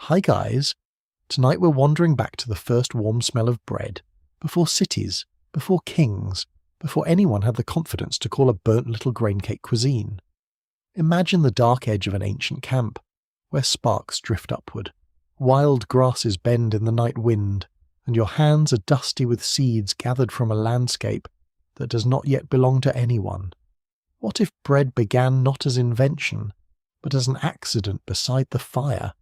Hi guys! Tonight we're wandering back to the first warm smell of bread, before cities, before kings, before anyone had the confidence to call a burnt little grain cake cuisine. Imagine the dark edge of an ancient camp, where sparks drift upward, wild grasses bend in the night wind, and your hands are dusty with seeds gathered from a landscape that does not yet belong to anyone. What if bread began not as invention, but as an accident beside the fire?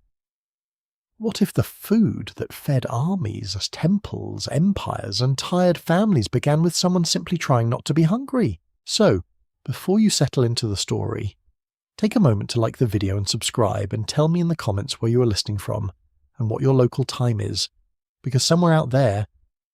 What if the food that fed armies, temples, empires, and tired families began with someone simply trying not to be hungry? So, before you settle into the story, take a moment to like the video and subscribe, and tell me in the comments where you are listening from and what your local time is, because somewhere out there,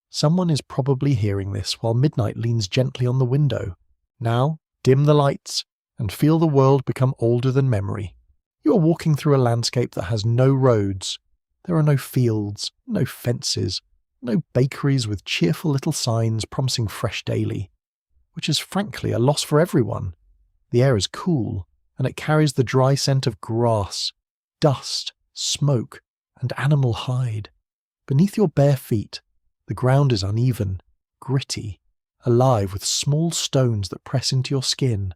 someone is probably hearing this while midnight leans gently on the window. Now, dim the lights and feel the world become older than memory. You are walking through a landscape that has no roads. There are no fields, no fences, no bakeries with cheerful little signs promising fresh daily, which is frankly a loss for everyone. The air is cool, and it carries the dry scent of grass, dust, smoke, and animal hide. Beneath your bare feet, the ground is uneven, gritty, alive with small stones that press into your skin.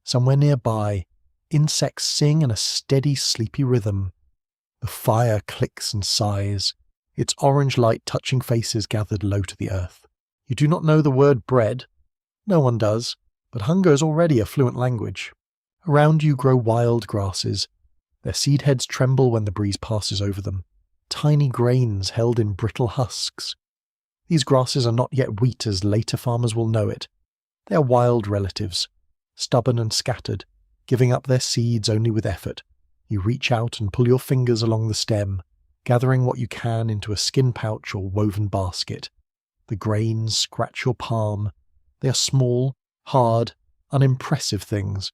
Somewhere nearby, insects sing in a steady, sleepy rhythm. The fire clicks and sighs, its orange light touching faces gathered low to the earth. You do not know the word bread. No one does, but hunger is already a fluent language. Around you grow wild grasses. Their seed heads tremble when the breeze passes over them, tiny grains held in brittle husks. These grasses are not yet wheat as later farmers will know it. They are wild relatives, stubborn and scattered, giving up their seeds only with effort. You reach out and pull your fingers along the stem, gathering what you can into a skin pouch or woven basket. The grains scratch your palm. They are small, hard, unimpressive things.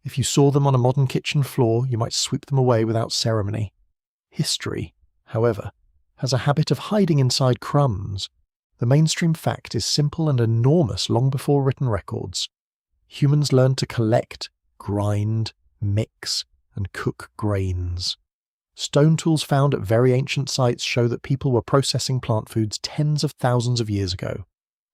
If you saw them on a modern kitchen floor, you might sweep them away without ceremony. History, however, has a habit of hiding inside crumbs. The mainstream fact is simple and enormous long before written records. Humans learned to collect, grind, mix, and cook grains. Stone tools found at very ancient sites show that people were processing plant foods tens of thousands of years ago.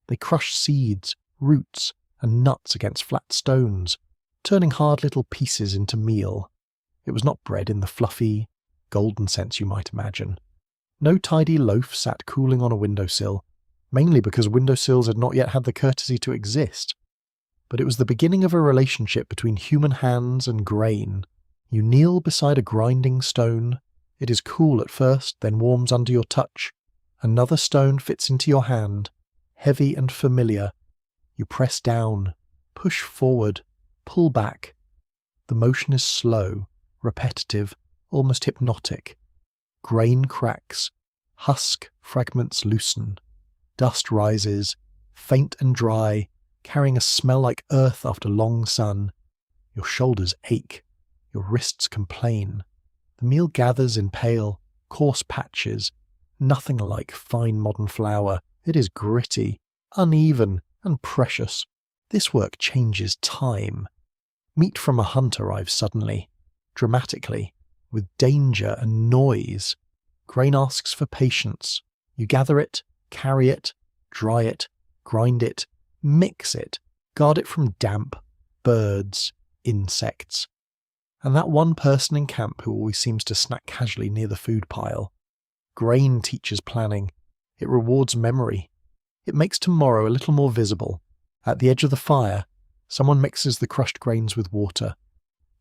They crushed seeds, roots, and nuts against flat stones, turning hard little pieces into meal. It was not bread in the fluffy, golden sense you might imagine. No tidy loaf sat cooling on a windowsill, mainly because windowsills had not yet had the courtesy to exist. But it was the beginning of a relationship between human hands and grain. You kneel beside a grinding stone. It is cool at first, then warms under your touch. Another stone fits into your hand, heavy and familiar. You press down, push forward, pull back. The motion is slow, repetitive, almost hypnotic. Grain cracks, husk fragments loosen. Dust rises, faint and dry, carrying a smell like earth after long sun. Your shoulders ache. Your wrists complain. The meal gathers in pale, coarse patches, nothing like fine modern flour. It is gritty, uneven, and precious. This work changes time. Meat from a hunt arrives suddenly, dramatically, with danger and noise. Grain asks for patience. You gather it, carry it, dry it, grind it, mix it, guard it from damp, birds, insects. And that one person in camp who always seems to snack casually near the food pile. Grain teaches planning. It rewards memory. It makes tomorrow a little more visible. At the edge of the fire, someone mixes the crushed grains with water.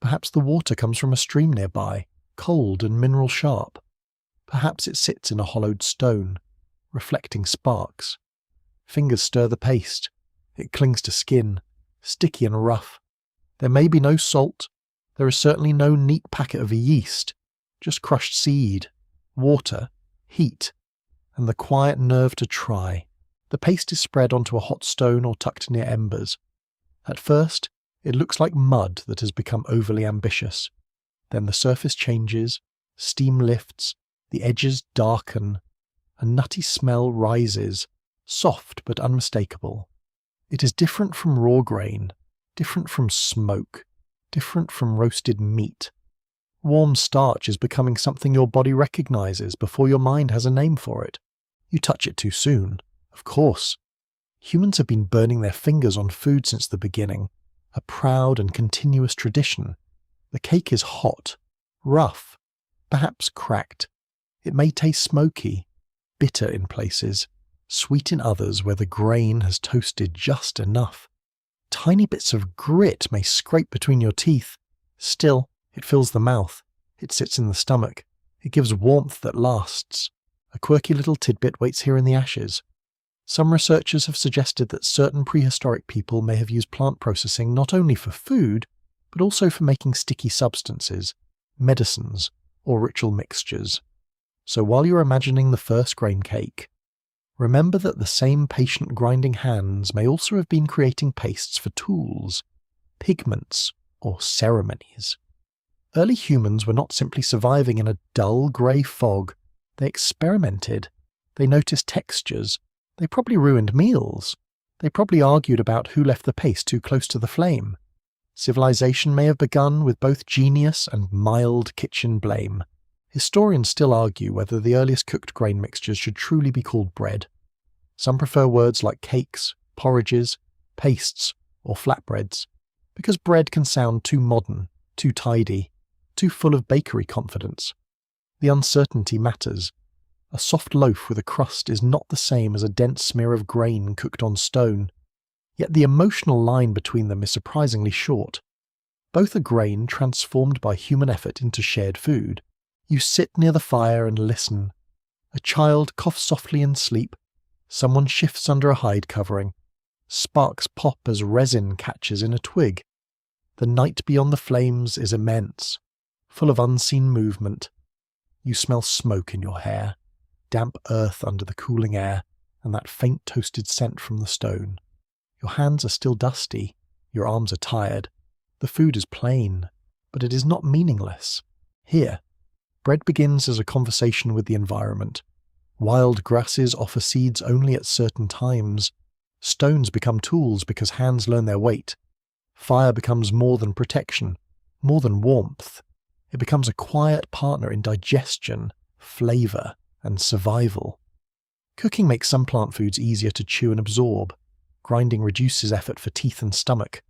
Perhaps the water comes from a stream nearby, cold and mineral sharp. Perhaps it sits in a hollowed stone, reflecting sparks. Fingers stir the paste. It clings to skin, sticky and rough. There may be no salt. There is certainly no neat packet of yeast, just crushed seed, water, heat, and the quiet nerve to try. The paste is spread onto a hot stone or tucked near embers. At first, it looks like mud that has become overly ambitious. Then the surface changes, steam lifts, the edges darken, a nutty smell rises, soft but unmistakable. It is different from raw grain, different from smoke, different from roasted meat. Warm starch is becoming something your body recognizes before your mind has a name for it. You touch it too soon, of course. Humans have been burning their fingers on food since the beginning, a proud and continuous tradition. The cake is hot, rough, perhaps cracked. It may taste smoky, bitter in places, sweet in others where the grain has toasted just enough. Tiny bits of grit may scrape between your teeth. Still, it fills the mouth. It sits in the stomach. It gives warmth that lasts. A quirky little tidbit waits here in the ashes. Some researchers have suggested that certain prehistoric people may have used plant processing not only for food, but also for making sticky substances, medicines, or ritual mixtures. So while you're imagining the first grain cake, remember that the same patient grinding hands may also have been creating pastes for tools, pigments, or ceremonies. Early humans were not simply surviving in a dull grey fog. They experimented. They noticed textures. They probably ruined meals. They probably argued about who left the paste too close to the flame. Civilization may have begun with both genius and mild kitchen blame. Historians still argue whether the earliest cooked grain mixtures should truly be called bread. Some prefer words like cakes, porridges, pastes, or flatbreads, because bread can sound too modern, too tidy, too full of bakery confidence. The uncertainty matters. A soft loaf with a crust is not the same as a dense smear of grain cooked on stone. Yet the emotional line between them is surprisingly short. Both are grain transformed by human effort into shared food. You sit near the fire and listen. A child coughs softly in sleep. Someone shifts under a hide covering. Sparks pop as resin catches in a twig. The night beyond the flames is immense, full of unseen movement. You smell smoke in your hair, damp earth under the cooling air, and that faint toasted scent from the stone. Your hands are still dusty, your arms are tired. The food is plain, but it is not meaningless. Here, bread begins as a conversation with the environment. Wild grasses offer seeds only at certain times. Stones become tools because hands learn their weight. Fire becomes more than protection, more than warmth. It becomes a quiet partner in digestion, flavour, and survival. Cooking makes some plant foods easier to chew and absorb. Grinding reduces effort for teeth and stomach.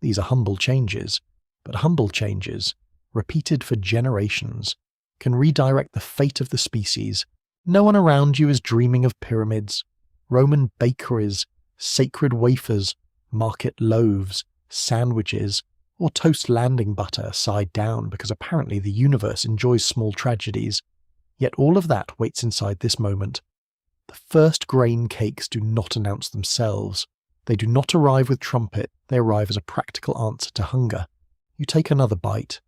These are humble changes, but humble changes, repeated for generations, can redirect the fate of the species. No one around you is dreaming of pyramids, Roman bakeries, sacred wafers, market loaves, sandwiches, or toast landing butter side down because apparently the universe enjoys small tragedies. Yet all of that waits inside this moment. The first grain cakes do not announce themselves. They do not arrive with trumpet, they arrive as a practical answer to hunger. You take another bite.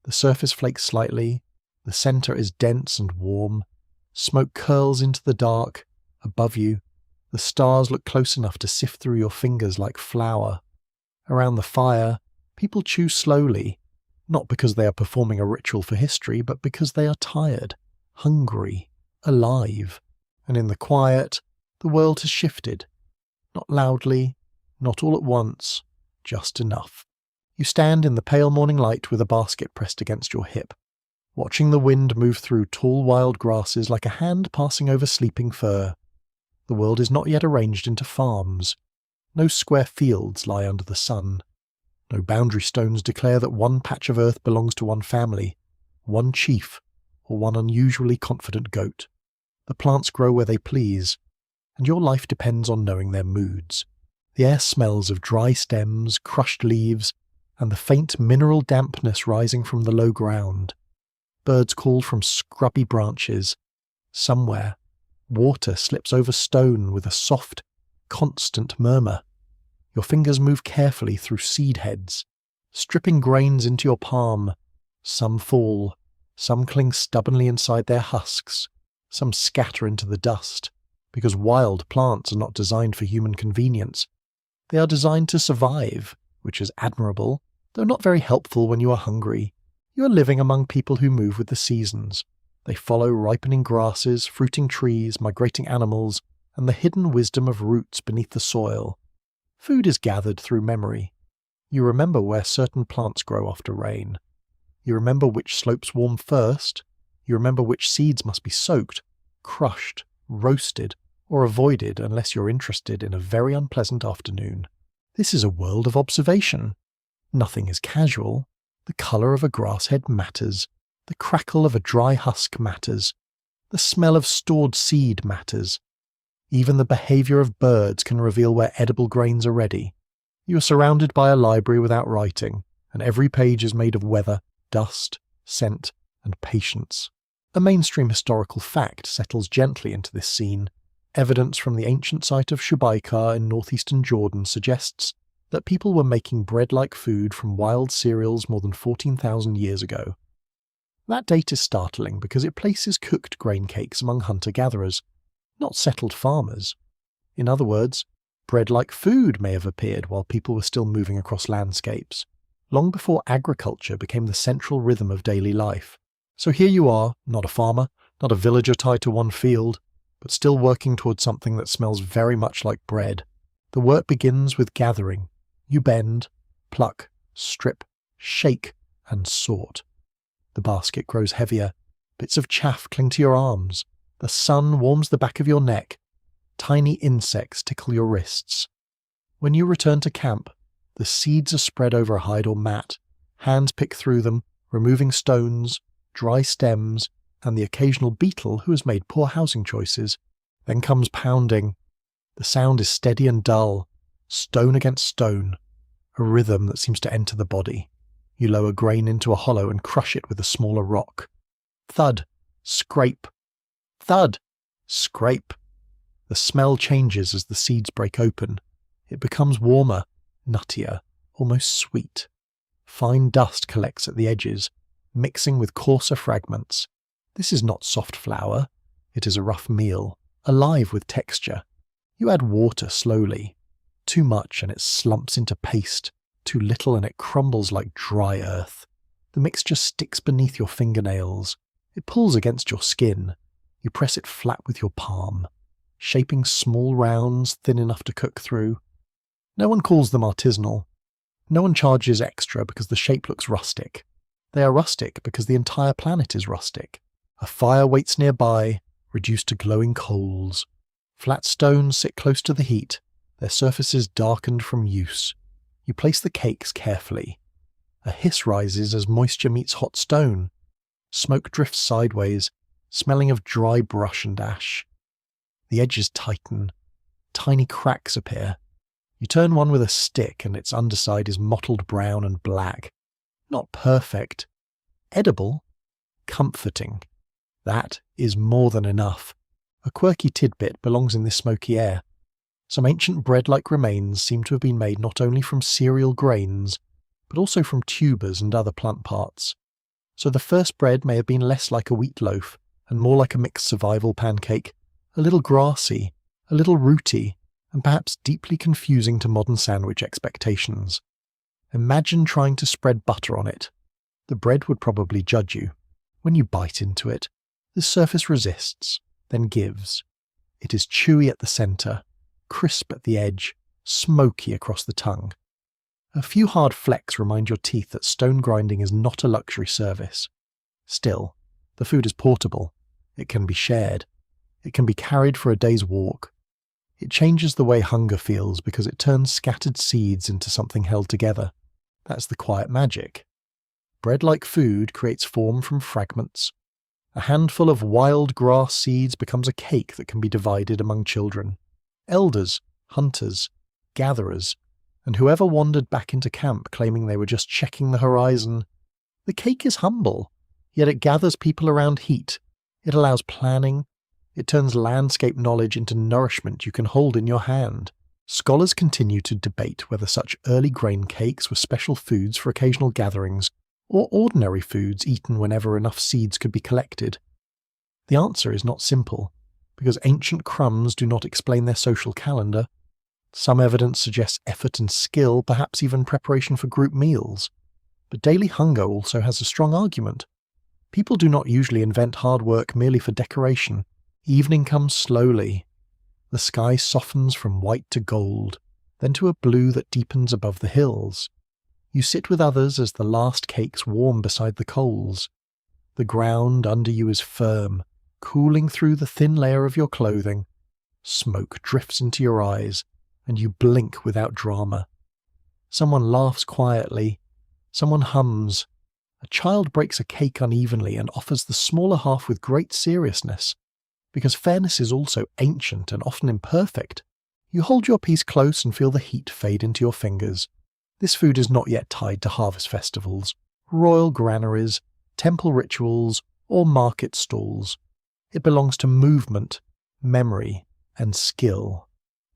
The surface flakes slightly, the centre is dense and warm. Smoke curls into the dark. Above you, the stars look close enough to sift through your fingers like flour. Around the fire, people chew slowly, not because they are performing a ritual for history, but because they are tired, hungry, alive. And in the quiet, the world has shifted. Not loudly, not all at once, just enough. You stand in the pale morning light with a basket pressed against your hip, watching the wind move through tall wild grasses like a hand passing over sleeping fur. The world is not yet arranged into farms. No square fields lie under the sun. No boundary stones declare that one patch of earth belongs to one family, one chief, or one unusually confident goat. The plants grow where they please, and your life depends on knowing their moods. The air smells of dry stems, crushed leaves, and the faint mineral dampness rising from the low ground. Birds call from scrubby branches. Somewhere, water slips over stone with a soft, constant murmur. Your fingers move carefully through seed heads, stripping grains into your palm. Some fall, some cling stubbornly inside their husks, some scatter into the dust, because wild plants are not designed for human convenience. They are designed to survive, which is admirable, though not very helpful when you are hungry. You are living among people who move with the seasons. They follow ripening grasses, fruiting trees, migrating animals, and the hidden wisdom of roots beneath the soil. Food is gathered through memory. You remember where certain plants grow after rain. You remember which slopes warm first. You remember which seeds must be soaked, crushed, roasted, or avoided unless you're interested in a very unpleasant afternoon. This is a world of observation. Nothing is casual. The colour of a grass head matters. The crackle of a dry husk matters. The smell of stored seed matters. Even the behaviour of birds can reveal where edible grains are ready. You are surrounded by a library without writing, and every page is made of weather, dust, scent, and patience. A mainstream historical fact settles gently into this scene. Evidence from the ancient site of Shubaykar in northeastern Jordan suggests that people were making bread-like food from wild cereals more than 14,000 years ago. That date is startling because it places cooked grain cakes among hunter-gatherers, not settled farmers. In other words, bread-like food may have appeared while people were still moving across landscapes, long before agriculture became the central rhythm of daily life. So here you are, not a farmer, not a villager tied to one field, but still working towards something that smells very much like bread. The work begins with gathering. You bend, pluck, strip, shake, and sort. The basket grows heavier. Bits of chaff cling to your arms. The sun warms the back of your neck. Tiny insects tickle your wrists. When you return to camp, the seeds are spread over a hide or mat. Hands pick through them, removing stones, dry stems, and the occasional beetle who has made poor housing choices. Then comes pounding. The sound is steady and dull, stone against stone, a rhythm that seems to enter the body. You lower grain into a hollow and crush it with a smaller rock. Thud, scrape, thud, scrape. The smell changes as the seeds break open. It becomes warmer, nuttier, almost sweet. Fine dust collects at the edges, mixing with coarser fragments. This is not soft flour. It is a rough meal, alive with texture. You add water slowly. Too much and it slumps into paste. Too little and it crumbles like dry earth. The mixture sticks beneath your fingernails. It pulls against your skin. You press it flat with your palm, shaping small rounds thin enough to cook through. No one calls them artisanal. No one charges extra because the shape looks rustic. They are rustic because the entire planet is rustic. A fire waits nearby, reduced to glowing coals. Flat stones sit close to the heat, their surfaces darkened from use. You place the cakes carefully. A hiss rises as moisture meets hot stone. Smoke drifts sideways, smelling of dry brush and ash. The edges tighten. Tiny cracks appear. You turn one with a stick and its underside is mottled brown and black. Not perfect. Edible. Comforting. That is more than enough. A quirky tidbit belongs in this smoky air. Some ancient bread-like remains seem to have been made not only from cereal grains, but also from tubers and other plant parts. So the first bread may have been less like a wheat loaf and more like a mixed survival pancake, a little grassy, a little rooty, and perhaps deeply confusing to modern sandwich expectations. Imagine trying to spread butter on it. The bread would probably judge you. When you bite into it, the surface resists, then gives. It is chewy at the centre, crisp at the edge, smoky across the tongue. A few hard flecks remind your teeth that stone grinding is not a luxury service. Still, the food is portable. It can be shared. It can be carried for a day's walk. It changes the way hunger feels because it turns scattered seeds into something held together. That's the quiet magic. Bread-like food creates form from fragments. A handful of wild grass seeds becomes a cake that can be divided among children. Elders, hunters, gatherers, and whoever wandered back into camp claiming they were just checking the horizon. The cake is humble, yet it gathers people around heat. It allows planning. It turns landscape knowledge into nourishment you can hold in your hand. Scholars continue to debate whether such early grain cakes were special foods for occasional gatherings, or ordinary foods eaten whenever enough seeds could be collected. The answer is not simple, because ancient crumbs do not explain their social calendar. Some evidence suggests effort and skill, perhaps even preparation for group meals. But daily hunger also has a strong argument. People do not usually invent hard work merely for decoration. Evening comes slowly. The sky softens from white to gold, then to a blue that deepens above the hills. You sit with others as the last cakes warm beside the coals. The ground under you is firm, cooling through the thin layer of your clothing. Smoke drifts into your eyes, and you blink without drama. Someone laughs quietly. Someone hums. A child breaks a cake unevenly and offers the smaller half with great seriousness. Because fairness is also ancient and often imperfect, you hold your piece close and feel the heat fade into your fingers. This food is not yet tied to harvest festivals, royal granaries, temple rituals, or market stalls. It belongs to movement, memory, and skill.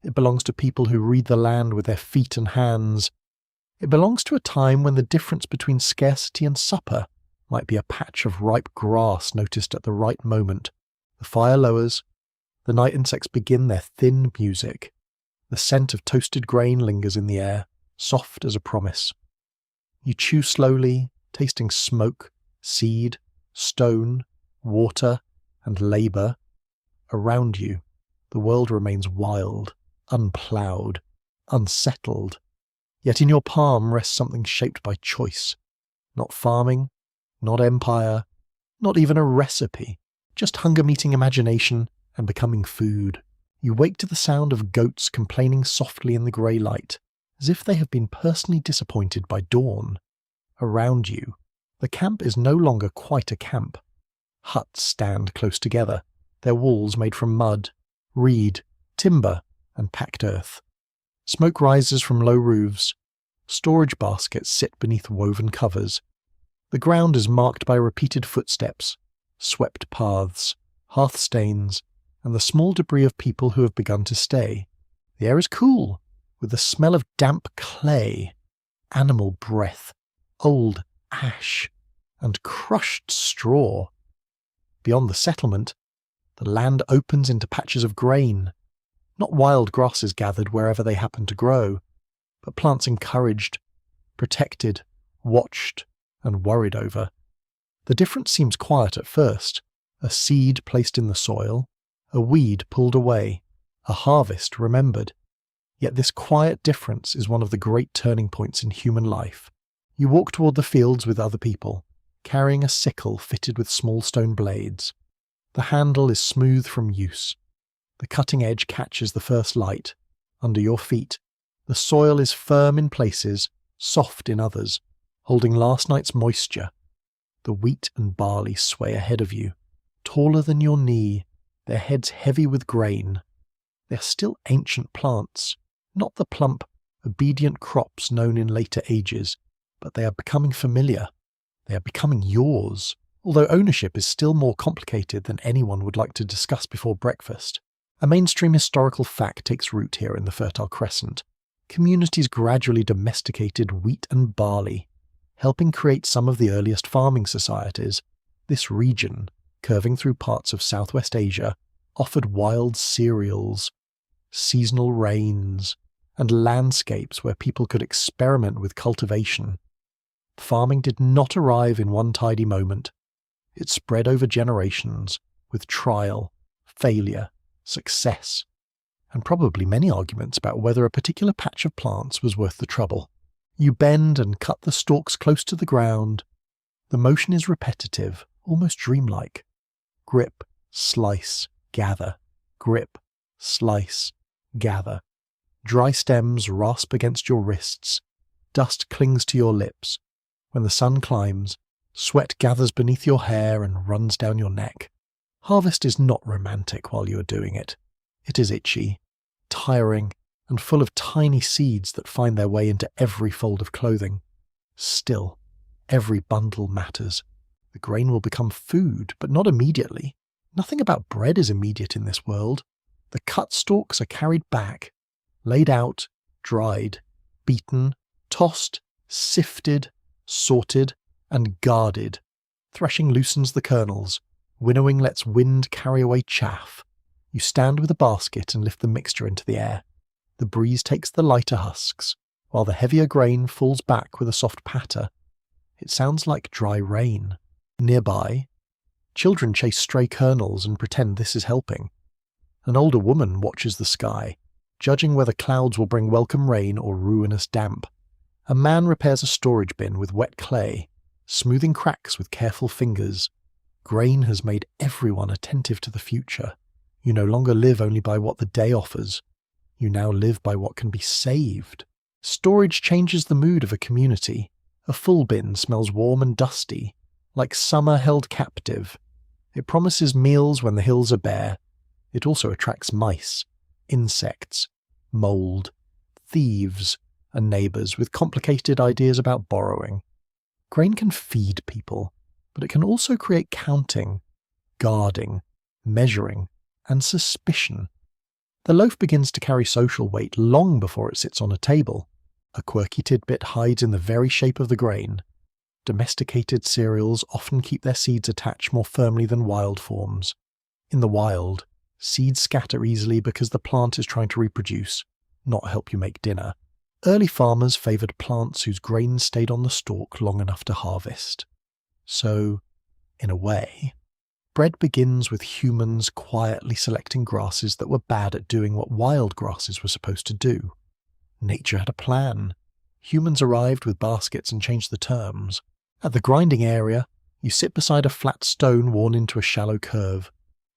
It belongs to people who read the land with their feet and hands. It belongs to a time when the difference between scarcity and supper might be a patch of ripe grass noticed at the right moment. The fire lowers. The night insects begin their thin music. The scent of toasted grain lingers in the air, soft as a promise. You chew slowly, tasting smoke, seed, stone, water, and labour. Around you, the world remains wild, unploughed, unsettled. Yet in your palm rests something shaped by choice. Not farming, not empire, not even a recipe, just hunger meeting imagination and becoming food. You wake to the sound of goats complaining softly in the grey light, as if they have been personally disappointed by dawn. Around you, the camp is no longer quite a camp. Huts stand close together, their walls made from mud, reed, timber, and packed earth. Smoke rises from low roofs. Storage baskets sit beneath woven covers. The ground is marked by repeated footsteps, swept paths, hearth stains, and the small debris of people who have begun to stay. The air is cool, with the smell of damp clay, animal breath, old ash, and crushed straw. Beyond the settlement, the land opens into patches of grain. Not wild grasses gathered wherever they happen to grow, but plants encouraged, protected, watched, and worried over. The difference seems quiet at first. A seed placed in the soil, a weed pulled away, a harvest remembered. Yet this quiet difference is one of the great turning points in human life. You walk toward the fields with other people, carrying a sickle fitted with small stone blades. The handle is smooth from use. The cutting edge catches the first light. Under your feet, the soil is firm in places, soft in others, holding last night's moisture. The wheat and barley sway ahead of you, taller than your knee, their heads heavy with grain. They are still ancient plants, not the plump, obedient crops known in later ages, but they are becoming familiar. They are becoming yours, although ownership is still more complicated than anyone would like to discuss before breakfast. A mainstream historical fact takes root here in the Fertile Crescent. Communities gradually domesticated wheat and barley, helping create some of the earliest farming societies. This region, curving through parts of Southwest Asia, offered wild cereals, seasonal rains, and landscapes where people could experiment with cultivation. Farming did not arrive in one tidy moment. It spread over generations, with trial, failure, success, and probably many arguments about whether a particular patch of plants was worth the trouble. You bend and cut the stalks close to the ground. The motion is repetitive, almost dreamlike. Grip, slice, gather. Grip, slice, gather. Dry stems rasp against your wrists. Dust clings to your lips. When the sun climbs, sweat gathers beneath your hair and runs down your neck. Harvest is not romantic while you are doing it. It is itchy, tiring, and full of tiny seeds that find their way into every fold of clothing. Still, every bundle matters. The grain will become food, but not immediately. Nothing about bread is immediate in this world. The cut stalks are carried back, laid out, dried, beaten, tossed, sifted, sorted, and guarded. Threshing loosens the kernels. Winnowing lets wind carry away chaff. You stand with a basket and lift the mixture into the air. The breeze takes the lighter husks, while the heavier grain falls back with a soft patter. It sounds like dry rain. Nearby, children chase stray kernels and pretend this is helping. An older woman watches the sky, judging whether clouds will bring welcome rain or ruinous damp. A man repairs a storage bin with wet clay, smoothing cracks with careful fingers. Grain has made everyone attentive to the future. You no longer live only by what the day offers. You now live by what can be saved. Storage changes the mood of a community. A full bin smells warm and dusty, like summer held captive. It promises meals when the hills are bare. It also attracts mice, insects, mould, thieves, and neighbours with complicated ideas about borrowing. Grain can feed people, but it can also create counting, guarding, measuring, and suspicion. The loaf begins to carry social weight long before it sits on a table. A quirky tidbit hides in the very shape of the grain. Domesticated cereals often keep their seeds attached more firmly than wild forms. In the wild, seeds scatter easily because the plant is trying to reproduce, not help you make dinner. Early farmers favoured plants whose grain stayed on the stalk long enough to harvest. So, in a way, bread begins with humans quietly selecting grasses that were bad at doing what wild grasses were supposed to do. Nature had a plan. Humans arrived with baskets and changed the terms. At the grinding area, you sit beside a flat stone worn into a shallow curve.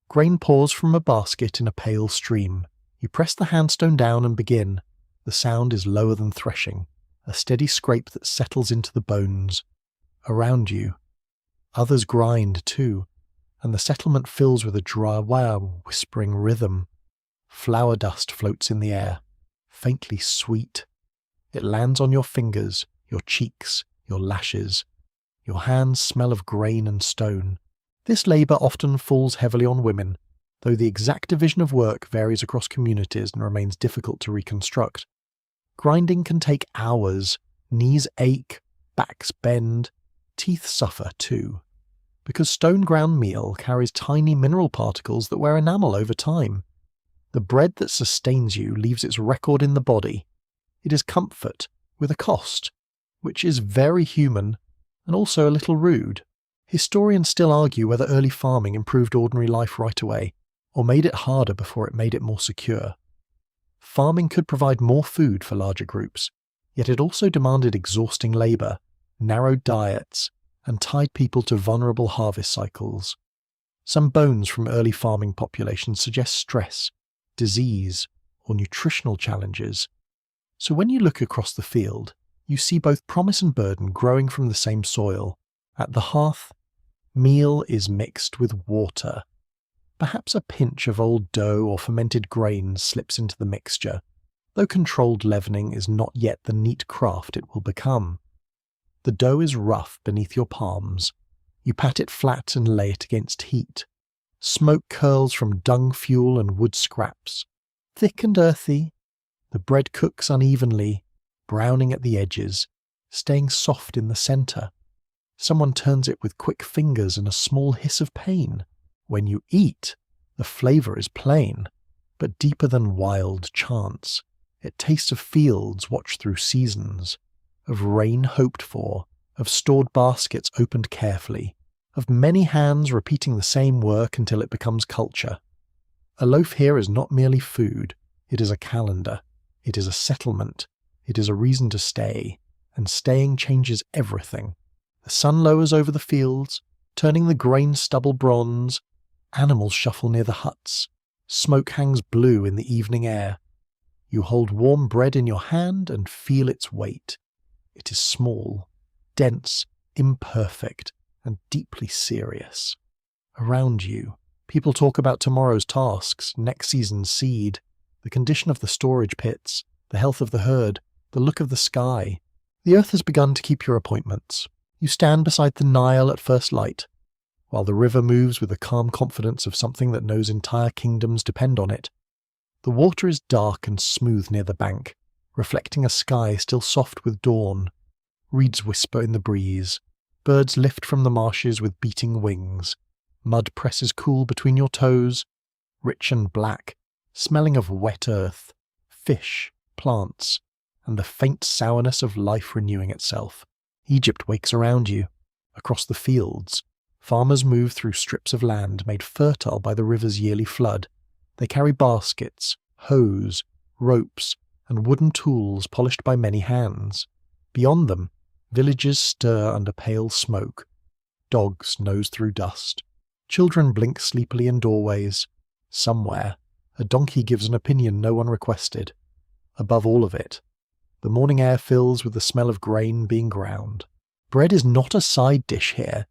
Grain pours from a basket in a pale stream. You press the handstone down and begin. The sound is lower than threshing, a steady scrape that settles into the bones. Around you, others grind too, and the settlement fills with a dry, whispering rhythm. Flour dust floats in the air, faintly sweet. It lands on your fingers, your cheeks, your lashes. Your hands smell of grain and stone. This labour often falls heavily on women, though the exact division of work varies across communities and remains difficult to reconstruct. Grinding can take hours, knees ache, backs bend, teeth suffer too, because stone-ground meal carries tiny mineral particles that wear enamel over time. The bread that sustains you leaves its record in the body. It is comfort, with a cost, which is very human and also a little rude. Historians still argue whether early farming improved ordinary life right away, or made it harder before it made it more secure. Farming could provide more food for larger groups, yet it also demanded exhausting labour, narrowed diets, and tied people to vulnerable harvest cycles. Some bones from early farming populations suggest stress, disease, or nutritional challenges. So when you look across the field, you see both promise and burden growing from the same soil. At the hearth, meal is mixed with water. Perhaps a pinch of old dough or fermented grains slips into the mixture, though controlled leavening is not yet the neat craft it will become. The dough is rough beneath your palms. You pat it flat and lay it against heat. Smoke curls from dung fuel and wood scraps. Thick and earthy, the bread cooks unevenly, browning at the edges, staying soft in the centre. Someone turns it with quick fingers and a small hiss of pain. When you eat, the flavour is plain, but deeper than wild chance. It tastes of fields watched through seasons, of rain hoped for, of stored baskets opened carefully, of many hands repeating the same work until it becomes culture. A loaf here is not merely food, it is a calendar, it is a settlement, it is a reason to stay, and staying changes everything. The sun lowers over the fields, turning the grain stubble bronze. Animals shuffle near the huts. Smoke hangs blue in the evening air. You hold warm bread in your hand and feel its weight. It is small, dense, imperfect, and deeply serious. Around you, people talk about tomorrow's tasks, next season's seed, the condition of the storage pits, the health of the herd, the look of the sky. The earth has begun to keep your appointments. You stand beside the Nile at first light, while the river moves with the calm confidence of something that knows entire kingdoms depend on it. The water is dark and smooth near the bank, reflecting a sky still soft with dawn. Reeds whisper in the breeze. Birds lift from the marshes with beating wings. Mud presses cool between your toes, rich and black, smelling of wet earth, fish, plants, and the faint sourness of life renewing itself. Egypt wakes around you. Across the fields, farmers move through strips of land made fertile by the river's yearly flood. They carry baskets, hoes, ropes, and wooden tools polished by many hands. Beyond them, villages stir under pale smoke. Dogs nose through dust. Children blink sleepily in doorways. Somewhere, a donkey gives an opinion no one requested. Above all of it, the morning air fills with the smell of grain being ground. Bread is not a side dish here.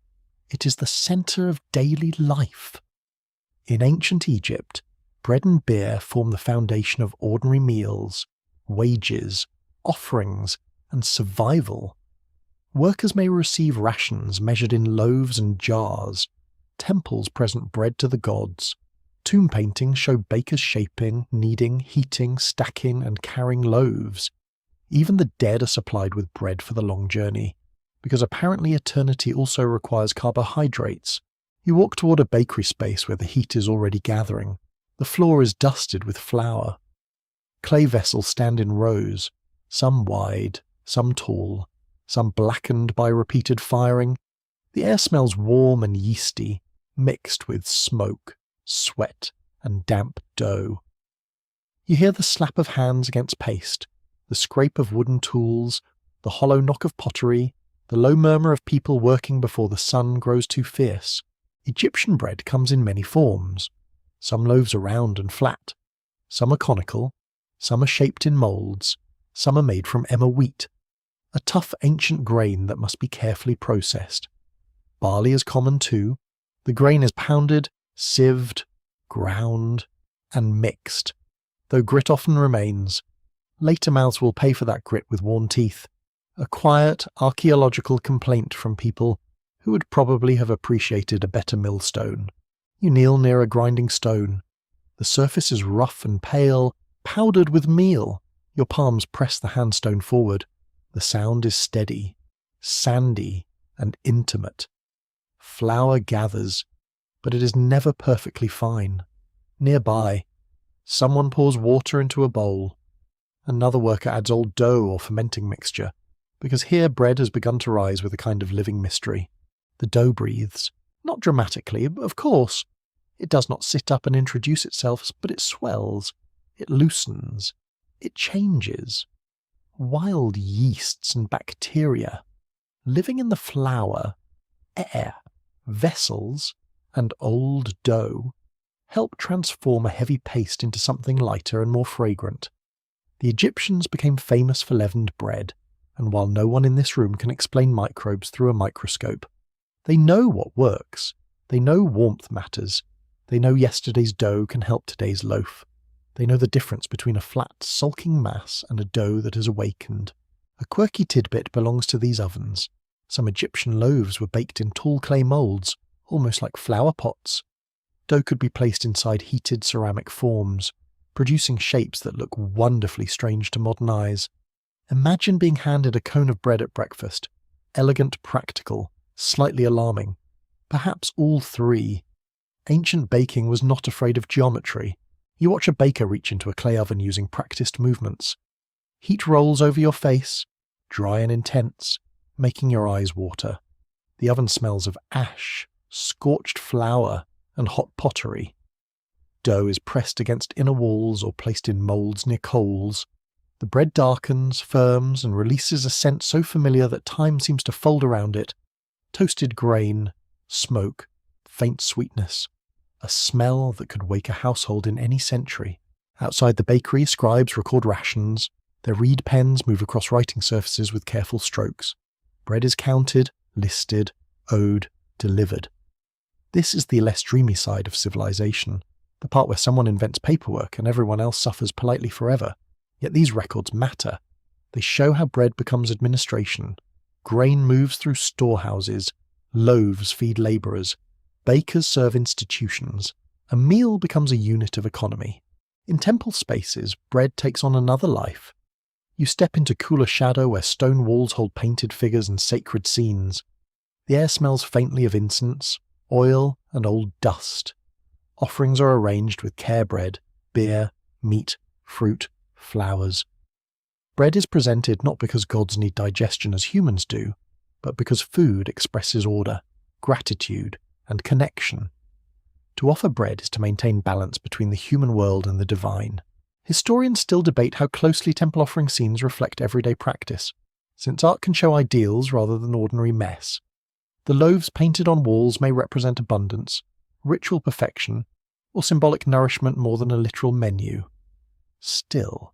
It is the centre of daily life. In ancient Egypt, bread and beer form the foundation of ordinary meals, wages, offerings, and survival. Workers may receive rations measured in loaves and jars. Temples present bread to the gods. Tomb paintings show bakers shaping, kneading, heating, stacking, and carrying loaves. Even the dead are supplied with bread for the long journey, because apparently eternity also requires carbohydrates. You walk toward a bakery space where the heat is already gathering. The floor is dusted with flour. Clay vessels stand in rows, some wide, some tall, some blackened by repeated firing. The air smells warm and yeasty, mixed with smoke, sweat, and damp dough. You hear the slap of hands against paste, the scrape of wooden tools, the hollow knock of pottery, the low murmur of people working before the sun grows too fierce. Egyptian bread comes in many forms. Some loaves are round and flat. Some are conical. Some are shaped in moulds. Some are made from emmer wheat, a tough ancient grain that must be carefully processed. Barley is common too. The grain is pounded, sieved, ground, and mixed, though grit often remains. Later mouths will pay for that grit with worn teeth, a quiet archaeological complaint from people who would probably have appreciated a better millstone. You kneel near a grinding stone. The surface is rough and pale, powdered with meal. Your palms press the handstone forward. The sound is steady, sandy, and intimate. Flour gathers, but it is never perfectly fine. Nearby, someone pours water into a bowl. Another worker adds old dough or fermenting mixture, because here bread has begun to rise with a kind of living mystery. The dough breathes, not dramatically, of course. It does not sit up and introduce itself, but it swells, it loosens, it changes. Wild yeasts and bacteria, living in the flour, air, vessels, and old dough, help transform a heavy paste into something lighter and more fragrant. The Egyptians became famous for leavened bread, and while no one in this room can explain microbes through a microscope, they know what works. They know warmth matters. They know yesterday's dough can help today's loaf. They know the difference between a flat, sulking mass and a dough that has awakened. A quirky tidbit belongs to these ovens. Some Egyptian loaves were baked in tall clay moulds, almost like flower pots. Dough could be placed inside heated ceramic forms, producing shapes that look wonderfully strange to modern eyes. Imagine being handed a cone of bread at breakfast. Elegant, practical, slightly alarming. Perhaps all three. Ancient baking was not afraid of geometry. You watch a baker reach into a clay oven using practiced movements. Heat rolls over your face, dry and intense, making your eyes water. The oven smells of ash, scorched flour, and hot pottery. Dough is pressed against inner walls or placed in moulds near coals. The bread darkens, firms, and releases a scent so familiar that time seems to fold around it. Toasted grain, smoke, faint sweetness. A smell that could wake a household in any century. Outside the bakery, scribes record rations. Their reed pens move across writing surfaces with careful strokes. Bread is counted, listed, owed, delivered. This is the less dreamy side of civilization, the part where someone invents paperwork and everyone else suffers politely forever. Yet these records matter. They show how bread becomes administration. Grain moves through storehouses. Loaves feed labourers. Bakers serve institutions. A meal becomes a unit of economy. In temple spaces, bread takes on another life. You step into cooler shadow where stone walls hold painted figures and sacred scenes. The air smells faintly of incense, oil, and old dust. Offerings are arranged with care bread, beer, meat, fruit, flowers. Bread is presented not because gods need digestion as humans do, but because food expresses order, gratitude, and connection. To offer bread is to maintain balance between the human world and the divine. Historians still debate how closely temple offering scenes reflect everyday practice. Since art can show ideals rather than ordinary mess, the loaves painted on walls may represent abundance, ritual perfection, or symbolic nourishment more than a literal menu. Still,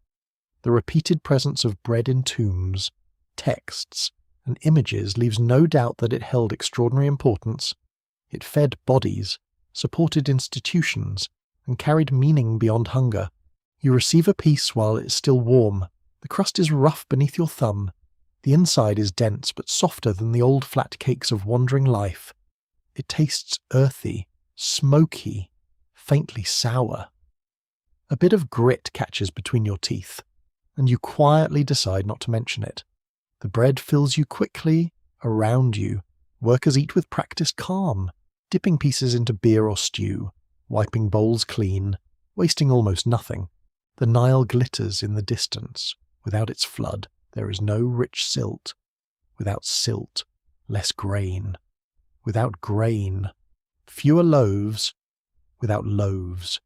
the repeated presence of bread in tombs, texts, and images leaves no doubt that it held extraordinary importance. It fed bodies, supported institutions, and carried meaning beyond hunger. You receive a piece while it's still warm. The crust is rough beneath your thumb. The inside is dense but softer than the old flat cakes of wandering life. It tastes earthy, smoky, faintly sour. A bit of grit catches between your teeth, and you quietly decide not to mention it. The bread fills you quickly, around you. Workers eat with practiced calm, dipping pieces into beer or stew, wiping bowls clean, wasting almost nothing. The Nile glitters in the distance. Without its flood, there is no rich silt. Without silt, less grain. Without grain, fewer loaves. Without loaves,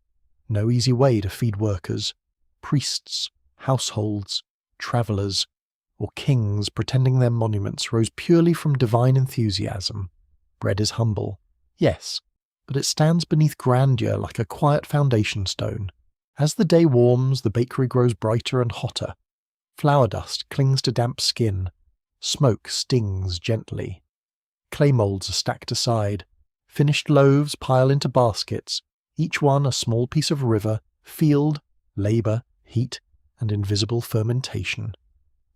no easy way to feed workers, priests, households, travellers, or kings pretending their monuments rose purely from divine enthusiasm. Bread is humble, yes, but it stands beneath grandeur like a quiet foundation stone. As the day warms, the bakery grows brighter and hotter. Flour dust clings to damp skin. Smoke stings gently. Clay moulds are stacked aside. Finished loaves pile into baskets, each one a small piece of river, field, labour, heat, and invisible fermentation.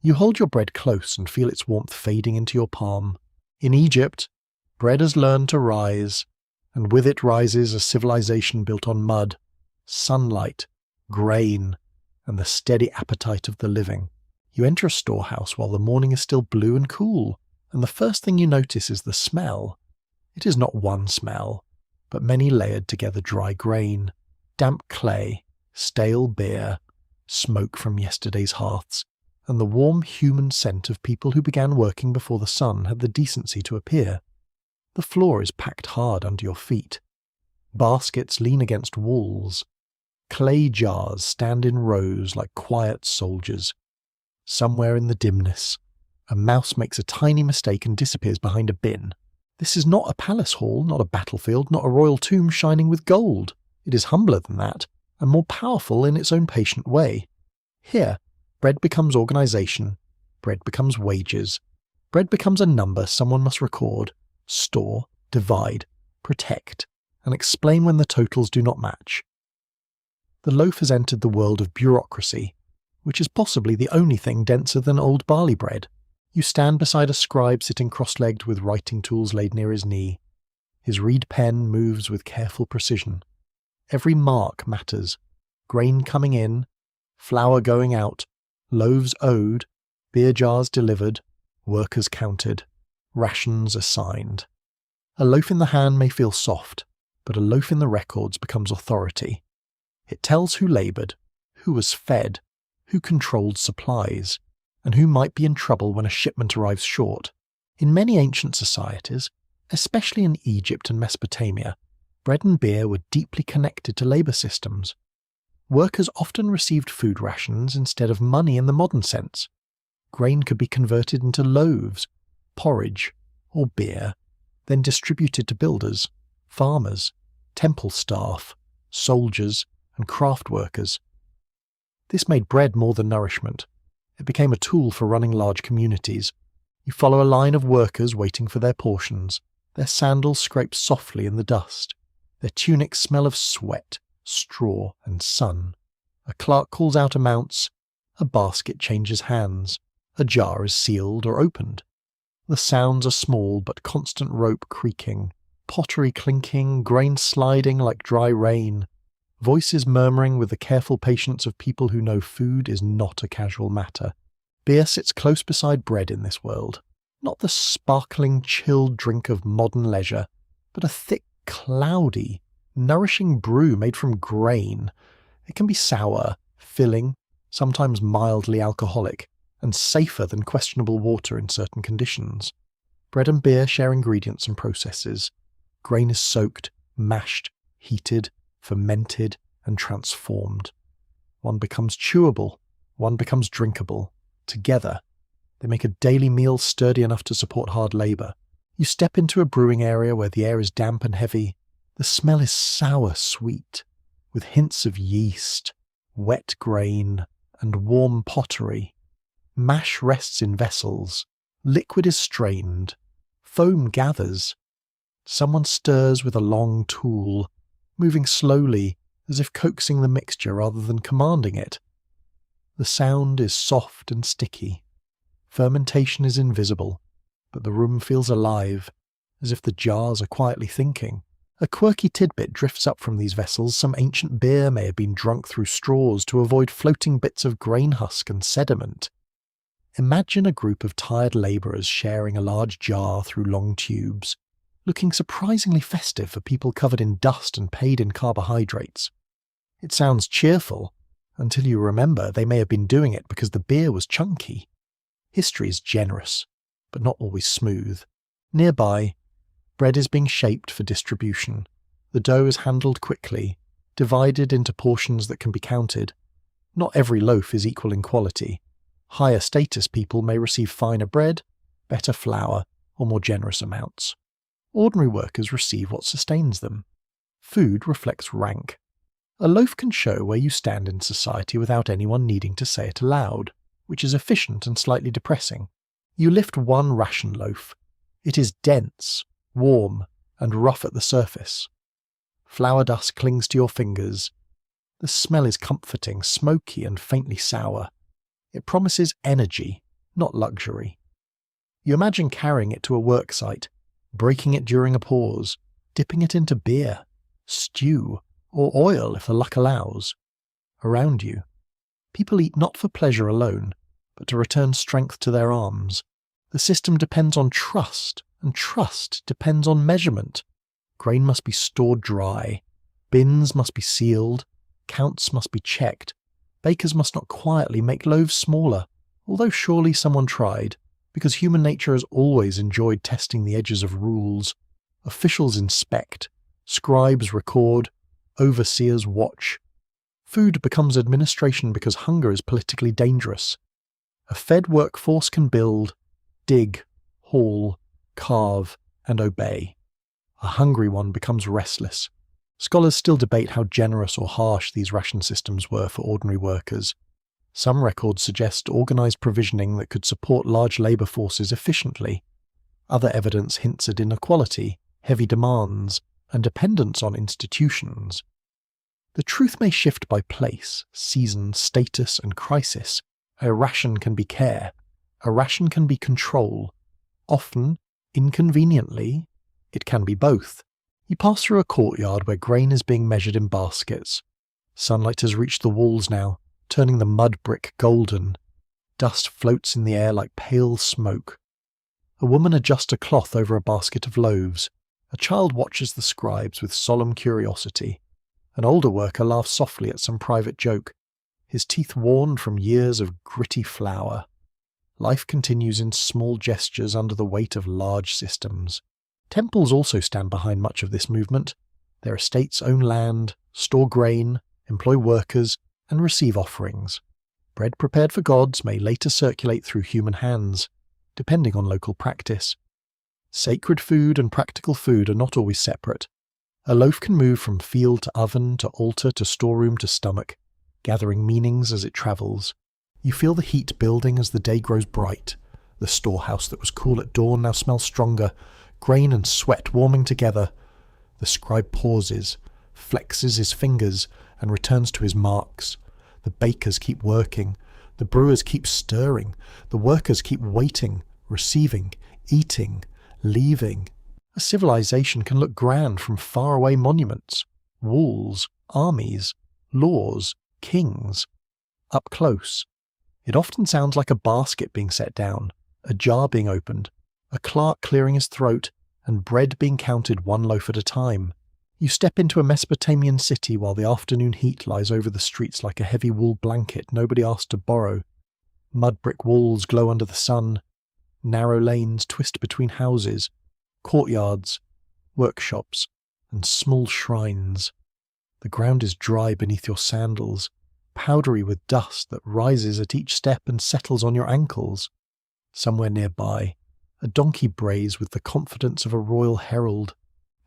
You hold your bread close and feel its warmth fading into your palm. In Egypt, bread has learned to rise, and with it rises a civilization built on mud, sunlight, grain, and the steady appetite of the living. You enter a storehouse while the morning is still blue and cool, and the first thing you notice is the smell. It is not one smell, but many layered together dry grain, damp clay, stale beer, smoke from yesterday's hearths, and the warm human scent of people who began working before the sun had the decency to appear. The floor is packed hard under your feet. Baskets lean against walls. Clay jars stand in rows like quiet soldiers. Somewhere in the dimness, a mouse makes a tiny mistake and disappears behind a bin. This is not a palace hall, not a battlefield, not a royal tomb shining with gold. It is humbler than that, and more powerful in its own patient way. Here, bread becomes organisation, bread becomes wages, bread becomes a number someone must record, store, divide, protect, and explain when the totals do not match. The loaf has entered the world of bureaucracy, which is possibly the only thing denser than old barley bread. You stand beside a scribe sitting cross-legged with writing tools laid near his knee. His reed pen moves with careful precision. Every mark matters. Grain coming in, flour going out, loaves owed, beer jars delivered, workers counted, rations assigned. A loaf in the hand may feel soft, but a loaf in the records becomes authority. It tells who laboured, who was fed, who controlled supplies, and who might be in trouble when a shipment arrives short. In many ancient societies, especially in Egypt and Mesopotamia, bread and beer were deeply connected to labour systems. Workers often received food rations instead of money in the modern sense. Grain could be converted into loaves, porridge, or beer, then distributed to builders, farmers, temple staff, soldiers, and craft workers. This made bread more than nourishment. It became a tool for running large communities. You follow a line of workers waiting for their portions. Their sandals scrape softly in the dust. Their tunics smell of sweat, straw, and sun. A clerk calls out amounts. A basket changes hands. A jar is sealed or opened. The sounds are small but constant rope creaking, pottery clinking, grain sliding like dry rain. Voices murmuring with the careful patience of people who know food is not a casual matter. Beer sits close beside bread in this world. Not the sparkling, chilled drink of modern leisure, but a thick, cloudy, nourishing brew made from grain. It can be sour, filling, sometimes mildly alcoholic, and safer than questionable water in certain conditions. Bread and beer share ingredients and processes. Grain is soaked, mashed, heated, fermented, and transformed. One becomes chewable, one becomes drinkable. Together, They make a daily meal sturdy enough to support hard labour. You step into a brewing area where the air is damp and heavy. The smell is sour-sweet, with hints of yeast, wet grain, and warm pottery. Mash rests in vessels. Liquid is strained. Foam gathers. Someone stirs with a long tool, moving slowly as if coaxing the mixture rather than commanding it. The sound is soft and sticky. Fermentation is invisible, but the room feels alive, as if the jars are quietly thinking. A quirky tidbit drifts up from these vessels. Some ancient beer may have been drunk through straws to avoid floating bits of grain husk and sediment. Imagine a group of tired labourers sharing a large jar through long tubes, looking surprisingly festive for people covered in dust and paid in carbohydrates. It sounds cheerful, until you remember they may have been doing it because the beer was chunky. History is generous, but not always smooth. Nearby, bread is being shaped for distribution. The dough is handled quickly, divided into portions that can be counted. Not every loaf is equal in quality. Higher status people may receive finer bread, better flour, or more generous amounts. Ordinary workers receive what sustains them. Food reflects rank. A loaf can show where you stand in society without anyone needing to say it aloud, which is efficient and slightly depressing. You lift one ration loaf. It is dense, warm, and rough at the surface. Flour dust clings to your fingers. The smell is comforting, smoky, and faintly sour. It promises energy, not luxury. You imagine carrying it to a work site, breaking it during a pause, dipping it into beer, stew, or oil if the luck allows. Around you, people eat not for pleasure alone, but to return strength to their arms. The system depends on trust, and trust depends on measurement. Grain must be stored dry, bins must be sealed, counts must be checked. Bakers must not quietly make loaves smaller, although surely someone tried, because human nature has always enjoyed testing the edges of rules. Officials inspect, scribes record, overseers watch. Food becomes administration because hunger is politically dangerous. A fed workforce can build, dig, haul, carve, and obey. A hungry one becomes restless. Scholars still debate how generous or harsh these ration systems were for ordinary workers. Some records suggest organised provisioning that could support large labour forces efficiently. Other evidence hints at inequality, heavy demands, and dependence on institutions. The truth may shift by place, season, status, and crisis. A ration can be care. A ration can be control. Often, inconveniently, it can be both. You pass through a courtyard where grain is being measured in baskets. Sunlight has reached the walls now, turning the mud brick golden. Dust floats in the air like pale smoke. A woman adjusts a cloth over a basket of loaves. A child watches the scribes with solemn curiosity. An older worker laughs softly at some private joke, his teeth worn from years of gritty flour. Life continues in small gestures under the weight of large systems. Temples also stand behind much of this movement. Their estates own land, store grain, employ workers, and receive offerings. Bread prepared for gods may later circulate through human hands, depending on local practice. Sacred food and practical food are not always separate. A loaf can move from field to oven to altar to storeroom to stomach, gathering meanings as it travels. You feel the heat building as the day grows bright. The storehouse that was cool at dawn now smells stronger, grain and sweat warming together. The scribe pauses, flexes his fingers, and returns to his marks. The bakers keep working. The brewers keep stirring. The workers keep waiting, receiving, eating, leaving. A civilization can look grand from faraway monuments, walls, armies, laws, kings. Up close, it often sounds like a basket being set down, a jar being opened, a clerk clearing his throat, and bread being counted one loaf at a time. You step into a Mesopotamian city while the afternoon heat lies over the streets like a heavy wool blanket nobody asked to borrow. Mud brick walls glow under the sun. Narrow lanes twist between houses, courtyards, workshops, and small shrines. The ground is dry beneath your sandals, powdery with dust that rises at each step and settles on your ankles. Somewhere nearby, a donkey brays with the confidence of a royal herald.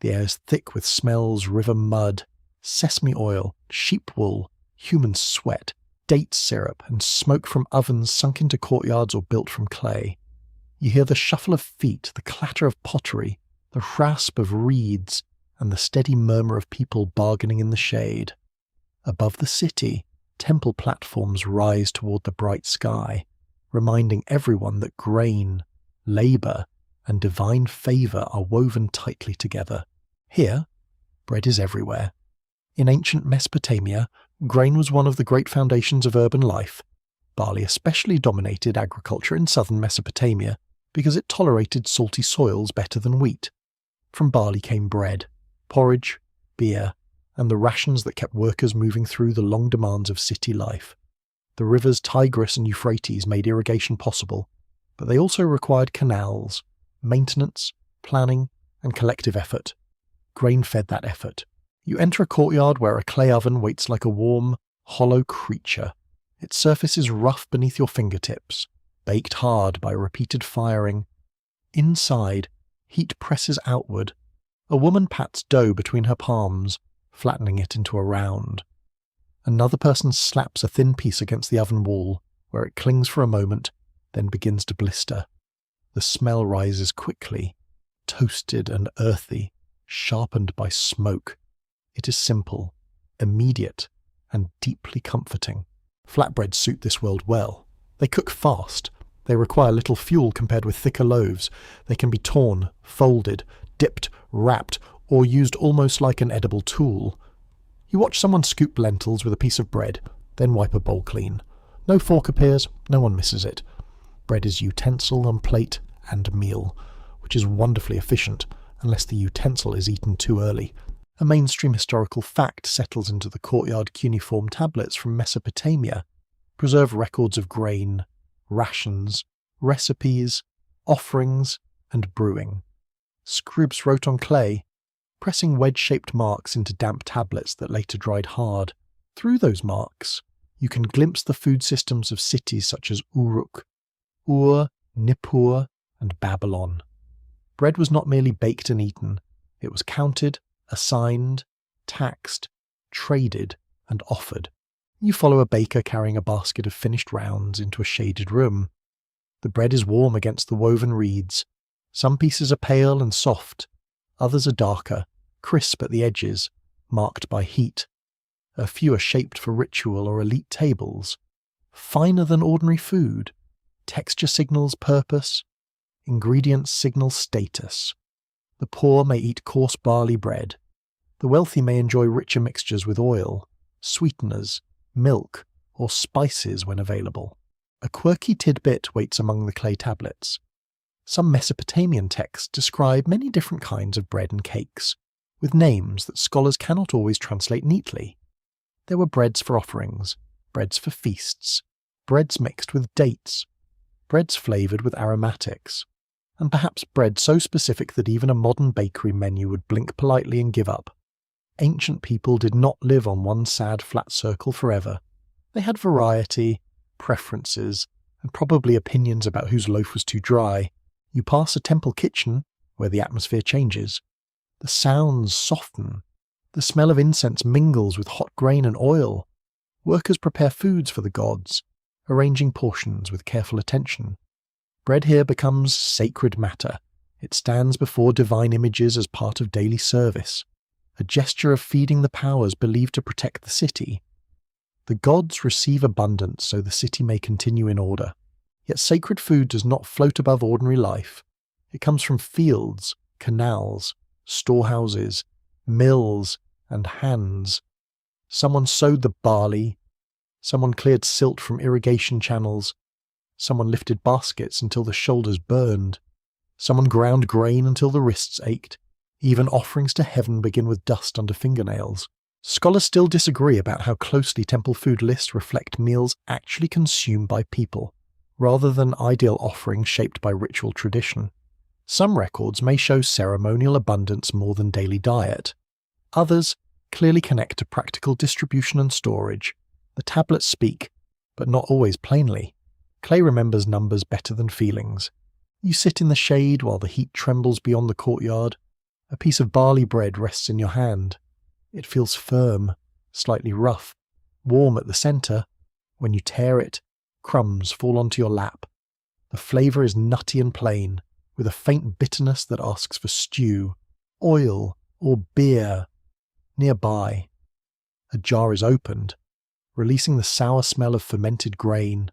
The air is thick with smells, river mud, sesame oil, sheep wool, human sweat, date syrup, and smoke from ovens sunk into courtyards or built from clay. You hear the shuffle of feet, the clatter of pottery, the rasp of reeds, and the steady murmur of people bargaining in the shade. Above the city, temple platforms rise toward the bright sky, reminding everyone that grain, labour, and divine favour are woven tightly together. Here, bread is everywhere. In ancient Mesopotamia, grain was one of the great foundations of urban life. Barley especially dominated agriculture in southern Mesopotamia because it tolerated salty soils better than wheat. From barley came bread, porridge, beer, and the rations that kept workers moving through the long demands of city life. The rivers Tigris and Euphrates made irrigation possible, but they also required canals, maintenance, planning, and collective effort. Grain fed that effort. You enter a courtyard where a clay oven waits like a warm, hollow creature. Its surface is rough beneath your fingertips, baked hard by repeated firing. Inside, heat presses outward. A woman pats dough between her palms, flattening it into a round. Another person slaps a thin piece against the oven wall, where it clings for a moment, then begins to blister. The smell rises quickly, toasted and earthy, sharpened by smoke. It is simple, immediate, and deeply comforting. Flatbreads suit this world well. They cook fast. They require little fuel compared with thicker loaves. They can be torn, folded, dipped, wrapped, or used almost like an edible tool. You watch someone scoop lentils with a piece of bread, then wipe a bowl clean. No fork appears, no one misses it. Bread is utensil and plate and meal, which is wonderfully efficient, unless the utensil is eaten too early. A mainstream historical fact settles into the courtyard cuneiform tablets from Mesopotamia, preserve records of grain, rations, recipes, offerings, and brewing. Scribes wrote on clay, pressing wedge-shaped marks into damp tablets that later dried hard. Through those marks, you can glimpse the food systems of cities such as Uruk, Ur, Nippur, and Babylon. Bread was not merely baked and eaten, it was counted, assigned, taxed, traded, and offered. You follow a baker carrying a basket of finished rounds into a shaded room. The bread is warm against the woven reeds. Some pieces are pale and soft, others are darker, crisp at the edges, marked by heat. A few are shaped for ritual or elite tables. Finer than ordinary food. Texture signals purpose. Ingredients signal status. The poor may eat coarse barley bread. The wealthy may enjoy richer mixtures with oil, sweeteners, milk, or spices when available. A quirky tidbit waits among the clay tablets. Some Mesopotamian texts describe many different kinds of bread and cakes, with names that scholars cannot always translate neatly. There were breads for offerings, breads for feasts, breads mixed with dates, breads flavoured with aromatics, and perhaps bread so specific that even a modern bakery menu would blink politely and give up. Ancient people did not live on one sad flat circle forever. They had variety, preferences, and probably opinions about whose loaf was too dry. You pass a temple kitchen, where the atmosphere changes. The sounds soften. The smell of incense mingles with hot grain and oil. Workers prepare foods for the gods, arranging portions with careful attention. Bread here becomes sacred matter. It stands before divine images as part of daily service, a gesture of feeding the powers believed to protect the city. The gods receive abundance so the city may continue in order. Yet sacred food does not float above ordinary life. It comes from fields, canals, storehouses, mills, and hands. Someone sowed the barley. Someone cleared silt from irrigation channels. Someone lifted baskets until the shoulders burned. Someone ground grain until the wrists ached. Even offerings to heaven begin with dust under fingernails. Scholars still disagree about how closely temple food lists reflect meals actually consumed by people, rather than ideal offerings shaped by ritual tradition. Some records may show ceremonial abundance more than daily diet. Others clearly connect to practical distribution and storage. The tablets speak, but not always plainly. Clay remembers numbers better than feelings. You sit in the shade while the heat trembles beyond the courtyard. A piece of barley bread rests in your hand. It feels firm, slightly rough, warm at the centre. When you tear it, crumbs fall onto your lap. The flavour is nutty and plain, with a faint bitterness that asks for stew, oil, or beer. Nearby, a jar is opened, releasing the sour smell of fermented grain.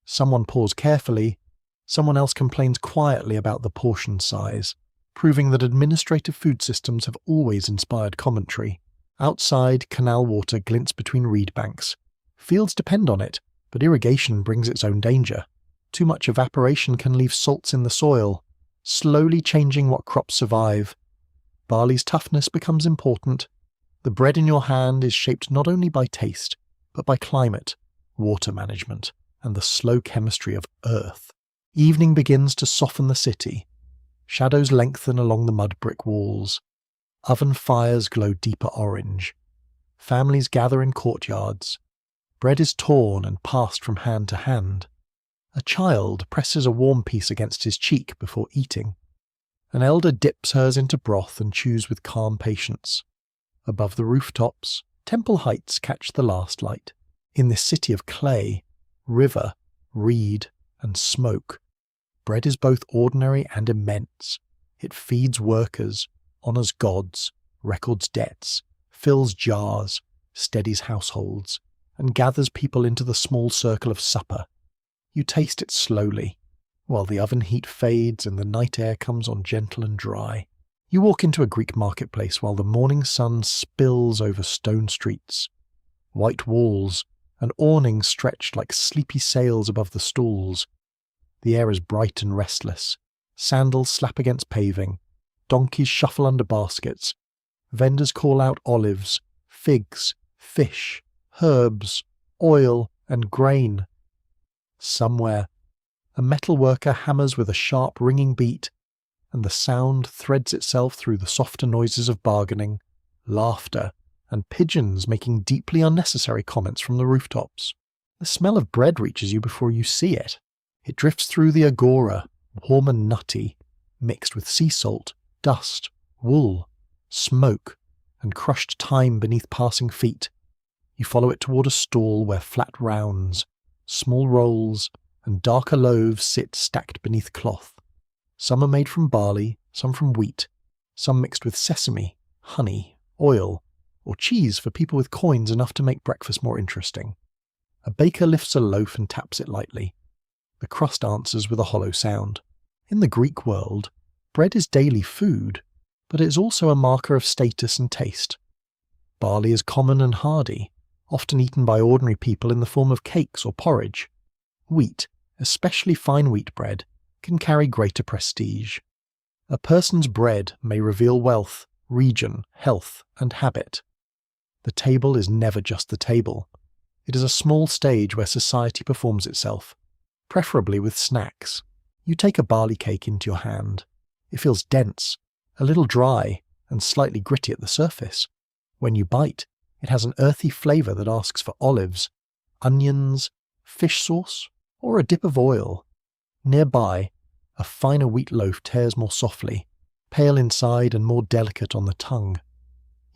Someone pours carefully, someone else complains quietly about the portion size, proving that administrative food systems have always inspired commentary. Outside, canal water glints between reed banks. Fields depend on it, but irrigation brings its own danger. Too much evaporation can leave salts in the soil, slowly changing what crops survive. Barley's toughness becomes important. The bread in your hand is shaped not only by taste, but by climate, water management, and the slow chemistry of earth. Evening begins to soften the city. Shadows lengthen along the mud brick walls. Oven fires glow deeper orange. Families gather in courtyards. Bread is torn and passed from hand to hand. A child presses a warm piece against his cheek before eating. An elder dips hers into broth and chews with calm patience. Above the rooftops, temple heights catch the last light. In this city of clay, river, reed, and smoke, bread is both ordinary and immense. It feeds workers, honours gods, records debts, fills jars, steadies households, and gathers people into the small circle of supper. You taste it slowly, while the oven heat fades and the night air comes on gentle and dry. You walk into a Greek marketplace while the morning sun spills over stone streets. White walls, and awnings stretched like sleepy sails above the stalls. The air is bright and restless. Sandals slap against paving. Donkeys shuffle under baskets. Vendors call out olives, figs, fish, herbs, oil, and grain. Somewhere, a metal worker hammers with a sharp ringing beat, and the sound threads itself through the softer noises of bargaining, laughter, and pigeons making deeply unnecessary comments from the rooftops. The smell of bread reaches you before you see it. It drifts through the agora, warm and nutty, mixed with sea salt, dust, wool, smoke, and crushed thyme beneath passing feet. You follow it toward a stall where flat rounds, small rolls, and darker loaves sit stacked beneath cloth. Some are made from barley, some from wheat, some mixed with sesame, honey, oil, or cheese for people with coins enough to make breakfast more interesting. A baker lifts a loaf and taps it lightly. The crust answers with a hollow sound. In the Greek world, bread is daily food, but it is also a marker of status and taste. Barley is common and hardy, often eaten by ordinary people in the form of cakes or porridge. Wheat, especially fine wheat bread, can carry greater prestige. A person's bread may reveal wealth, region, health, and habit. The table is never just the table. It is a small stage where society performs itself, preferably with snacks. You take a barley cake into your hand. It feels dense, a little dry, and slightly gritty at the surface. When you bite, it has an earthy flavour that asks for olives, onions, fish sauce, or a dip of oil. Nearby, a finer wheat loaf tears more softly, pale inside and more delicate on the tongue.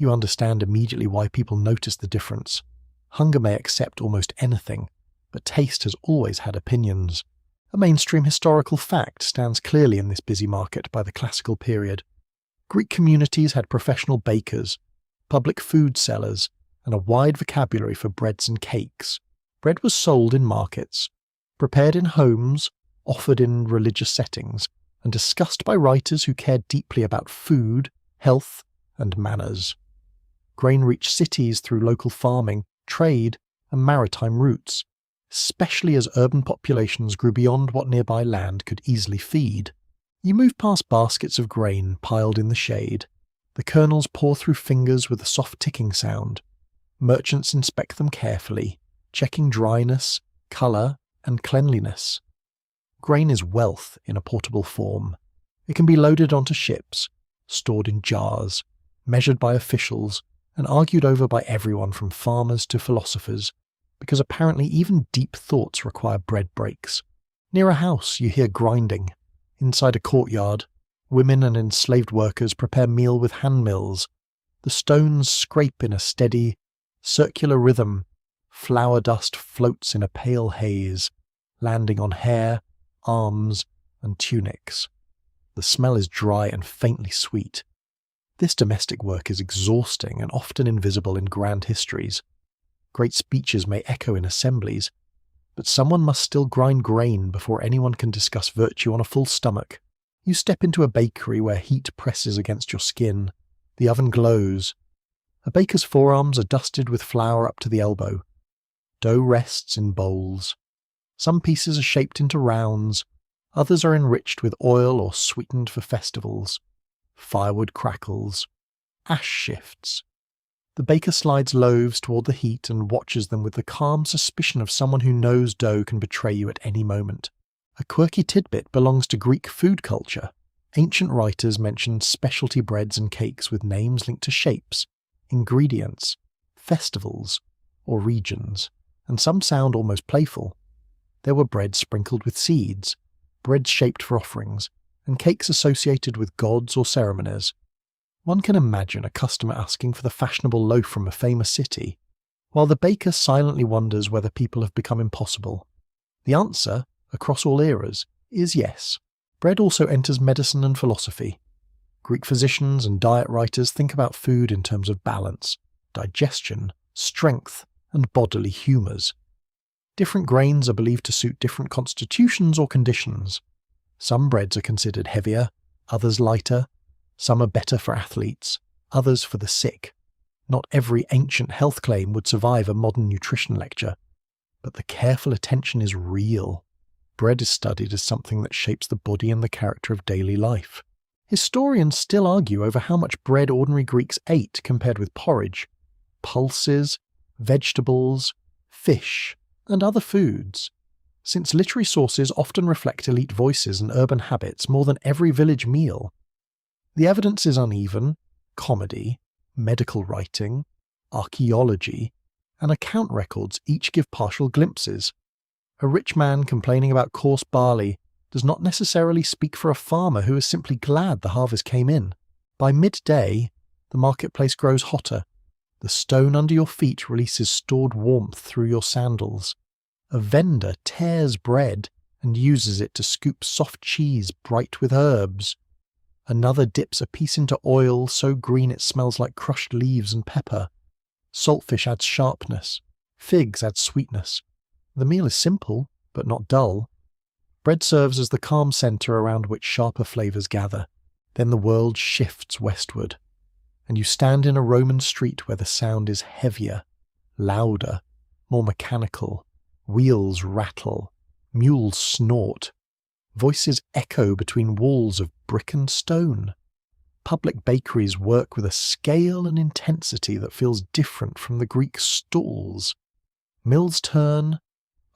You understand immediately why people notice the difference. Hunger may accept almost anything, but taste has always had opinions. A mainstream historical fact stands clearly in this busy market by the classical period. Greek communities had professional bakers, public food sellers, and a wide vocabulary for breads and cakes. Bread was sold in markets, prepared in homes, offered in religious settings, and discussed by writers who cared deeply about food, health, and manners. Grain reached cities through local farming, trade, and maritime routes, especially as urban populations grew beyond what nearby land could easily feed. You move past baskets of grain piled in the shade. The kernels pour through fingers with a soft ticking sound. Merchants inspect them carefully, checking dryness, colour, and cleanliness. Grain is wealth in a portable form. It can be loaded onto ships, stored in jars, measured by officials, and argued over by everyone from farmers to philosophers, because apparently even deep thoughts require bread breaks. Near a house you hear grinding. Inside a courtyard, women and enslaved workers prepare meal with hand mills. The stones scrape in a steady, circular rhythm. Flour dust floats in a pale haze, landing on hair, arms, and tunics. The smell is dry and faintly sweet. This domestic work is exhausting and often invisible in grand histories. Great speeches may echo in assemblies, but someone must still grind grain before anyone can discuss virtue on a full stomach. You step into a bakery where heat presses against your skin. The oven glows. A baker's forearms are dusted with flour up to the elbow. Dough rests in bowls. Some pieces are shaped into rounds. Others are enriched with oil or sweetened for festivals. Firewood crackles. Ash shifts. The baker slides loaves toward the heat and watches them with the calm suspicion of someone who knows dough can betray you at any moment. A quirky tidbit belongs to Greek food culture. Ancient writers mentioned specialty breads and cakes with names linked to shapes, ingredients, festivals, or regions, and some sound almost playful. There were breads sprinkled with seeds, breads shaped for offerings, and cakes associated with gods or ceremonies. One can imagine a customer asking for the fashionable loaf from a famous city, while the baker silently wonders whether people have become impossible. The answer, across all eras, is yes. Bread also enters medicine and philosophy. Greek physicians and diet writers think about food in terms of balance, digestion, strength, and bodily humours. Different grains are believed to suit different constitutions or conditions. Some breads are considered heavier, others lighter. Some are better for athletes, others for the sick. Not every ancient health claim would survive a modern nutrition lecture, but the careful attention is real. Bread is studied as something that shapes the body and the character of daily life. Historians still argue over how much bread ordinary Greeks ate compared with porridge, pulses, vegetables, fish, and other foods. Since literary sources often reflect elite voices and urban habits more than every village meal, the evidence is uneven. Comedy, medical writing, archaeology, and account records each give partial glimpses. A rich man complaining about coarse barley does not necessarily speak for a farmer who is simply glad the harvest came in. By midday, the marketplace grows hotter. The stone under your feet releases stored warmth through your sandals. A vendor tears bread and uses it to scoop soft cheese bright with herbs. Another dips a piece into oil so green it smells like crushed leaves and pepper. Saltfish adds sharpness. Figs add sweetness. The meal is simple, but not dull. Bread serves as the calm centre around which sharper flavours gather. Then the world shifts westward, and you stand in a Roman street where the sound is heavier, louder, more mechanical. Wheels rattle. Mules snort. Voices echo between walls of brick and stone. Public bakeries work with a scale and intensity that feels different from the Greek stalls. Mills turn,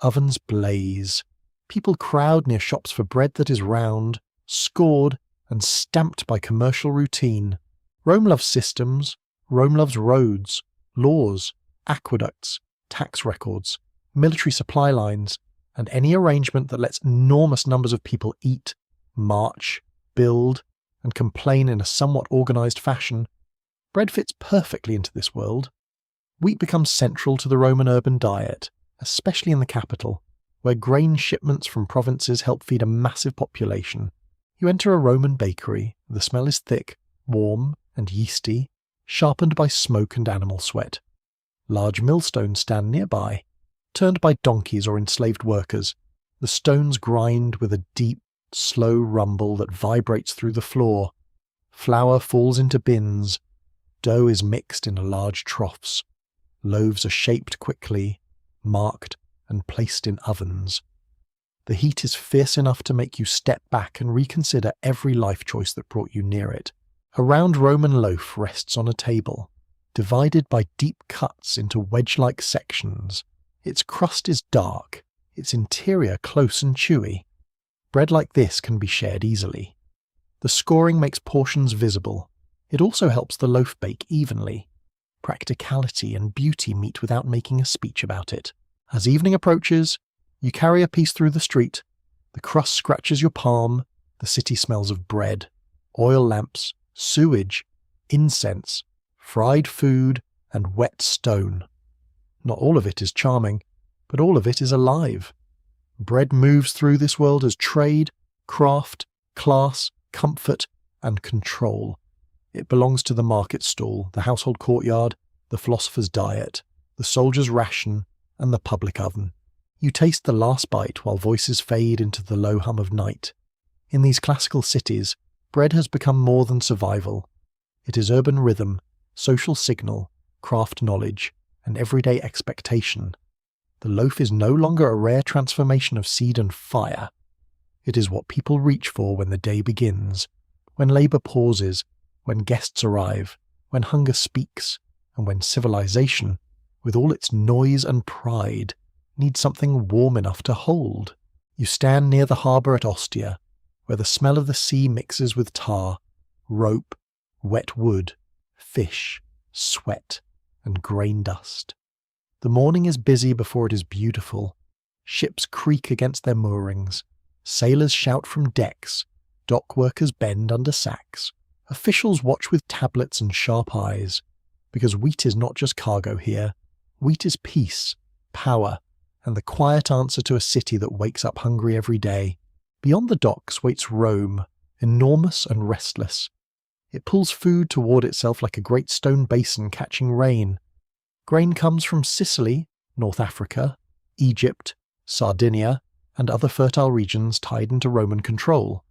ovens blaze. People crowd near shops for bread that is round, scored, and stamped by commercial routine. Rome loves systems. Rome loves roads, laws, aqueducts, tax records, military supply lines, and any arrangement that lets enormous numbers of people eat, march, build, and complain in a somewhat organised fashion. Bread fits perfectly into this world. Wheat becomes central to the Roman urban diet, especially in the capital, where grain shipments from provinces help feed a massive population. You enter a Roman bakery. The smell is thick, warm, and yeasty, sharpened by smoke and animal sweat. Large millstones stand nearby, turned by donkeys or enslaved workers. The stones grind with a deep, slow rumble that vibrates through the floor. Flour falls into bins. Dough is mixed in large troughs. Loaves are shaped quickly, marked, and placed in ovens. The heat is fierce enough to make you step back and reconsider every life choice that brought you near it. A round Roman loaf rests on a table, divided by deep cuts into wedge-like sections. Its crust is dark, its interior close and chewy. Bread like this can be shared easily. The scoring makes portions visible. It also helps the loaf bake evenly. Practicality and beauty meet without making a speech about it. As evening approaches, you carry a piece through the street. The crust scratches your palm, the city smells of bread, oil lamps, sewage, incense, fried food, and wet stone. Not all of it is charming, but all of it is alive. Bread moves through this world as trade, craft, class, comfort, and control. It belongs to the market stall, the household courtyard, the philosopher's diet, the soldier's ration, and the public oven. You taste the last bite while voices fade into the low hum of night. In these classical cities, bread has become more than survival. It is urban rhythm, social signal, craft knowledge, and everyday expectation. The loaf is no longer a rare transformation of seed and fire. It is what people reach for when the day begins, when labour pauses, when guests arrive, when hunger speaks, and when civilization, with all its noise and pride, needs something warm enough to hold. You stand near the harbour at Ostia, where the smell of the sea mixes with tar, rope, wet wood, fish, sweat, and grain dust. The morning is busy before it is beautiful. Ships creak against their moorings. Sailors shout from decks. Dock workers bend under sacks. Officials watch with tablets and sharp eyes. Because wheat is not just cargo here. Wheat is peace, power, and the quiet answer to a city that wakes up hungry every day. Beyond the docks waits Rome, enormous and restless. It pulls food toward itself like a great stone basin catching rain. Grain comes from Sicily, North Africa, Egypt, Sardinia, and other fertile regions tied into Roman control.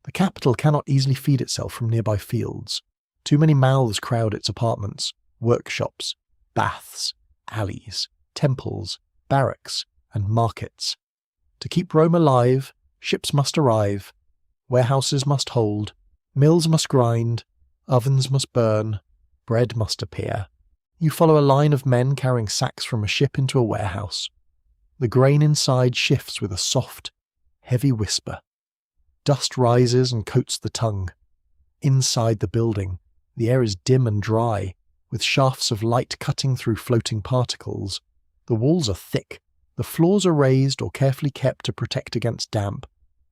The capital cannot easily feed itself from nearby fields. Too many mouths crowd its apartments, workshops, baths, alleys, temples, barracks, and markets. To keep Rome alive, ships must arrive, warehouses must hold, mills must grind, ovens must burn, bread must appear. You follow a line of men carrying sacks from a ship into a warehouse. The grain inside shifts with a soft, heavy whisper. Dust rises and coats the tongue. Inside the building, the air is dim and dry, with shafts of light cutting through floating particles. The walls are thick. The floors are raised or carefully kept to protect against damp.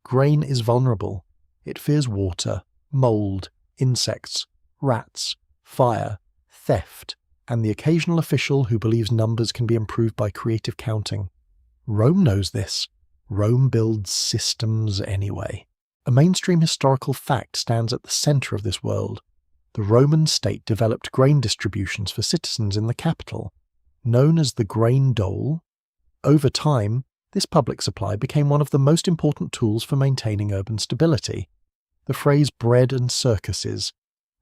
Grain is vulnerable. It fears water, mould, insects, rats, fire, theft, and the occasional official who believes numbers can be improved by creative counting. Rome knows this. Rome builds systems anyway. A mainstream historical fact stands at the centre of this world. The Roman state developed grain distributions for citizens in the capital, known as the grain dole. Over time, this public supply became one of the most important tools for maintaining urban stability. The phrase bread and circuses,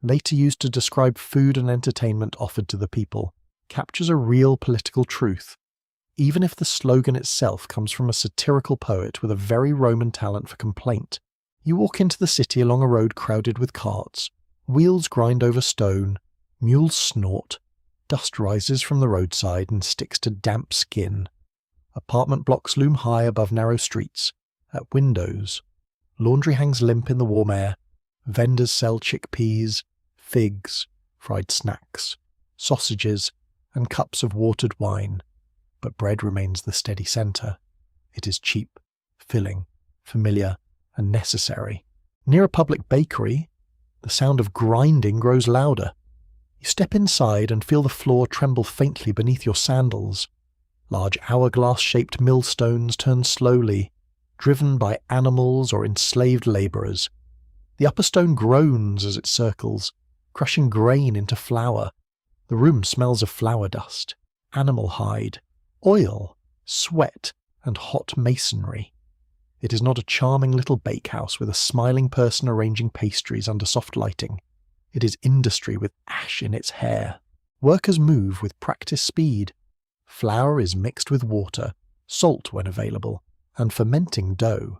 later used to describe food and entertainment offered to the people, captures a real political truth, even if the slogan itself comes from a satirical poet with a very Roman talent for complaint. You walk into the city along a road crowded with carts. Wheels grind over stone, mules snort, dust rises from the roadside and sticks to damp skin. Apartment blocks loom high above narrow streets. At windows, laundry hangs limp in the warm air. Vendors sell chickpeas, figs, fried snacks, sausages, and cups of watered wine. But bread remains the steady centre. It is cheap, filling, familiar, and necessary. Near a public bakery, the sound of grinding grows louder. You step inside and feel the floor tremble faintly beneath your sandals. Large hourglass-shaped millstones turn slowly, driven by animals or enslaved labourers. The upper stone groans as it circles, crushing grain into flour. The room smells of flour dust, animal hide, oil, sweat, and hot masonry. It is not a charming little bakehouse with a smiling person arranging pastries under soft lighting. It is industry with ash in its hair. Workers move with practiced speed. Flour is mixed with water, salt when available, and fermenting dough.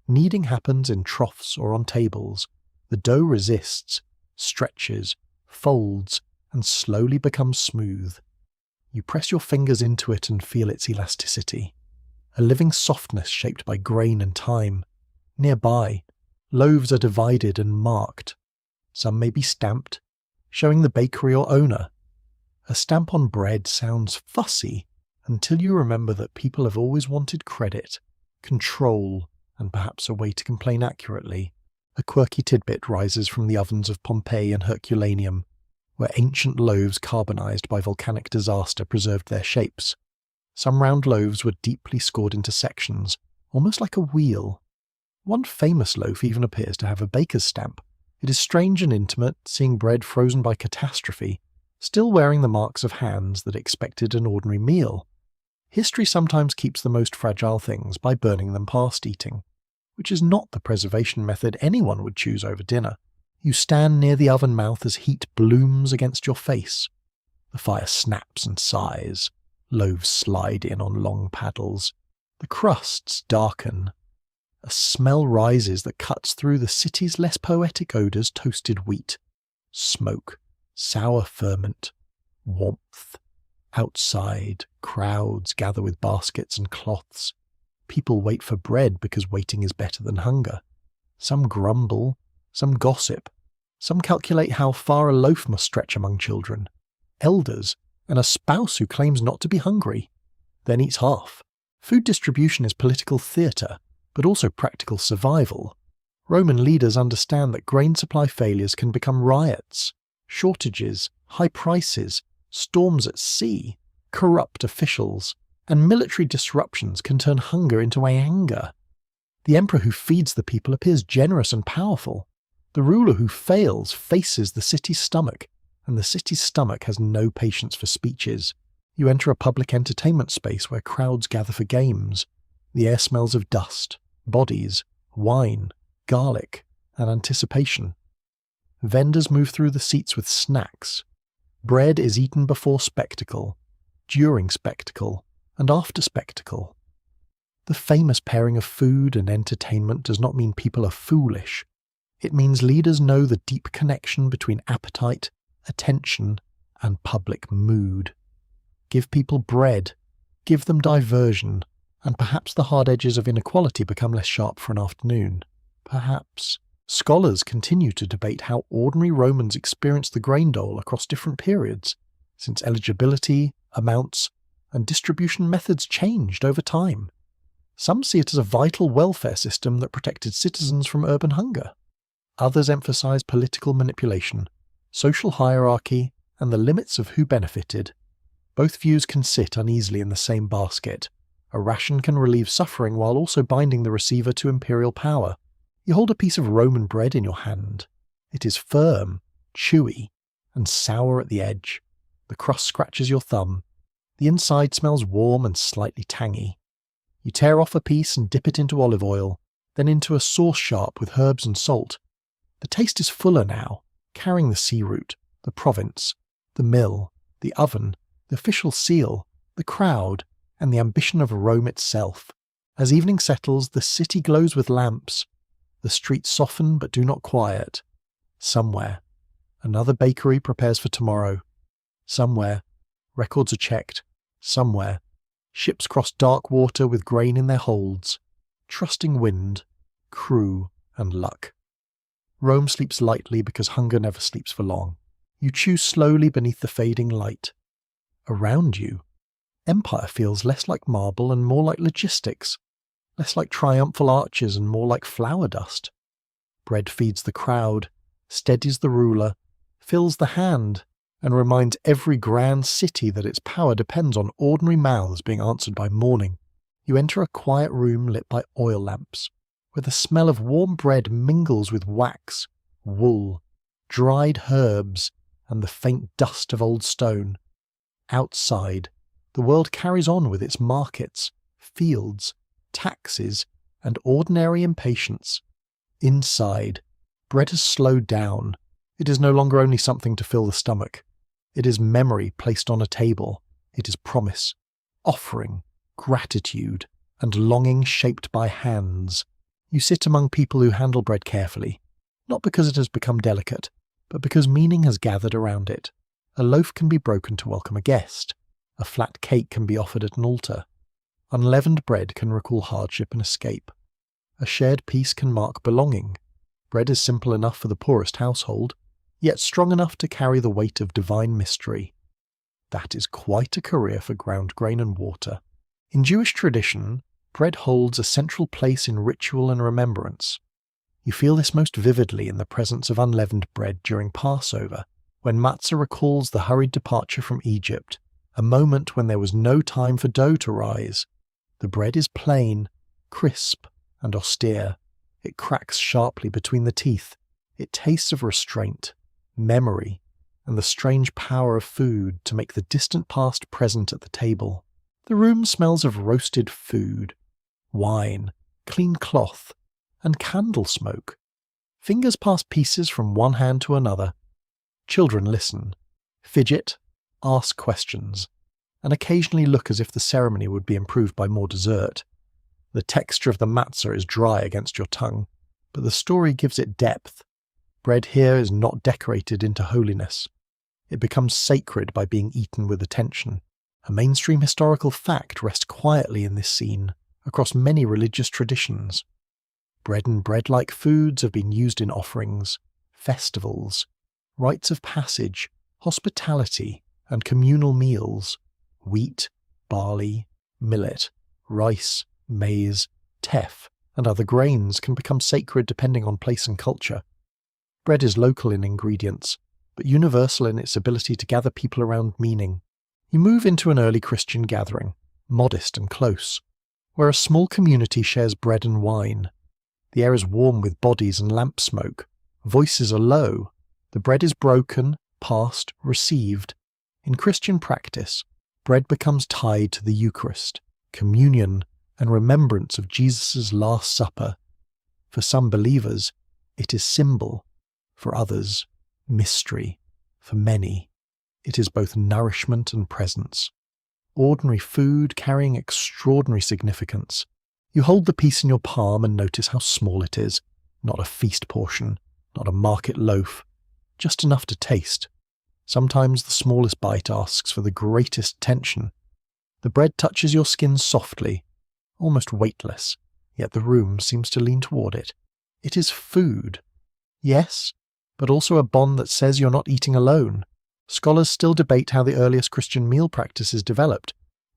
Kneading happens in troughs or on tables. The dough resists, stretches, folds, and slowly becomes smooth. You press your fingers into it and feel its elasticity. A living softness shaped by grain and time. Nearby, loaves are divided and marked. Some may be stamped, showing the bakery or owner. A stamp on bread sounds fussy until you remember that people have always wanted credit, control, and perhaps a way to complain accurately, a quirky tidbit rises from the ovens of Pompeii and Herculaneum, where ancient loaves carbonized by volcanic disaster preserved their shapes. Some round loaves were deeply scored into sections, almost like a wheel. One famous loaf even appears to have a baker's stamp. It is strange and intimate, seeing bread frozen by catastrophe, still wearing the marks of hands that expected an ordinary meal. History sometimes keeps the most fragile things by burning them past eating, which is not the preservation method anyone would choose over dinner. You stand near the oven mouth as heat blooms against your face. The fire snaps and sighs. Loaves slide in on long paddles. The crusts darken. A smell rises that cuts through the city's less poetic odours: toasted wheat, smoke, sour ferment, warmth. Outside, crowds gather with baskets and cloths. People wait for bread because waiting is better than hunger. Some grumble, some gossip, some calculate how far a loaf must stretch among children, elders, and a spouse who claims not to be hungry, then eats half. Food distribution is political theatre, but also practical survival. Roman leaders understand that grain supply failures can become riots, shortages, high prices, storms at sea, corrupt officials, and military disruptions can turn hunger into anger. The emperor who feeds the people appears generous and powerful. The ruler who fails faces the city's stomach, and the city's stomach has no patience for speeches. You enter a public entertainment space where crowds gather for games. The air smells of dust, bodies, wine, garlic, and anticipation. Vendors move through the seats with snacks. Bread is eaten before spectacle, during spectacle, and after spectacle. The famous pairing of food and entertainment does not mean people are foolish. It means leaders know the deep connection between appetite, attention, and public mood. Give people bread, give them diversion, and perhaps the hard edges of inequality become less sharp for an afternoon. Perhaps. Scholars continue to debate how ordinary Romans experienced the grain dole across different periods, since eligibility, amounts, and distribution methods changed over time. Some see it as a vital welfare system that protected citizens from urban hunger. Others emphasize political manipulation, social hierarchy, and the limits of who benefited. Both views can sit uneasily in the same basket. A ration can relieve suffering while also binding the receiver to imperial power. You hold a piece of Roman bread in your hand. It is firm, chewy, and sour at the edge. The crust scratches your thumb. The inside smells warm and slightly tangy. You tear off a piece and dip it into olive oil, then into a sauce sharp with herbs and salt. The taste is fuller now, carrying the sea route, the province, the mill, the oven, the official seal, the crowd, and the ambition of Rome itself. As evening settles, the city glows with lamps. The streets soften but do not quiet. Somewhere, another bakery prepares for tomorrow. Somewhere, records are checked. Somewhere, ships cross dark water with grain in their holds, trusting wind, crew, and luck. Rome sleeps lightly because hunger never sleeps for long. You chew slowly beneath the fading light. Around you, empire feels less like marble and more like logistics, less like triumphal arches and more like flour dust. Bread feeds the crowd, steadies the ruler, fills the hand, and reminds every grand city that its power depends on ordinary mouths being answered by morning. You enter a quiet room lit by oil lamps, where the smell of warm bread mingles with wax, wool, dried herbs, and the faint dust of old stone. Outside, the world carries on with its markets, fields, taxes, and ordinary impatience. Inside, bread has slowed down. It is no longer only something to fill the stomach. It is memory placed on a table. It is promise, offering, gratitude, and longing shaped by hands. You sit among people who handle bread carefully, not because it has become delicate, but because meaning has gathered around it. A loaf can be broken to welcome a guest. A flat cake can be offered at an altar. Unleavened bread can recall hardship and escape. A shared piece can mark belonging. Bread is simple enough for the poorest household, yet strong enough to carry the weight of divine mystery. That is quite a career for ground grain and water. In Jewish tradition, bread holds a central place in ritual and remembrance. You feel this most vividly in the presence of unleavened bread during Passover, when matzah recalls the hurried departure from Egypt, a moment when there was no time for dough to rise. The bread is plain, crisp, and austere. It cracks sharply between the teeth. It tastes of restraint, memory, and the strange power of food to make the distant past present at the table. The room smells of roasted food, wine, clean cloth, and candle smoke. Fingers pass pieces from one hand to another. Children listen, fidget, ask questions, and occasionally look as if the ceremony would be improved by more dessert. The texture of the matzah is dry against your tongue, but the story gives it depth. Bread here is not decorated into holiness. It becomes sacred by being eaten with attention. A mainstream historical fact rests quietly in this scene, across many religious traditions. Bread and bread-like foods have been used in offerings, festivals, rites of passage, hospitality, and communal meals. Wheat, barley, millet, rice, maize, teff, and other grains can become sacred depending on place and culture. Bread is local in ingredients, but universal in its ability to gather people around meaning. You move into an early Christian gathering, modest and close, where a small community shares bread and wine. The air is warm with bodies and lamp smoke. Voices are low. The bread is broken, passed, received. In Christian practice, bread becomes tied to the Eucharist, communion, and remembrance of Jesus' Last Supper. For some believers, it is symbol. For others, mystery. For many, it is both nourishment and presence. Ordinary food carrying extraordinary significance. You hold the piece in your palm and notice how small it is. Not a feast portion, not a market loaf, just enough to taste. Sometimes the smallest bite asks for the greatest attention. The bread touches your skin softly, almost weightless, yet the room seems to lean toward it. It is food. Yes, but also a bond that says you're not eating alone. Scholars still debate how the earliest Christian meal practices developed,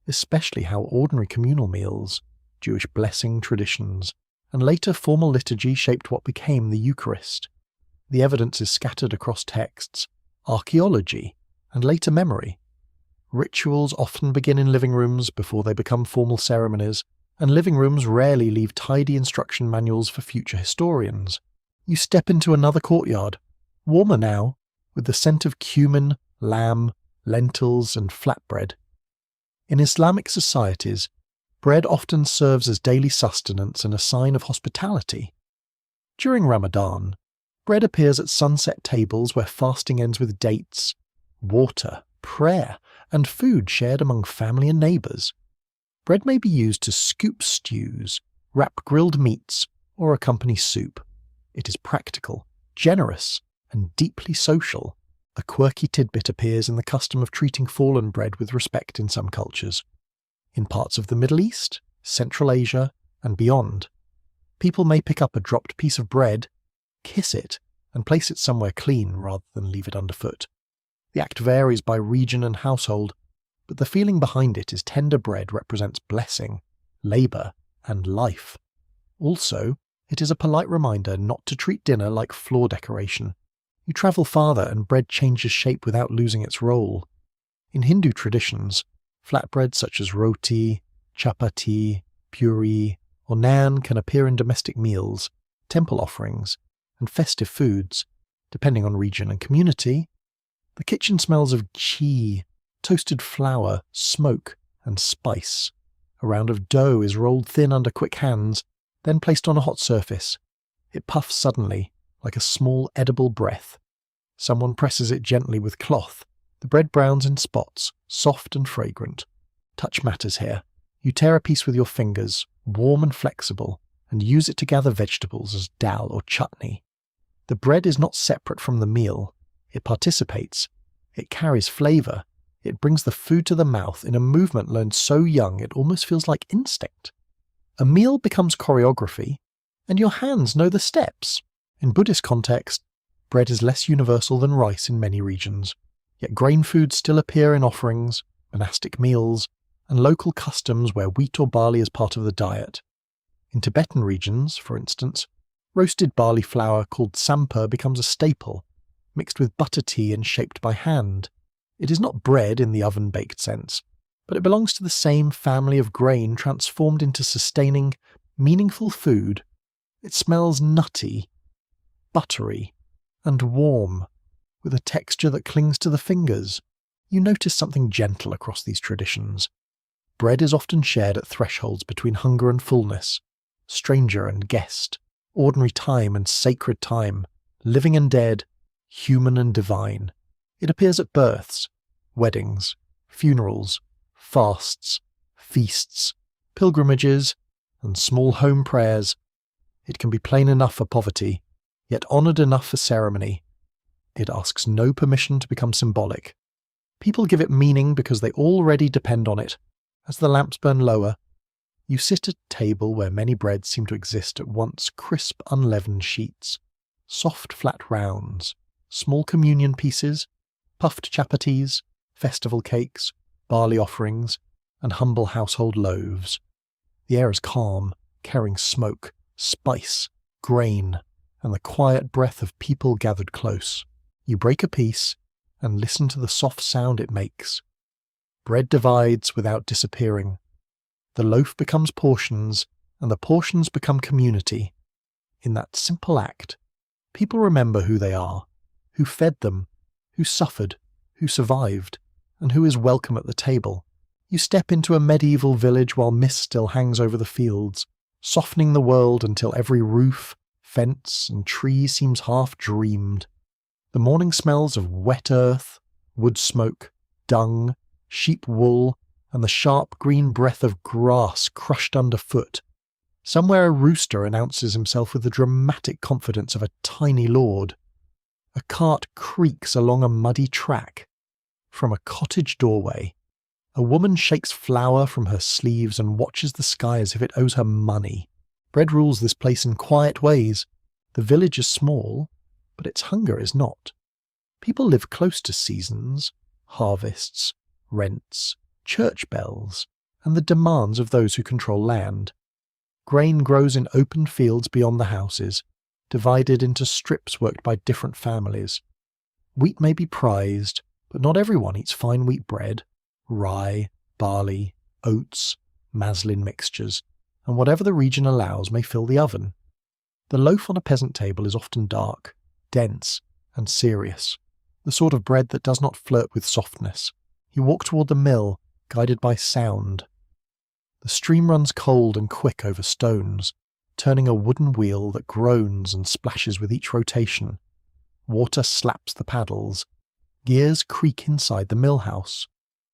especially how ordinary communal meals, Jewish blessing traditions, and later formal liturgy shaped what became the Eucharist. The evidence is scattered across texts, archaeology, and later memory. Rituals often begin in living rooms before they become formal ceremonies, and living rooms rarely leave tidy instruction manuals for future historians. You step into another courtyard, warmer now, with the scent of cumin, lamb, lentils, and flatbread. In Islamic societies, bread often serves as daily sustenance and a sign of hospitality. During Ramadan, bread appears at sunset tables where fasting ends with dates, water, prayer, and food shared among family and neighbours. Bread may be used to scoop stews, wrap grilled meats, or accompany soup. It is practical, generous, and deeply social. A quirky tidbit appears in the custom of treating fallen bread with respect in some cultures. In parts of the Middle East, Central Asia, and beyond, people may pick up a dropped piece of bread, kiss it, and place it somewhere clean rather than leave it underfoot. The act varies by region and household, but the feeling behind it is tender bread represents blessing, labour, and life. Also, it is a polite reminder not to treat dinner like floor decoration. You travel farther and bread changes shape without losing its role. In Hindu traditions, flatbreads such as roti, chapati, puri, or naan can appear in domestic meals, temple offerings, and festive foods, depending on region and community. The kitchen smells of ghee, toasted flour, smoke, and spice. A round of dough is rolled thin under quick hands, then placed on a hot surface. It puffs suddenly, like a small edible breath. Someone presses it gently with cloth. The bread browns in spots, soft and fragrant. Touch matters here. You tear a piece with your fingers, warm and flexible, and use it to gather vegetables as dal or chutney. The bread is not separate from the meal. It participates. It carries flavour. It brings the food to the mouth in a movement learned so young it almost feels like instinct. A meal becomes choreography, and your hands know the steps. In Buddhist context, bread is less universal than rice in many regions, yet grain foods still appear in offerings, monastic meals, and local customs where wheat or barley is part of the diet. In Tibetan regions, for instance, roasted barley flour called sampa becomes a staple, mixed with butter tea and shaped by hand. It is not bread in the oven-baked sense, but it belongs to the same family of grain transformed into sustaining, meaningful food. It smells nutty, buttery, and warm, with a texture that clings to the fingers. You notice something gentle across these traditions. Bread is often shared at thresholds between hunger and fullness, stranger and guest, ordinary time and sacred time, living and dead, human and divine. It appears at births, weddings, funerals, fasts, feasts, pilgrimages, and small home prayers. It can be plain enough for poverty, yet honoured enough for ceremony. It asks no permission to become symbolic. People give it meaning because they already depend on it. As the lamps burn lower, you sit at a table where many breads seem to exist at once, crisp, unleavened sheets, soft, flat rounds, small communion pieces, puffed chapatis, festival cakes, barley offerings, and humble household loaves. The air is calm, carrying smoke, spice, grain, and the quiet breath of people gathered close. You break a piece and listen to the soft sound it makes. Bread divides without disappearing. The loaf becomes portions, and the portions become community. In that simple act, people remember who they are, who fed them, who suffered, who survived, and who is welcome at the table. You step into a medieval village while mist still hangs over the fields, softening the world until every roof, fence, and tree seems half dreamed. The morning smells of wet earth, wood smoke, dung, sheep wool, and the sharp green breath of grass crushed underfoot. Somewhere a rooster announces himself with the dramatic confidence of a tiny lord. A cart creaks along a muddy track. From a cottage doorway, a woman shakes flour from her sleeves and watches the sky as if it owes her money. Bread rules this place in quiet ways. The village is small, but its hunger is not. People live close to seasons, harvests, rents, church bells, and the demands of those who control land. Grain grows in open fields beyond the houses, divided into strips worked by different families. Wheat may be prized, but not everyone eats fine wheat bread, rye, barley, oats, maslin mixtures, and whatever the region allows may fill the oven. The loaf on a peasant table is often dark, dense, and serious, the sort of bread that does not flirt with softness. You walk toward the mill, guided by sound. The stream runs cold and quick over stones, turning a wooden wheel that groans and splashes with each rotation. Water slaps the paddles. Gears creak inside the mill house.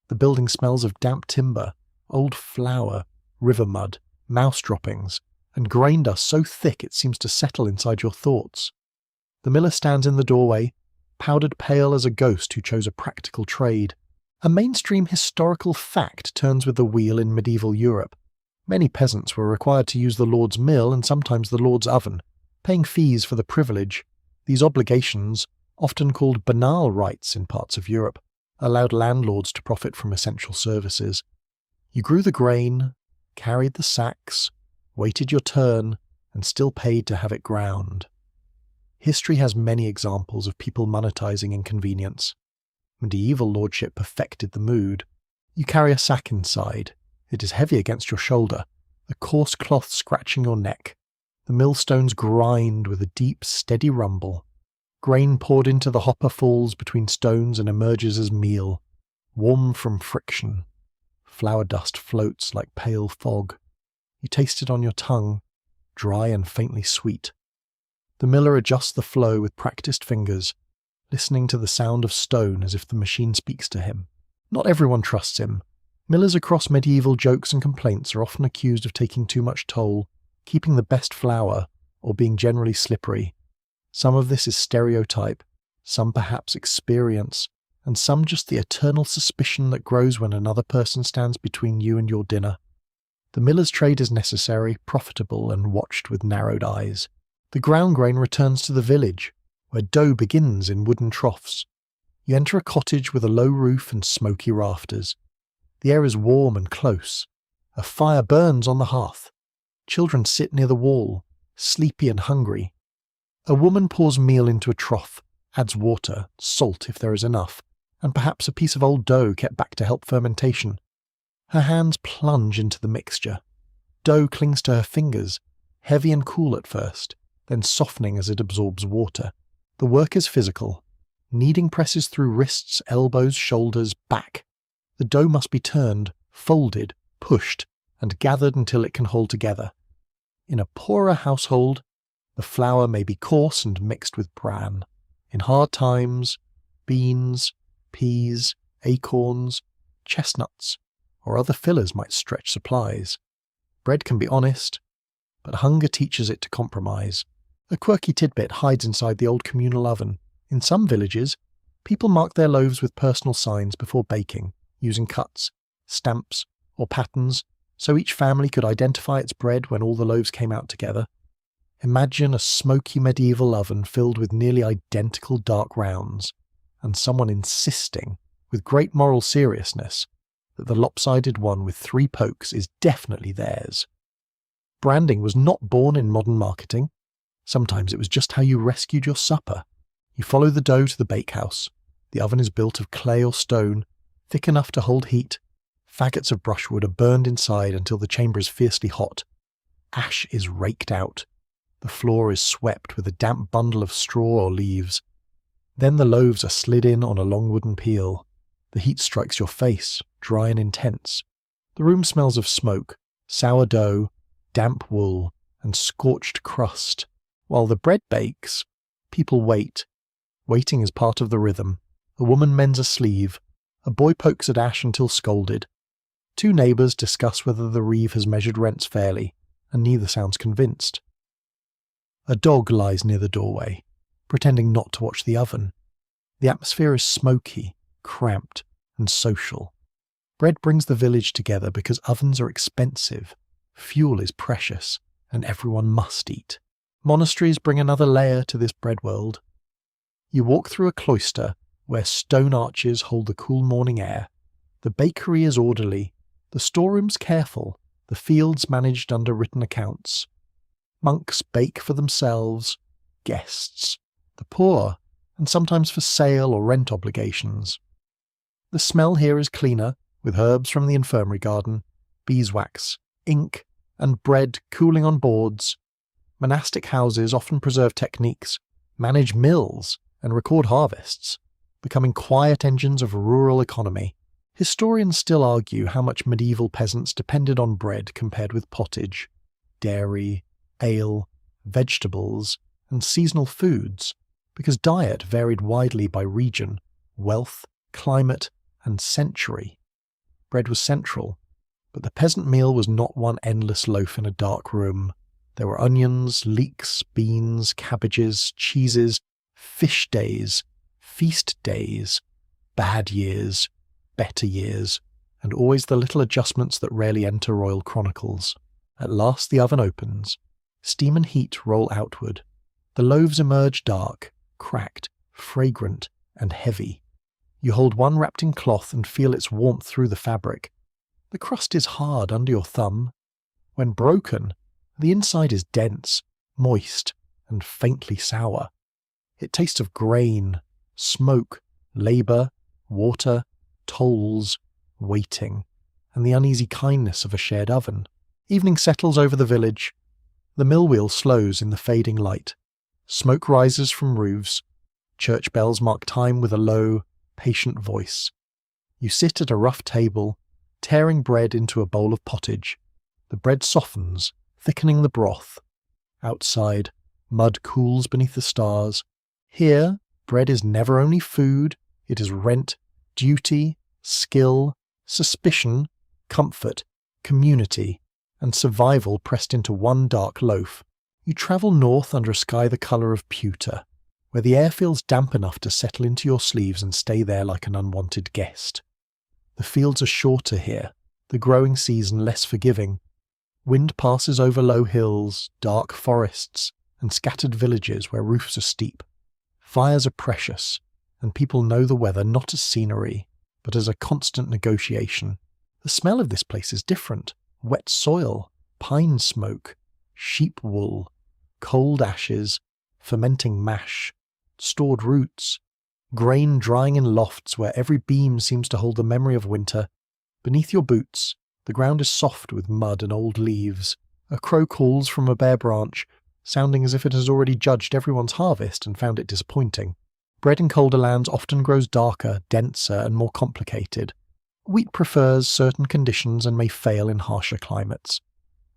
The building smells of damp timber, old flour, river mud, mouse droppings, and grain dust so thick it seems to settle inside your thoughts. The miller stands in the doorway, powdered pale as a ghost who chose a practical trade. A mainstream historical fact turns with the wheel in medieval Europe. Many peasants were required to use the lord's mill and sometimes the lord's oven, paying fees for the privilege. These obligations, often called banal rights in parts of Europe, allowed landlords to profit from essential services. You grew the grain, carried the sacks, waited your turn, and still paid to have it ground. History has many examples of people monetizing inconvenience. Medieval lordship perfected the mood. You carry a sack inside. It is heavy against your shoulder, the coarse cloth scratching your neck. The millstones grind with a deep, steady rumble. Grain poured into the hopper falls between stones and emerges as meal, warm from friction. Flour dust floats like pale fog. You taste it on your tongue, dry and faintly sweet. The miller adjusts the flow with practiced fingers, listening to the sound of stone as if the machine speaks to him. Not everyone trusts him. Millers across medieval jokes and complaints are often accused of taking too much toll, keeping the best flour, or being generally slippery. Some of this is stereotype, some perhaps experience, and some just the eternal suspicion that grows when another person stands between you and your dinner. The miller's trade is necessary, profitable, and watched with narrowed eyes. The ground grain returns to the village, where dough begins in wooden troughs. You enter a cottage with a low roof and smoky rafters. The air is warm and close. A fire burns on the hearth. Children sit near the wall, sleepy and hungry. A woman pours meal into a trough, adds water, salt if there is enough, and perhaps a piece of old dough kept back to help fermentation. Her hands plunge into the mixture. Dough clings to her fingers, heavy and cool at first, then softening as it absorbs water. The work is physical. Kneading presses through wrists, elbows, shoulders, back. The dough must be turned, folded, pushed, and gathered until it can hold together. In a poorer household, the flour may be coarse and mixed with bran. In hard times, beans, peas, acorns, chestnuts, or other fillers might stretch supplies. Bread can be honest, but hunger teaches it to compromise. A quirky tidbit hides inside the old communal oven. In some villages, people mark their loaves with personal signs before baking, using cuts, stamps, or patterns, so each family could identify its bread when all the loaves came out together. Imagine a smoky medieval oven filled with nearly identical dark rounds, and someone insisting, with great moral seriousness, that the lopsided one with 3 pokes is definitely theirs. Branding was not born in modern marketing. Sometimes it was just how you rescued your supper. You follow the dough to the bakehouse. The oven is built of clay or stone, thick enough to hold heat. Faggots of brushwood are burned inside until the chamber is fiercely hot. Ash is raked out. The floor is swept with a damp bundle of straw or leaves. Then the loaves are slid in on a long wooden peel. The heat strikes your face, dry and intense. The room smells of smoke, sour dough, damp wool, and scorched crust. While the bread bakes, people wait. Waiting is part of the rhythm. A woman mends a sleeve. A boy pokes at ash until scolded. 2 neighbours discuss whether the reeve has measured rents fairly, and neither sounds convinced. A dog lies near the doorway, pretending not to watch the oven. The atmosphere is smoky, cramped, and social. Bread brings the village together because ovens are expensive, fuel is precious, and everyone must eat. Monasteries bring another layer to this bread world. You walk through a cloister where stone arches hold the cool morning air. The bakery is orderly, the storerooms careful, the fields managed under written accounts. Monks bake for themselves, guests, the poor, and sometimes for sale or rent obligations. The smell here is cleaner, with herbs from the infirmary garden, beeswax, ink, and bread cooling on boards. Monastic houses often preserve techniques, manage mills, and record harvests, becoming quiet engines of rural economy. Historians still argue how much medieval peasants depended on bread compared with pottage, dairy, ale, vegetables, and seasonal foods, because diet varied widely by region, wealth, climate, and century. Bread was central, but the peasant meal was not one endless loaf in a dark room. There were onions, leeks, beans, cabbages, cheeses, fish days, feast days, bad years, better years, and always the little adjustments that rarely enter royal chronicles. At last the oven opens. Steam and heat roll outward. The loaves emerge dark, cracked, fragrant, and heavy. You hold one wrapped in cloth and feel its warmth through the fabric. The crust is hard under your thumb. When broken, the inside is dense, moist, and faintly sour. It tastes of grain, smoke, labour, water, tolls, waiting, and the uneasy kindness of a shared oven. Evening settles over the village. The mill wheel slows in the fading light. Smoke rises from roofs. Church bells mark time with a low, patient voice. You sit at a rough table, tearing bread into a bowl of pottage. The bread softens, thickening the broth. Outside, mud cools beneath the stars. Here, bread is never only food, it is rent, duty, skill, suspicion, comfort, community, and survival pressed into one dark loaf. You travel north under a sky the colour of pewter, where the air feels damp enough to settle into your sleeves and stay there like an unwanted guest. The fields are shorter here, the growing season less forgiving. Wind passes over low hills, dark forests, and scattered villages where roofs are steep. Fires are precious, and people know the weather not as scenery, but as a constant negotiation. The smell of this place is different. Wet soil, pine smoke, sheep wool, cold ashes, fermenting mash, stored roots, grain drying in lofts where every beam seems to hold the memory of winter. Beneath your boots, the ground is soft with mud and old leaves. A crow calls from a bare branch, sounding as if it has already judged everyone's harvest and found it disappointing. Bread in colder lands often grows darker, denser, and more complicated. Wheat prefers certain conditions and may fail in harsher climates.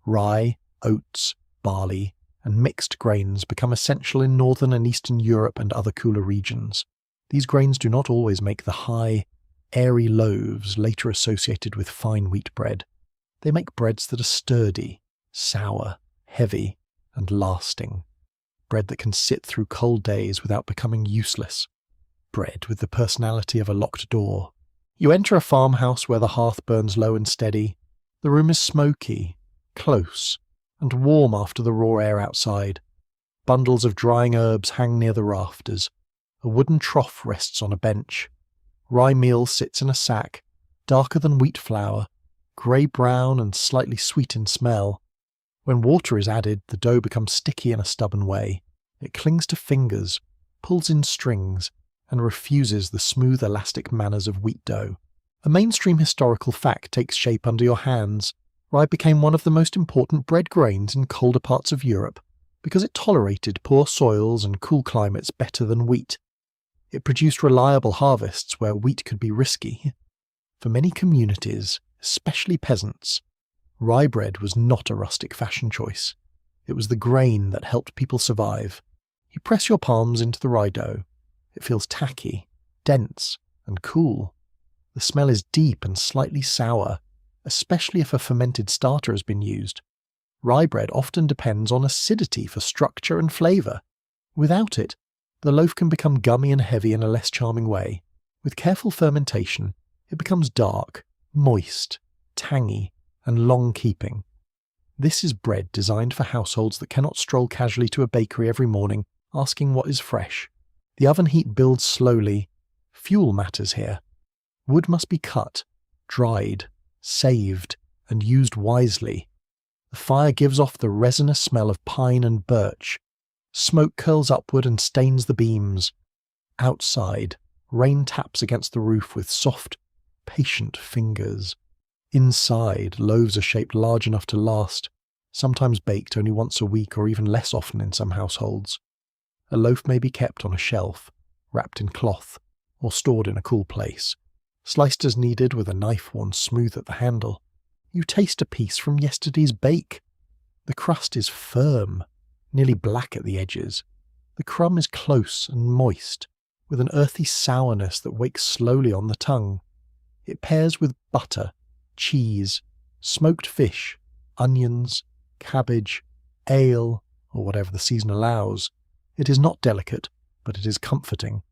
Rye, oats, barley, and mixed grains become essential in northern and eastern Europe and other cooler regions. These grains do not always make the high, airy loaves later associated with fine wheat bread. They make breads that are sturdy, sour, heavy, and lasting. Bread that can sit through cold days without becoming useless. Bread with the personality of a locked door. You enter a farmhouse where the hearth burns low and steady. The room is smoky, close, and warm after the raw air outside. Bundles of drying herbs hang near the rafters. A wooden trough rests on a bench. Rye meal sits in a sack, darker than wheat flour, grey-brown and slightly sweet in smell. When water is added, the dough becomes sticky in a stubborn way. It clings to fingers, pulls in strings, and refuses the smooth, elastic manners of wheat dough. A mainstream historical fact takes shape under your hands. Rye became one of the most important bread grains in colder parts of Europe because it tolerated poor soils and cool climates better than wheat. It produced reliable harvests where wheat could be risky. For many communities, especially peasants, rye bread was not a rustic fashion choice. It was the grain that helped people survive. You press your palms into the rye dough. It feels tacky, dense, and cool. The smell is deep and slightly sour, especially if a fermented starter has been used. Rye bread often depends on acidity for structure and flavour. Without it, the loaf can become gummy and heavy in a less charming way. With careful fermentation, it becomes dark, moist, tangy, and long-keeping. This is bread designed for households that cannot stroll casually to a bakery every morning asking what is fresh. The oven heat builds slowly. Fuel matters here. Wood must be cut, dried, saved, and used wisely. The fire gives off the resinous smell of pine and birch. Smoke curls upward and stains the beams. Outside, rain taps against the roof with soft, patient fingers. Inside, loaves are shaped large enough to last, sometimes baked only once a week or even less often in some households. A loaf may be kept on a shelf, wrapped in cloth, or stored in a cool place, sliced as needed with a knife worn smooth at the handle. You taste a piece from yesterday's bake. The crust is firm, nearly black at the edges. The crumb is close and moist, with an earthy sourness that wakes slowly on the tongue. It pairs with butter, cheese, smoked fish, onions, cabbage, ale, or whatever the season allows. It is not delicate, but it is comforting.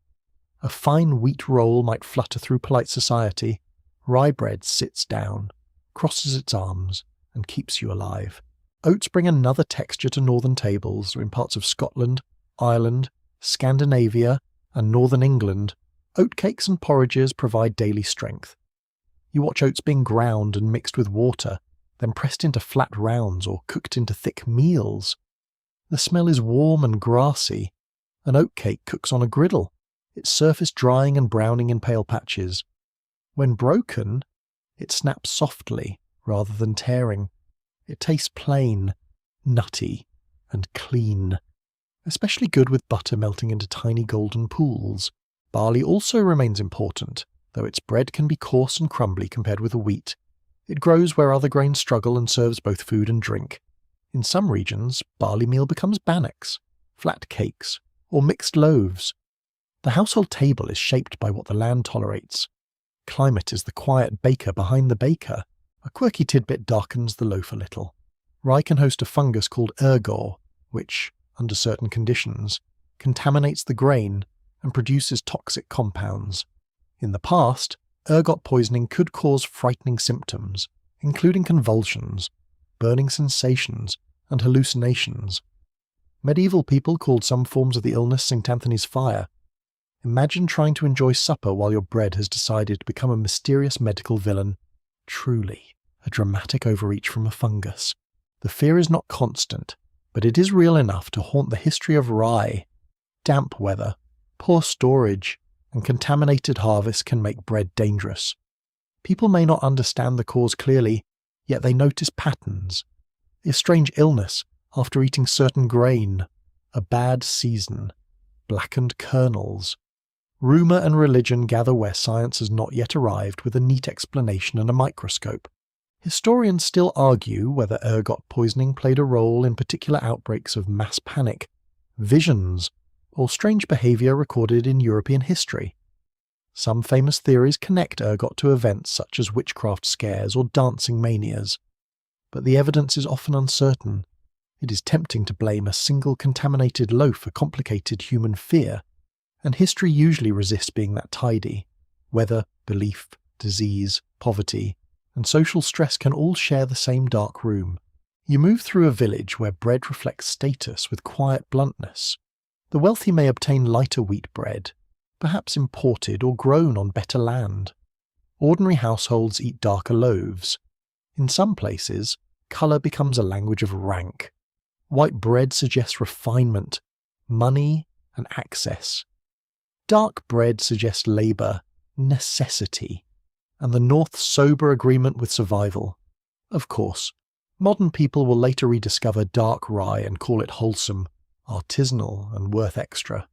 A fine wheat roll might flutter through polite society. Rye bread sits down, crosses its arms, and keeps you alive. Oats bring another texture to northern tables in parts of Scotland, Ireland, Scandinavia, and northern England. Oatcakes and porridges provide daily strength. You watch oats being ground and mixed with water, then pressed into flat rounds or cooked into thick meals. The smell is warm and grassy. An oatcake cooks on a griddle, its surface drying and browning in pale patches. When broken, it snaps softly rather than tearing. It tastes plain, nutty, and clean, especially good with butter melting into tiny golden pools. Barley also remains important, though its bread can be coarse and crumbly compared with the wheat. It grows where other grains struggle and serves both food and drink. In some regions, barley meal becomes bannocks, flat cakes, or mixed loaves. The household table is shaped by what the land tolerates. Climate is the quiet baker behind the baker. A quirky tidbit darkens the loaf a little. Rye can host a fungus called ergot, which, under certain conditions, contaminates the grain and produces toxic compounds. In the past, ergot poisoning could cause frightening symptoms, including convulsions, burning sensations, and hallucinations. Medieval people called some forms of the illness St. Anthony's fire. Imagine trying to enjoy supper while your bread has decided to become a mysterious medical villain. Truly, a dramatic overreach from a fungus. The fear is not constant, but it is real enough to haunt the history of rye. Damp weather, poor storage, and contaminated harvests can make bread dangerous. People may not understand the cause clearly, yet they notice patterns. A strange illness after eating certain grain, a bad season, blackened kernels. Rumour and religion gather where science has not yet arrived with a neat explanation and a microscope. Historians still argue whether ergot poisoning played a role in particular outbreaks of mass panic, visions, or strange behaviour recorded in European history. Some famous theories connect ergot to events such as witchcraft scares or dancing manias, but the evidence is often uncertain. It is tempting to blame a single contaminated loaf for complicated human fear, and history usually resists being that tidy. Weather, belief, disease, poverty, and social stress can all share the same dark room. You move through a village where bread reflects status with quiet bluntness. The wealthy may obtain lighter wheat bread, perhaps imported or grown on better land. Ordinary households eat darker loaves. In some places, colour becomes a language of rank. White bread suggests refinement, money, and access. Dark bread suggests labour, necessity, and the North's sober agreement with survival. Of course, modern people will later rediscover dark rye and call it wholesome, artisanal, and worth extra.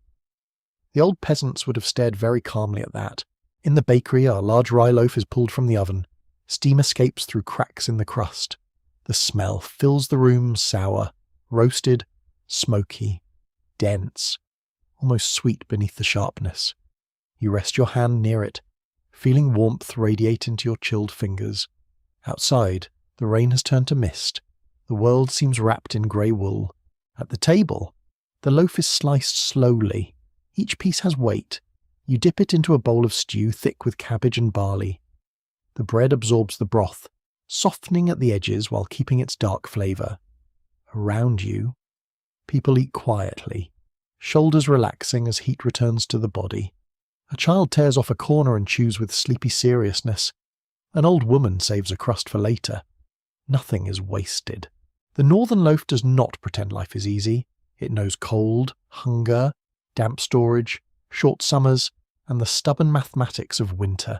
The old peasants would have stared very calmly at that. In the bakery, a large rye loaf is pulled from the oven. Steam escapes through cracks in the crust. The smell fills the room sour, roasted, smoky, dense, almost sweet beneath the sharpness. You rest your hand near it, feeling warmth radiate into your chilled fingers. Outside, the rain has turned to mist. The world seems wrapped in grey wool. At the table, the loaf is sliced slowly. Each piece has weight. You dip it into a bowl of stew thick with cabbage and barley. The bread absorbs the broth, softening at the edges while keeping its dark flavour. Around you, people eat quietly, shoulders relaxing as heat returns to the body. A child tears off a corner and chews with sleepy seriousness. An old woman saves a crust for later. Nothing is wasted. The northern loaf does not pretend life is easy. It knows cold, hunger, damp storage, short summers, and the stubborn mathematics of winter.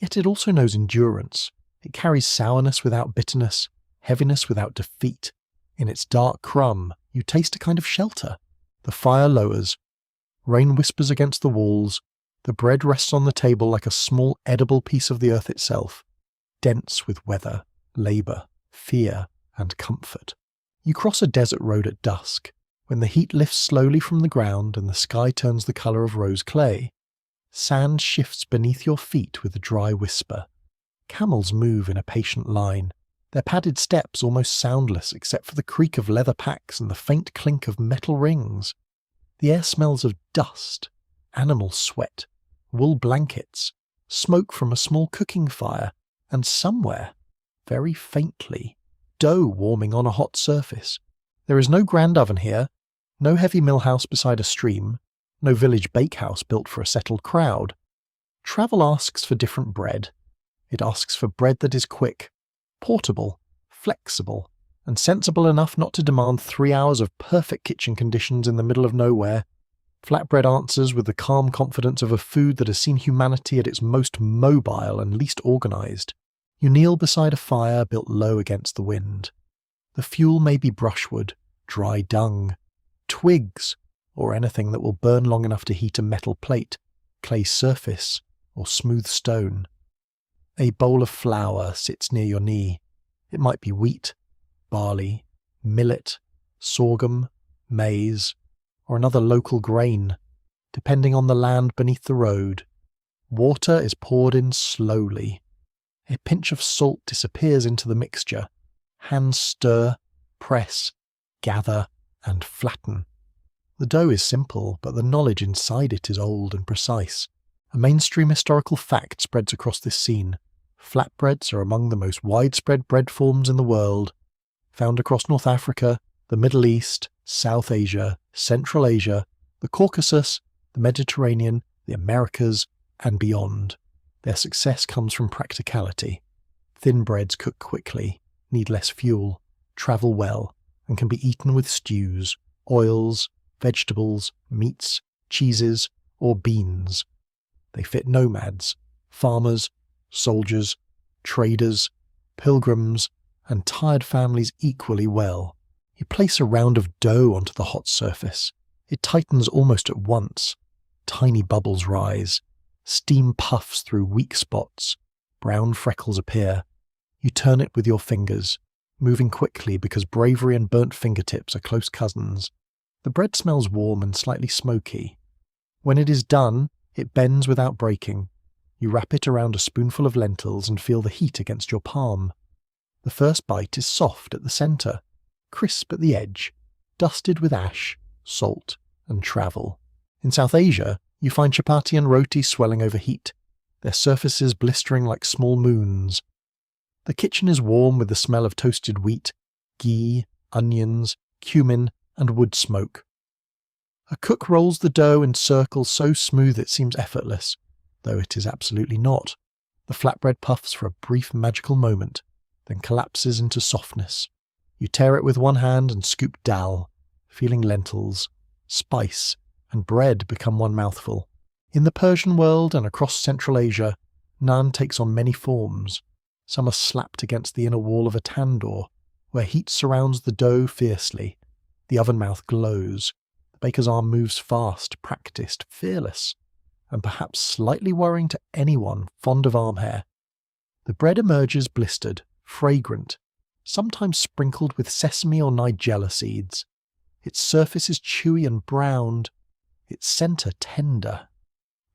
Yet it also knows endurance. It carries sourness without bitterness, heaviness without defeat. In its dark crumb, you taste a kind of shelter. The fire lowers. Rain whispers against the walls. The bread rests on the table like a small edible piece of the earth itself, dense with weather, labour, fear, and comfort. You cross a desert road at dusk, when the heat lifts slowly from the ground and the sky turns the colour of rose clay. Sand shifts beneath your feet with a dry whisper. Camels move in a patient line, their padded steps almost soundless except for the creak of leather packs and the faint clink of metal rings. The air smells of dust, animal sweat, wool blankets, smoke from a small cooking fire, and somewhere, very faintly, dough warming on a hot surface. There is no grand oven here, no heavy mill house beside a stream, no village bakehouse built for a settled crowd. Travel asks for different bread. It asks for bread that is quick, portable, flexible, and sensible enough not to demand 3 hours of perfect kitchen conditions in the middle of nowhere. Flatbread answers with the calm confidence of a food that has seen humanity at its most mobile and least organised. You kneel beside a fire built low against the wind. The fuel may be brushwood, dry dung, twigs, or anything that will burn long enough to heat a metal plate, clay surface, or smooth stone. A bowl of flour sits near your knee. It might be wheat, barley, millet, sorghum, maize, or another local grain, depending on the land beneath the road. Water is poured in slowly. A pinch of salt disappears into the mixture. Hands stir, press, gather, and flatten. The dough is simple, but the knowledge inside it is old and precise. A mainstream historical fact spreads across this scene. Flatbreads are among the most widespread bread forms in the world, found across North Africa, the Middle East, South Asia, Central Asia, the Caucasus, the Mediterranean, the Americas, and beyond. Their success comes from practicality. Thin breads cook quickly, need less fuel, travel well, and can be eaten with stews, oils, vegetables, meats, cheeses, or beans. They fit nomads, farmers, soldiers, traders, pilgrims, and tired families equally well. You place a round of dough onto the hot surface. It tightens almost at once. Tiny bubbles rise. Steam puffs through weak spots. Brown freckles appear. You turn it with your fingers, moving quickly because bravery and burnt fingertips are close cousins. The bread smells warm and slightly smoky. When it is done, it bends without breaking. You wrap it around a spoonful of lentils and feel the heat against your palm. The first bite is soft at the centre, crisp at the edge, dusted with ash, salt, and travel. In South Asia, you find chapati and roti swelling over heat, their surfaces blistering like small moons. The kitchen is warm with the smell of toasted wheat, ghee, onions, cumin, and wood smoke. A cook rolls the dough in circles so smooth it seems effortless, though it is absolutely not. The flatbread puffs for a brief magical moment, then collapses into softness. You tear it with one hand and scoop dal, feeling lentils, spice, and bread become one mouthful. In the Persian world and across Central Asia, naan takes on many forms. Some are slapped against the inner wall of a tandoor, where heat surrounds the dough fiercely. The oven mouth glows. The baker's arm moves fast, practiced, fearless, and perhaps slightly worrying to anyone fond of arm hair. The bread emerges blistered, fragrant, sometimes sprinkled with sesame or nigella seeds. Its surface is chewy and browned, its centre tender.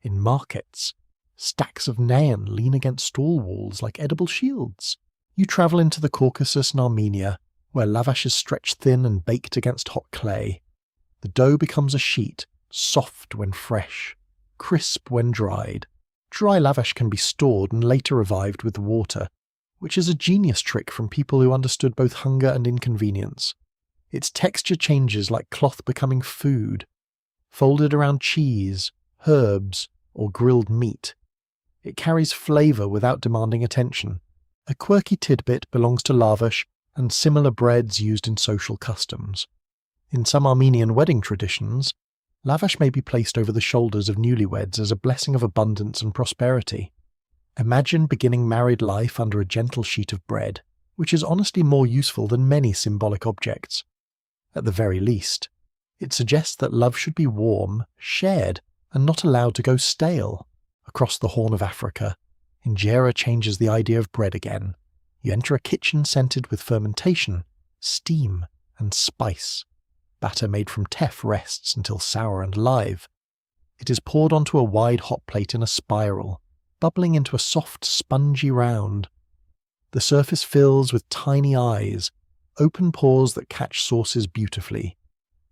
In markets, stacks of naan lean against stall walls like edible shields. You travel into the Caucasus and Armenia, where lavash is stretched thin and baked against hot clay. The dough becomes a sheet, soft when fresh, crisp when dried. Dry lavash can be stored and later revived with water, which is a genius trick from people who understood both hunger and inconvenience. Its texture changes like cloth becoming food, folded around cheese, herbs, or grilled meat. It carries flavour without demanding attention. A quirky tidbit belongs to lavash and similar breads used in social customs. In some Armenian wedding traditions, lavash may be placed over the shoulders of newlyweds as a blessing of abundance and prosperity. Imagine beginning married life under a gentle sheet of bread, which is honestly more useful than many symbolic objects. At the very least, it suggests that love should be warm, shared, and not allowed to go stale. Across the Horn of Africa, injera changes the idea of bread again. You enter a kitchen scented with fermentation, steam, and spice. Batter made from teff rests until sour and live. It is poured onto a wide hot plate in a spiral, bubbling into a soft, spongy round. The surface fills with tiny eyes, open pores that catch sauces beautifully.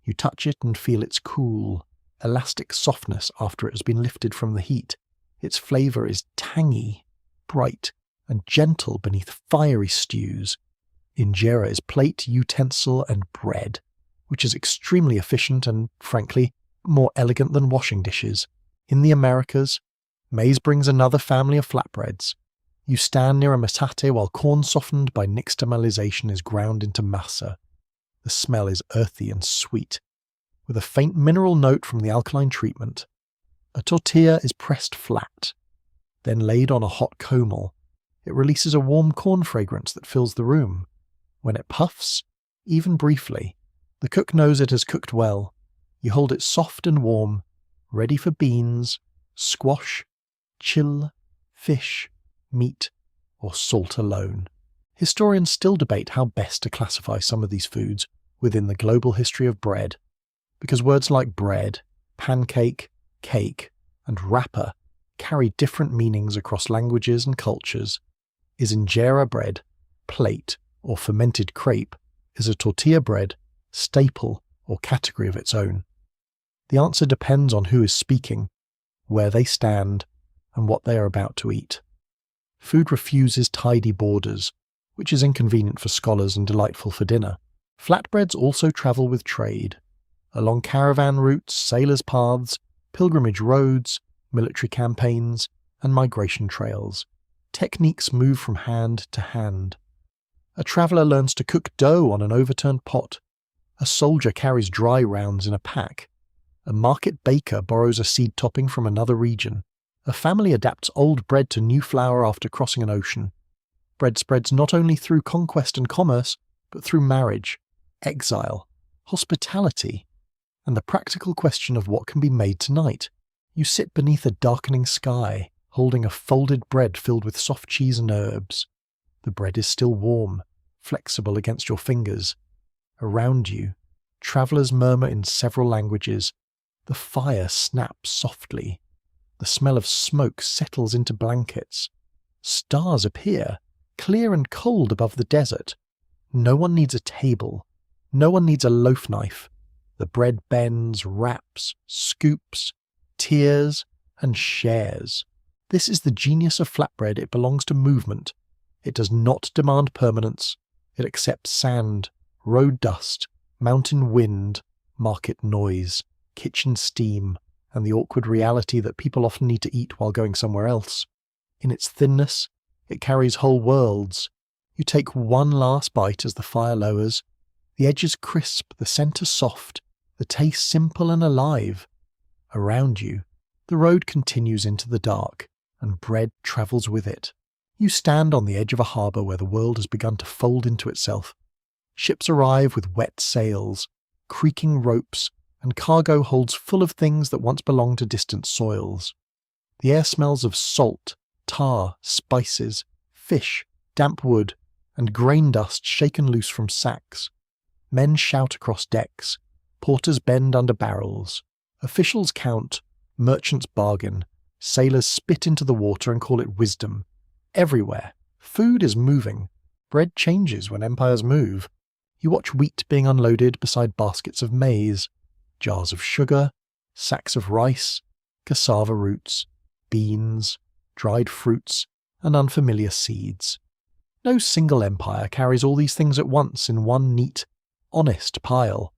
You touch it and feel its cool, elastic softness after it has been lifted from the heat. Its flavour is tangy, bright, and gentle beneath fiery stews. Injera is plate, utensil, and bread, which is extremely efficient and, frankly, more elegant than washing dishes. In the Americas, maize brings another family of flatbreads. You stand near a metate while corn softened by nixtamalization is ground into masa. The smell is earthy and sweet, with a faint mineral note from the alkaline treatment. A tortilla is pressed flat, then laid on a hot komel. It releases a warm corn fragrance that fills the room. When it puffs, even briefly, the cook knows it has cooked well. You hold it soft and warm, ready for beans, squash, chill, fish, meat, or salt alone. Historians still debate how best to classify some of these foods within the global history of bread, because words like bread, pancake, cake, and wrapper carry different meanings across languages and cultures. Is injera bread, plate, or fermented crepe? Is a tortilla bread staple or category of its own? The answer depends on who is speaking, where they stand, and what they are about to eat. Food refuses tidy borders, which is inconvenient for scholars and delightful for dinner. Flatbreads also travel with trade. Along caravan routes, sailors' paths, pilgrimage roads, military campaigns, and migration trails. Techniques move from hand to hand. A traveller learns to cook dough on an overturned pot. A soldier carries dry rounds in a pack. A market baker borrows a seed topping from another region. A family adapts old bread to new flour after crossing an ocean. Bread spreads not only through conquest and commerce, but through marriage, exile, hospitality, and the practical question of what can be made tonight. You sit beneath a darkening sky, holding a folded bread filled with soft cheese and herbs. The bread is still warm, flexible against your fingers. Around you, travellers murmur in several languages. The fire snaps softly. The smell of smoke settles into blankets. Stars appear, clear and cold above the desert. No one needs a table. No one needs a loaf knife. The bread bends, wraps, scoops, tears, and shares. This is the genius of flatbread. It belongs to movement. It does not demand permanence. It accepts sand, road dust, mountain wind, market noise, kitchen steam, and the awkward reality that people often need to eat while going somewhere else. In its thinness, it carries whole worlds. You take one last bite as the fire lowers. The edges crisp, the centre soft, the taste simple and alive. Around you, the road continues into the dark, and bread travels with it. You stand on the edge of a harbour where the world has begun to fold into itself. Ships arrive with wet sails, creaking ropes, and cargo holds full of things that once belonged to distant soils. The air smells of salt, tar, spices, fish, damp wood, and grain dust shaken loose from sacks. Men shout across decks. Porters bend under barrels. Officials count. Merchants bargain. Sailors spit into the water and call it wisdom. Everywhere, food is moving. Bread changes when empires move. You watch wheat being unloaded beside baskets of maize, jars of sugar, sacks of rice, cassava roots, beans, dried fruits, and unfamiliar seeds. No single empire carries all these things at once in one neat, honest pile,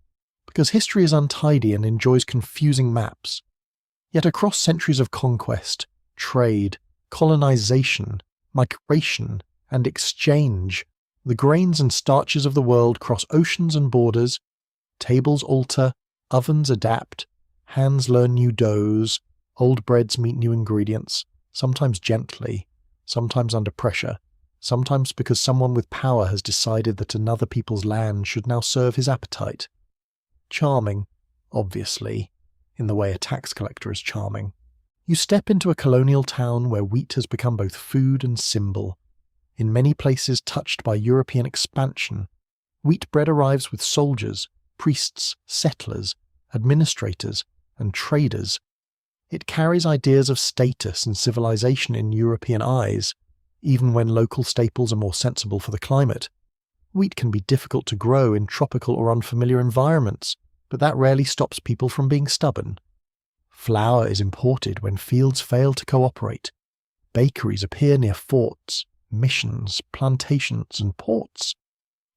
because history is untidy and enjoys confusing maps. Yet across centuries of conquest, trade, colonization, migration, and exchange, the grains and starches of the world cross oceans and borders. Tables alter, ovens adapt, hands learn new doughs, old breads meet new ingredients, sometimes gently, sometimes under pressure, sometimes because someone with power has decided that another people's land should now serve his appetite. Charming, obviously, in the way a tax collector is charming. You step into a colonial town where wheat has become both food and symbol. In many places touched by European expansion, wheat bread arrives with soldiers, priests, settlers, administrators, and traders. It carries ideas of status and civilization in European eyes, even when local staples are more sensible for the climate. Wheat can be difficult to grow in tropical or unfamiliar environments, but that rarely stops people from being stubborn. Flour is imported when fields fail to cooperate. Bakeries appear near forts, missions, plantations, and ports.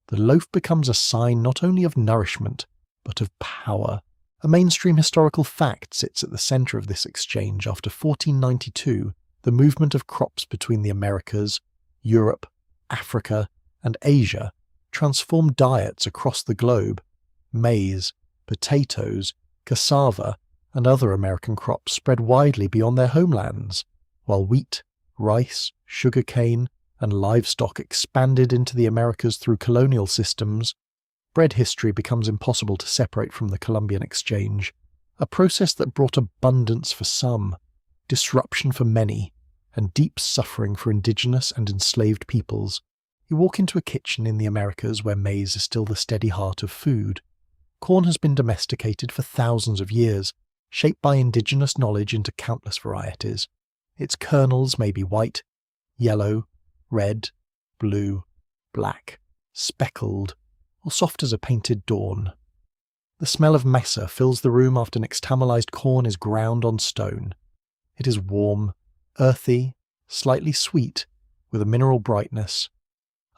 The loaf becomes a sign not only of nourishment, but of power. A mainstream historical fact sits at the centre of this exchange after 1492, the movement of crops between the Americas, Europe, Africa, and Asia transformed diets across the globe. Maize, potatoes, cassava, and other American crops spread widely beyond their homelands, while wheat, rice, sugarcane, and livestock expanded into the Americas through colonial systems. Bread history becomes impossible to separate from the Columbian Exchange, a process that brought abundance for some, disruption for many, and deep suffering for indigenous and enslaved peoples. You walk into a kitchen in the Americas where maize is still the steady heart of food. Corn has been domesticated for thousands of years, shaped by indigenous knowledge into countless varieties. Its kernels may be white, yellow, red, blue, black, speckled, or soft as a painted dawn. The smell of mesa fills the room after nixtamalized corn is ground on stone. It is warm, earthy, slightly sweet, with a mineral brightness.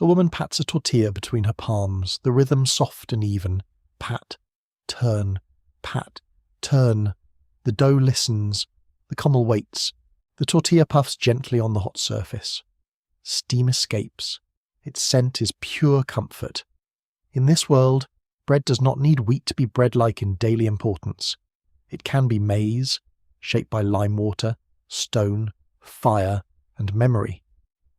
A woman pats a tortilla between her palms, the rhythm soft and even. Pat, turn, pat, turn. The dough listens. The commel waits. The tortilla puffs gently on the hot surface. Steam escapes. Its scent is pure comfort. In this world, bread does not need wheat to be bread-like in daily importance. It can be maize, shaped by lime water, stone, fire, and memory.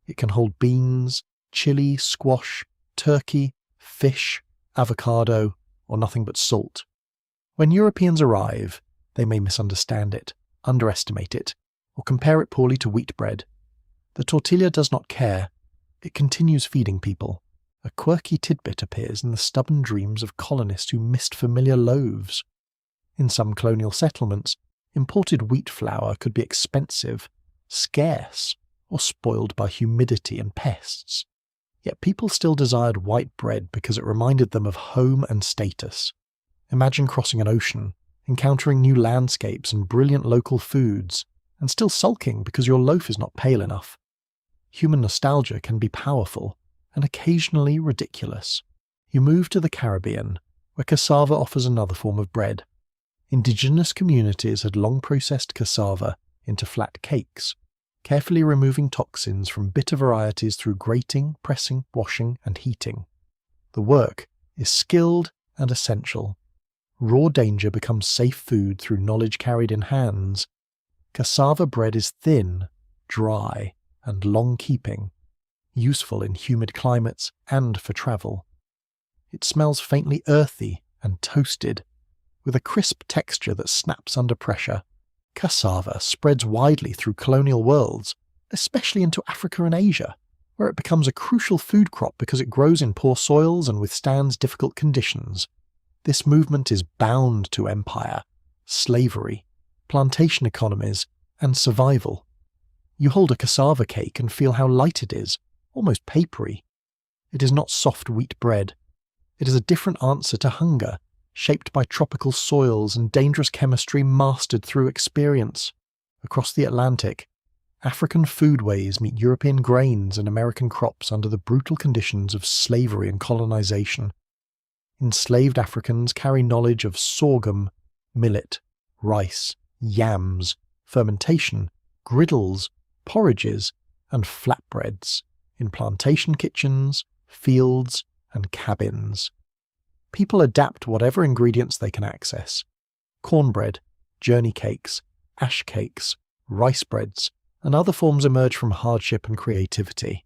It can hold beans, chili, squash, turkey, fish, avocado, or nothing but salt. When Europeans arrive, they may misunderstand it, underestimate it, or compare it poorly to wheat bread. The tortilla does not care. It continues feeding people. A quirky tidbit appears in the stubborn dreams of colonists who missed familiar loaves. In some colonial settlements, imported wheat flour could be expensive, scarce, or spoiled by humidity and pests. Yet people still desired white bread because it reminded them of home and status. Imagine crossing an ocean, encountering new landscapes and brilliant local foods, and still sulking because your loaf is not pale enough. Human nostalgia can be powerful, and occasionally ridiculous. You move to the Caribbean, where cassava offers another form of bread. Indigenous communities had long processed cassava into flat cakes, carefully removing toxins from bitter varieties through grating, pressing, washing, and heating. The work is skilled and essential. Raw danger becomes safe food through knowledge carried in hands. Cassava bread is thin, dry, and long-keeping, useful in humid climates and for travel. It smells faintly earthy and toasted, with a crisp texture that snaps under pressure. Cassava spreads widely through colonial worlds, especially into Africa and Asia, where it becomes a crucial food crop because it grows in poor soils and withstands difficult conditions. This movement is bound to empire, slavery, plantation economies, and survival. You hold a cassava cake and feel how light it is, almost papery. It is not soft wheat bread. It is a different answer to hunger, shaped by tropical soils and dangerous chemistry mastered through experience. Across the Atlantic, African foodways meet European grains and American crops under the brutal conditions of slavery and colonization. Enslaved Africans carry knowledge of sorghum, millet, rice, yams, fermentation, griddles, porridges, and flatbreads in plantation kitchens, fields, and cabins. People adapt whatever ingredients they can access. Cornbread, journey cakes, ash cakes, rice breads, and other forms emerge from hardship and creativity.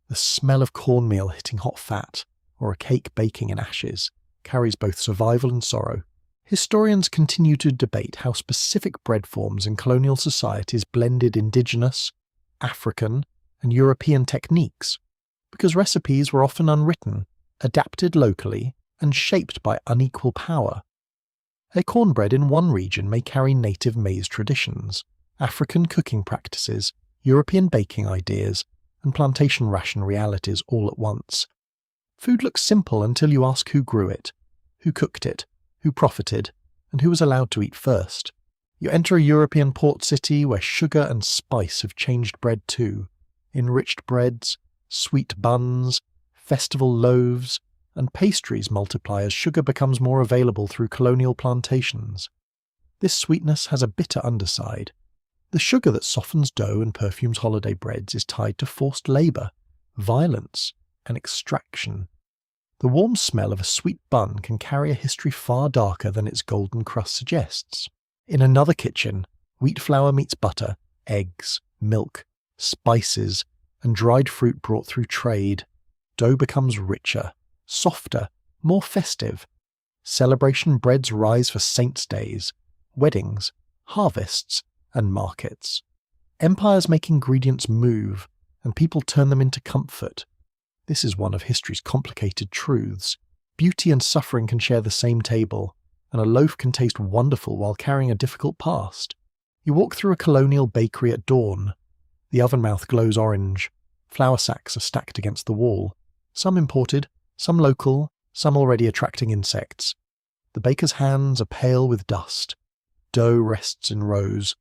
The smell of cornmeal hitting hot fat, or a cake baking in ashes, carries both survival and sorrow. Historians continue to debate how specific bread forms in colonial societies blended indigenous, African, and European techniques, because recipes were often unwritten, adapted locally, and shaped by unequal power. A cornbread in one region may carry native maize traditions, African cooking practices, European baking ideas, and plantation ration realities all at once. Food looks simple until you ask who grew it, who cooked it, who profited, and who was allowed to eat first. You enter a European port city where sugar and spice have changed bread too. Enriched breads, sweet buns, festival loaves, and pastries multiply as sugar becomes more available through colonial plantations. This sweetness has a bitter underside. The sugar that softens dough and perfumes holiday breads is tied to forced labour, violence, and extraction. The warm smell of a sweet bun can carry a history far darker than its golden crust suggests. In another kitchen, wheat flour meets butter, eggs, milk, spices, and dried fruit brought through trade. Dough becomes richer, softer, more festive. Celebration breads rise for saints' days, weddings, harvests, and markets. Empires make ingredients move, and people turn them into comfort. This is one of history's complicated truths. Beauty and suffering can share the same table, and a loaf can taste wonderful while carrying a difficult past. You walk through a colonial bakery at dawn. The oven mouth glows orange. Flour sacks are stacked against the wall. Some imported, some local, some already attracting insects. The baker's hands are pale with dust. Dough rests in rows.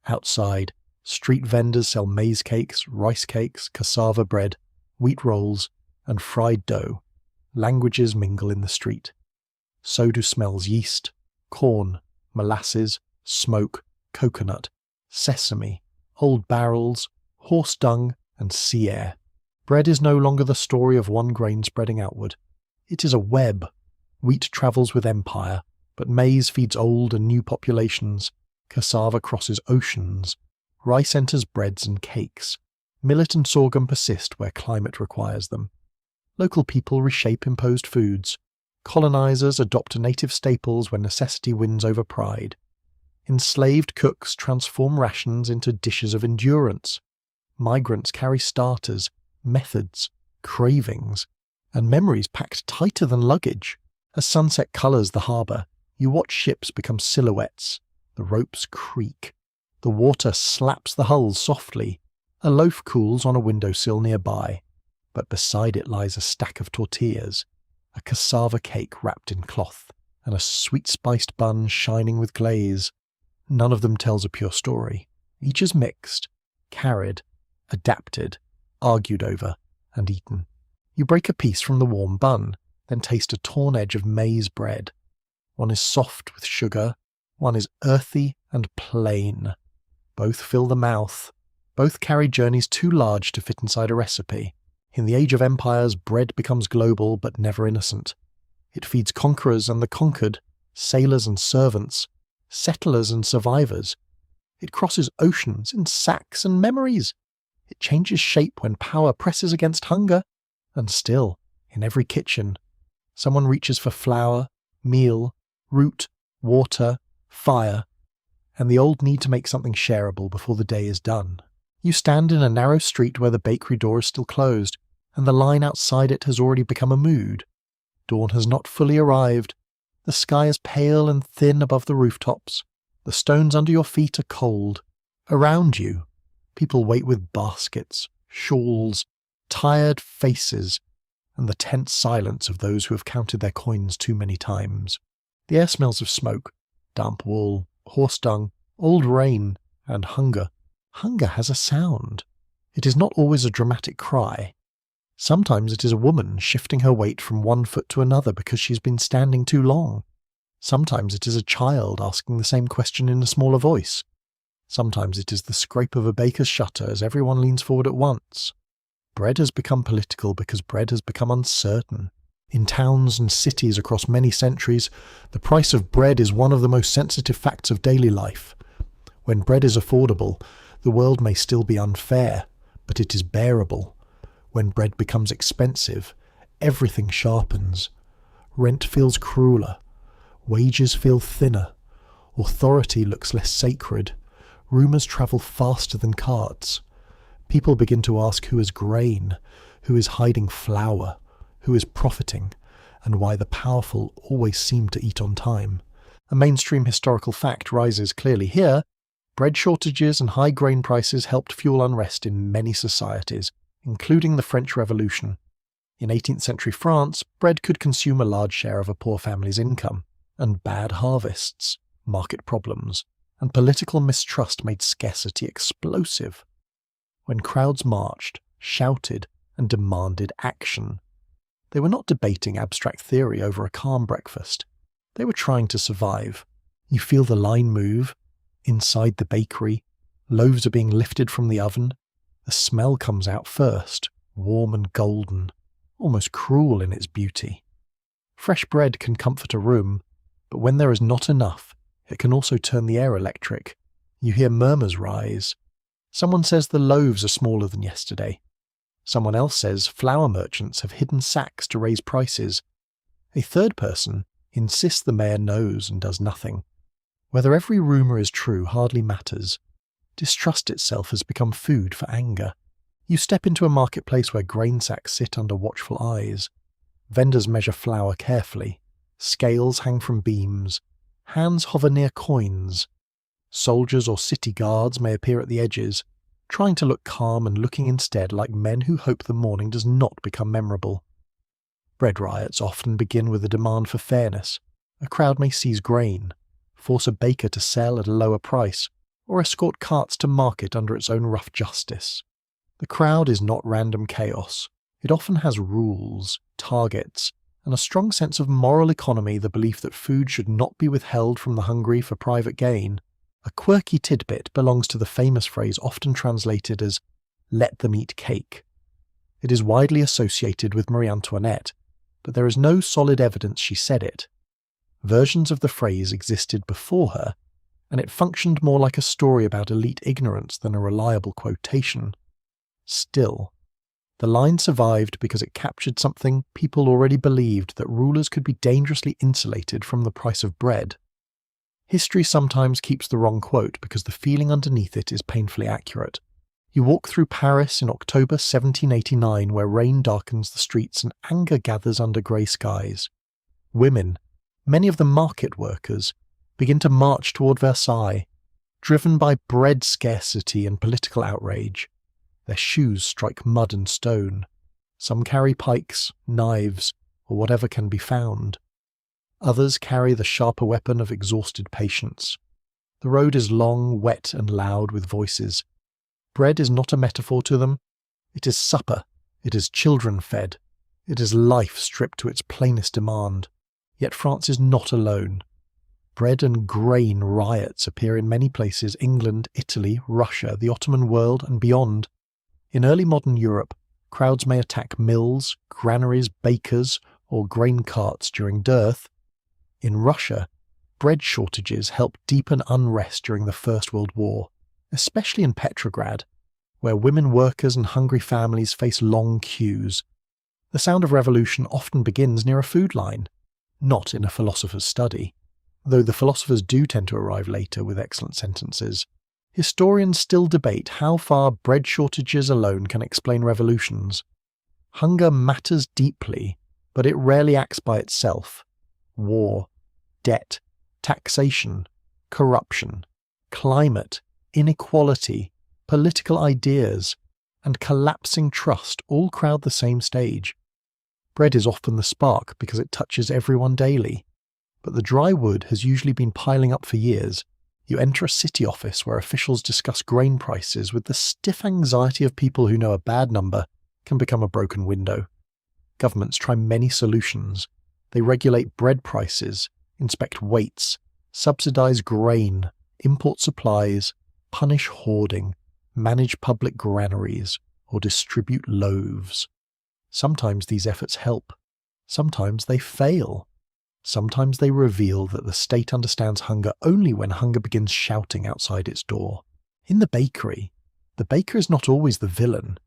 Outside, street vendors sell maize cakes, rice cakes, cassava bread, wheat rolls, and fried dough. Languages mingle in the street. So do smells yeast, corn, molasses, smoke, coconut, sesame, old barrels, horse dung, and sea air. Bread is no longer the story of one grain spreading outward. It is a web. Wheat travels with empire, but maize feeds old and new populations. Cassava crosses oceans. Rice enters breads and cakes. Millet and sorghum persist where climate requires them. Local people reshape imposed foods. Colonizers adopt native staples when necessity wins over pride. Enslaved cooks transform rations into dishes of endurance. Migrants carry starters, methods, cravings, and memories packed tighter than luggage. As sunset colours the harbour, you watch ships become silhouettes. The ropes creak. The water slaps the hulls softly. A loaf cools on a windowsill nearby, but beside it lies a stack of tortillas, a cassava cake wrapped in cloth, and a sweet-spiced bun shining with glaze. None of them tells a pure story. Each is mixed, carried, adapted, argued over, and eaten. You break a piece from the warm bun, then taste a torn edge of maize bread. One is soft with sugar, one is earthy and plain. Both fill the mouth. Both carry journeys too large to fit inside a recipe. In the age of empires, bread becomes global but never innocent. It feeds conquerors and the conquered, sailors and servants, settlers and survivors. It crosses oceans in sacks and memories. It changes shape when power presses against hunger. And still, in every kitchen, someone reaches for flour, meal, root, water, fire, and the old need to make something shareable before the day is done. You stand in a narrow street where the bakery door is still closed, and the line outside it has already become a mood. Dawn has not fully arrived. The sky is pale and thin above the rooftops. The stones under your feet are cold. Around you, people wait with baskets, shawls, tired faces, and the tense silence of those who have counted their coins too many times. The air smells of smoke, damp wool, horse dung, old rain, and hunger. Hunger has a sound. It is not always a dramatic cry. Sometimes it is a woman shifting her weight from one foot to another because she's been standing too long. Sometimes it is a child asking the same question in a smaller voice. Sometimes it is the scrape of a baker's shutter as everyone leans forward at once. Bread has become political because bread has become uncertain. In towns and cities across many centuries, the price of bread is one of the most sensitive facts of daily life. When bread is affordable, the world may still be unfair, but it is bearable. When bread becomes expensive, everything sharpens. Rent feels crueler. Wages feel thinner. Authority looks less sacred. Rumours travel faster than carts. People begin to ask who is grain, who is hiding flour, who is profiting, and why the powerful always seem to eat on time. A mainstream historical fact rises clearly here. Bread shortages and high grain prices helped fuel unrest in many societies, including the French Revolution. In 18th century France, bread could consume a large share of a poor family's income, and bad harvests, market problems, and political mistrust made scarcity explosive. When crowds marched, shouted, and demanded action, they were not debating abstract theory over a calm breakfast. They were trying to survive. You feel the line move. Inside the bakery, loaves are being lifted from the oven. The smell comes out first, warm and golden, almost cruel in its beauty. Fresh bread can comfort a room, but when there is not enough, it can also turn the air electric. You hear murmurs rise. Someone says the loaves are smaller than yesterday. Someone else says flour merchants have hidden sacks to raise prices. A third person insists the mayor knows and does nothing. Whether every rumour is true hardly matters. Distrust itself has become food for anger. You step into a marketplace where grain sacks sit under watchful eyes. Vendors measure flour carefully. Scales hang from beams. Hands hover near coins. Soldiers or city guards may appear at the edges, trying to look calm and looking instead like men who hope the morning does not become memorable. Bread riots often begin with a demand for fairness. A crowd may seize grain, force a baker to sell at a lower price, or escort carts to market under its own rough justice. The crowd is not random chaos. It often has rules, targets, and a strong sense of moral economy, the belief that food should not be withheld from the hungry for private gain. A quirky tidbit belongs to the famous phrase often translated as, "Let them eat cake." It is widely associated with Marie Antoinette, but there is no solid evidence she said it. Versions of the phrase existed before her, and it functioned more like a story about elite ignorance than a reliable quotation. Still, the line survived because it captured something people already believed, that rulers could be dangerously insulated from the price of bread. History sometimes keeps the wrong quote because the feeling underneath it is painfully accurate. You walk through Paris in October 1789, where rain darkens the streets and anger gathers under grey skies. Women, many of them market workers, begin to march toward Versailles, driven by bread scarcity and political outrage. Their shoes strike mud and stone. Some carry pikes, knives, or whatever can be found. Others carry the sharper weapon of exhausted patience. The road is long, wet, and loud with voices. Bread is not a metaphor to them. It is supper. It is children fed. It is life stripped to its plainest demand. Yet France is not alone. Bread and grain riots appear in many places: England, Italy, Russia, the Ottoman world, and beyond. In early modern Europe, crowds may attack mills, granaries, bakers, or grain carts during dearth. In Russia, bread shortages helped deepen unrest during the First World War, especially in Petrograd, where women workers and hungry families face long queues. The sound of revolution often begins near a food line, not in a philosopher's study. Though the philosophers do tend to arrive later with excellent sentences, historians still debate how far bread shortages alone can explain revolutions. Hunger matters deeply, but it rarely acts by itself. War, debt, taxation, corruption, climate, inequality, political ideas, and collapsing trust all crowd the same stage. Bread is often the spark because it touches everyone daily, but the dry wood has usually been piling up for years. You enter a city office where officials discuss grain prices with the stiff anxiety of people who know a bad number can become a broken window. Governments try many solutions. They regulate bread prices, inspect weights, subsidize grain, import supplies, punish hoarding, manage public granaries, or distribute loaves. Sometimes these efforts help. Sometimes they fail. Sometimes they reveal that the state understands hunger only when hunger begins shouting outside its door. In the baker is not always the villain.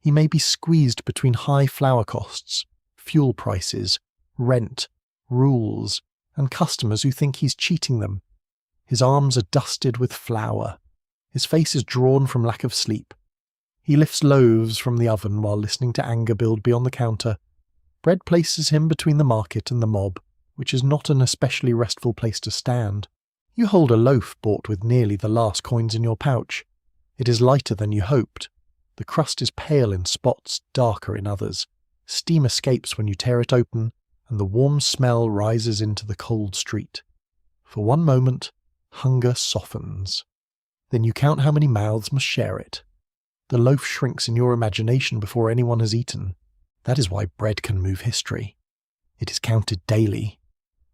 He may be squeezed between high flour costs, fuel prices, rent, rules, and customers who think he's cheating them. His arms are dusted with flour. His face is drawn from lack of sleep. He lifts loaves from the oven while listening to anger build beyond the counter. Bread places him between the market and the mob, which is not an especially restful place to stand. You hold a loaf bought with nearly the last coins in your pouch. It is lighter than you hoped. The crust is pale in spots, darker in others. Steam escapes when you tear it open, and the warm smell rises into the cold street. For one moment, hunger softens. Then you count how many mouths must share it. The loaf shrinks in your imagination before anyone has eaten. That is why bread can move history. It is counted daily.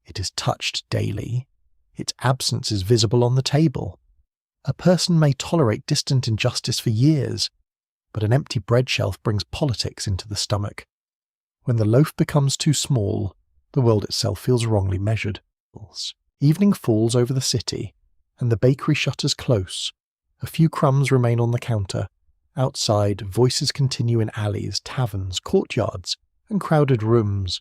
It is touched daily. Its absence is visible on the table. A person may tolerate distant injustice for years, but an empty bread shelf brings politics into the stomach. When the loaf becomes too small, the world itself feels wrongly measured. Evening falls over the city, and the bakery shutters close. A few crumbs remain on the counter. Outside, voices continue in alleys, taverns, courtyards, and crowded rooms.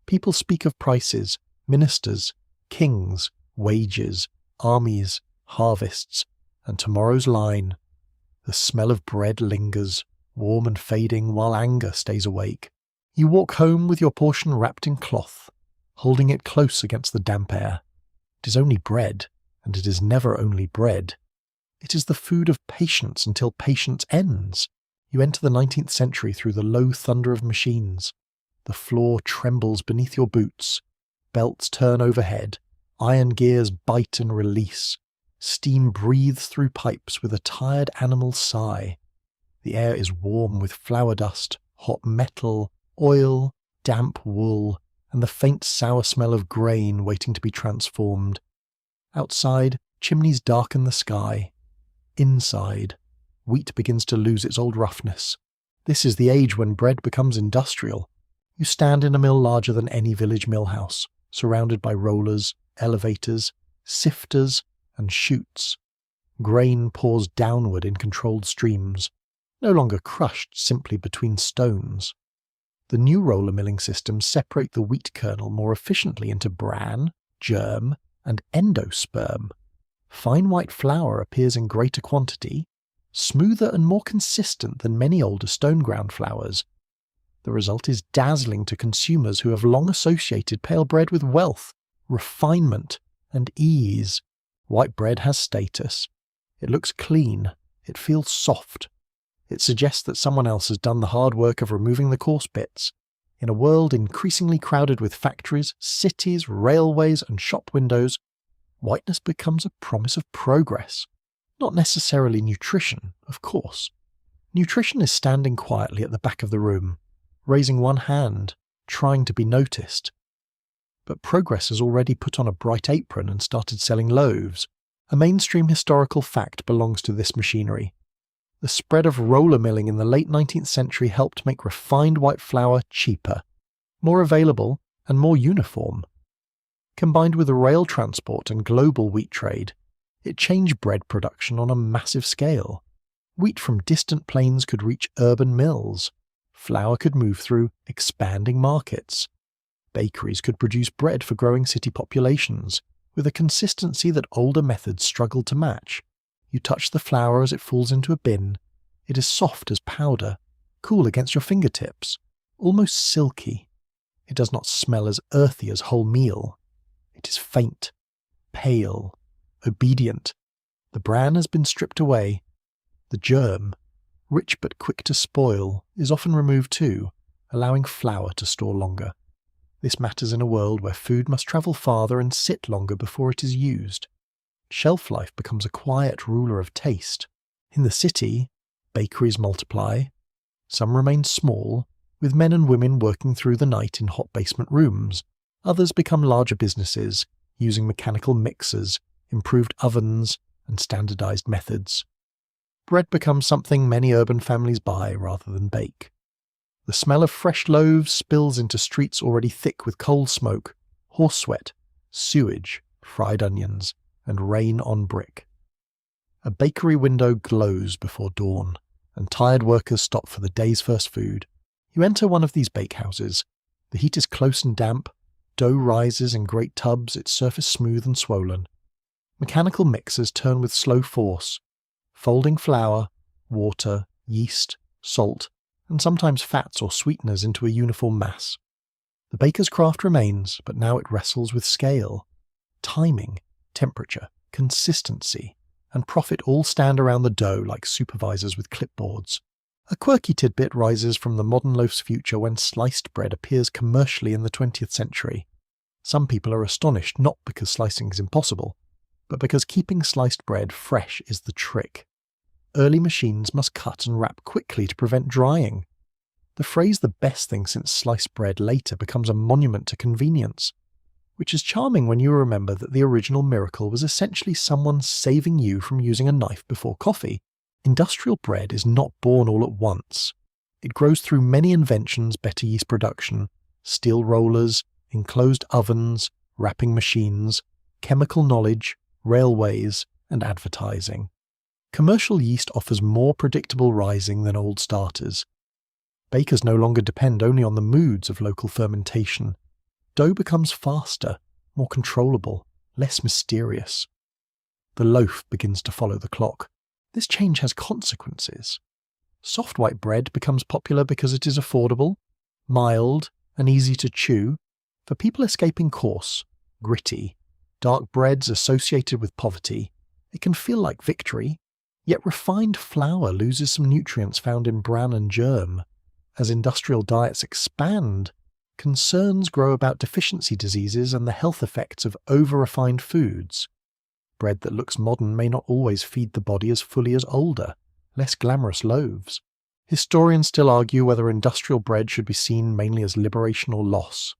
People speak of prices, ministers, kings, wages, armies, harvests, and tomorrow's line. The smell of bread lingers, warm and fading, while anger stays awake. You walk home with your portion wrapped in cloth, holding it close against the damp air. It is only bread, and it is never only bread. It is the food of patience until patience ends. You enter the 19th century through the low thunder of machines. The floor trembles beneath your boots. Belts turn overhead. Iron gears bite and release. Steam breathes through pipes with a tired animal sigh. The air is warm with flour dust, hot metal, oil, damp wool, and the faint sour smell of grain waiting to be transformed. Outside, chimneys darken the sky. Inside, Wheat begins to lose its old roughness. This is the age when bread becomes industrial. You stand in a mill larger than any village millhouse, surrounded by rollers, elevators, sifters, and chutes. Grain pours downward in controlled streams, no longer crushed simply between stones. The new roller milling systems separate the wheat kernel more efficiently into bran, germ, and endosperm. Fine white flour appears in greater quantity, smoother and more consistent than many older stone-ground flours. The result is dazzling to consumers who have long associated pale bread with wealth, refinement, and ease. White bread has status. It looks clean. It feels soft. It suggests that someone else has done the hard work of removing the coarse bits. In a world increasingly crowded with factories, cities, railways, and shop windows, whiteness becomes a promise of progress. Not necessarily nutrition, of course. Nutrition is standing quietly at the back of the room, raising one hand, trying to be noticed. But progress has already put on a bright apron and started selling loaves. A mainstream historical fact belongs to this machinery. The spread of roller milling in the late 19th century helped make refined white flour cheaper, more available, and more uniform. Combined with the rail transport and global wheat trade, it changed bread production on a massive scale. Wheat from distant plains could reach urban mills. Flour could move through expanding markets. Bakeries could produce bread for growing city populations, with a consistency that older methods struggled to match. You touch the flour as it falls into a bin. It is soft as powder, cool against your fingertips, almost silky. It does not smell as earthy as wholemeal. It is faint, pale, obedient. The bran has been stripped away. The germ, rich but quick to spoil, is often removed too, allowing flour to store longer. This matters in a world where food must travel farther and sit longer before it is used. Shelf life becomes a quiet ruler of taste. In the city, bakeries multiply. Some remain small, with men and women working through the night in hot basement rooms. Others become larger businesses, using mechanical mixers, improved ovens, and standardized methods. Bread becomes something many urban families buy rather than bake. The smell of fresh loaves spills into streets already thick with coal smoke, horse sweat, sewage, fried onions, and rain on brick. A bakery window glows before dawn, and tired workers stop for the day's first food. You enter one of these bakehouses. The heat is close and damp. Dough rises in great tubs, its surface smooth and swollen. Mechanical mixers turn with slow force, folding flour, water, yeast, salt, and sometimes fats or sweeteners into a uniform mass. The baker's craft remains, but now it wrestles with scale. Timing, temperature, consistency, and profit all stand around the dough like supervisors with clipboards. A quirky tidbit rises from the modern loaf's future when sliced bread appears commercially in the 20th century. Some people are astonished not because slicing is impossible, but because keeping sliced bread fresh is the trick. Early machines must cut and wrap quickly to prevent drying. The phrase "the best thing since sliced bread" later becomes a monument to convenience, which is charming when you remember that the original miracle was essentially someone saving you from using a knife before coffee. Industrial bread is not born all at once. It grows through many inventions: better yeast production, steel rollers, enclosed ovens, wrapping machines, chemical knowledge, railways, and advertising. Commercial yeast offers more predictable rising than old starters. Bakers no longer depend only on the moods of local fermentation. Dough becomes faster, more controllable, less mysterious. The loaf begins to follow the clock. This change has consequences. Soft white bread becomes popular because it is affordable, mild, and easy to chew. For people escaping coarse, gritty, dark breads associated with poverty, it can feel like victory. Yet refined flour loses some nutrients found in bran and germ. As industrial diets expand, concerns grow about deficiency diseases and the health effects of over-refined foods. Bread that looks modern may not always feed the body as fully as older, less glamorous loaves. Historians still argue whether industrial bread should be seen mainly as liberation or loss.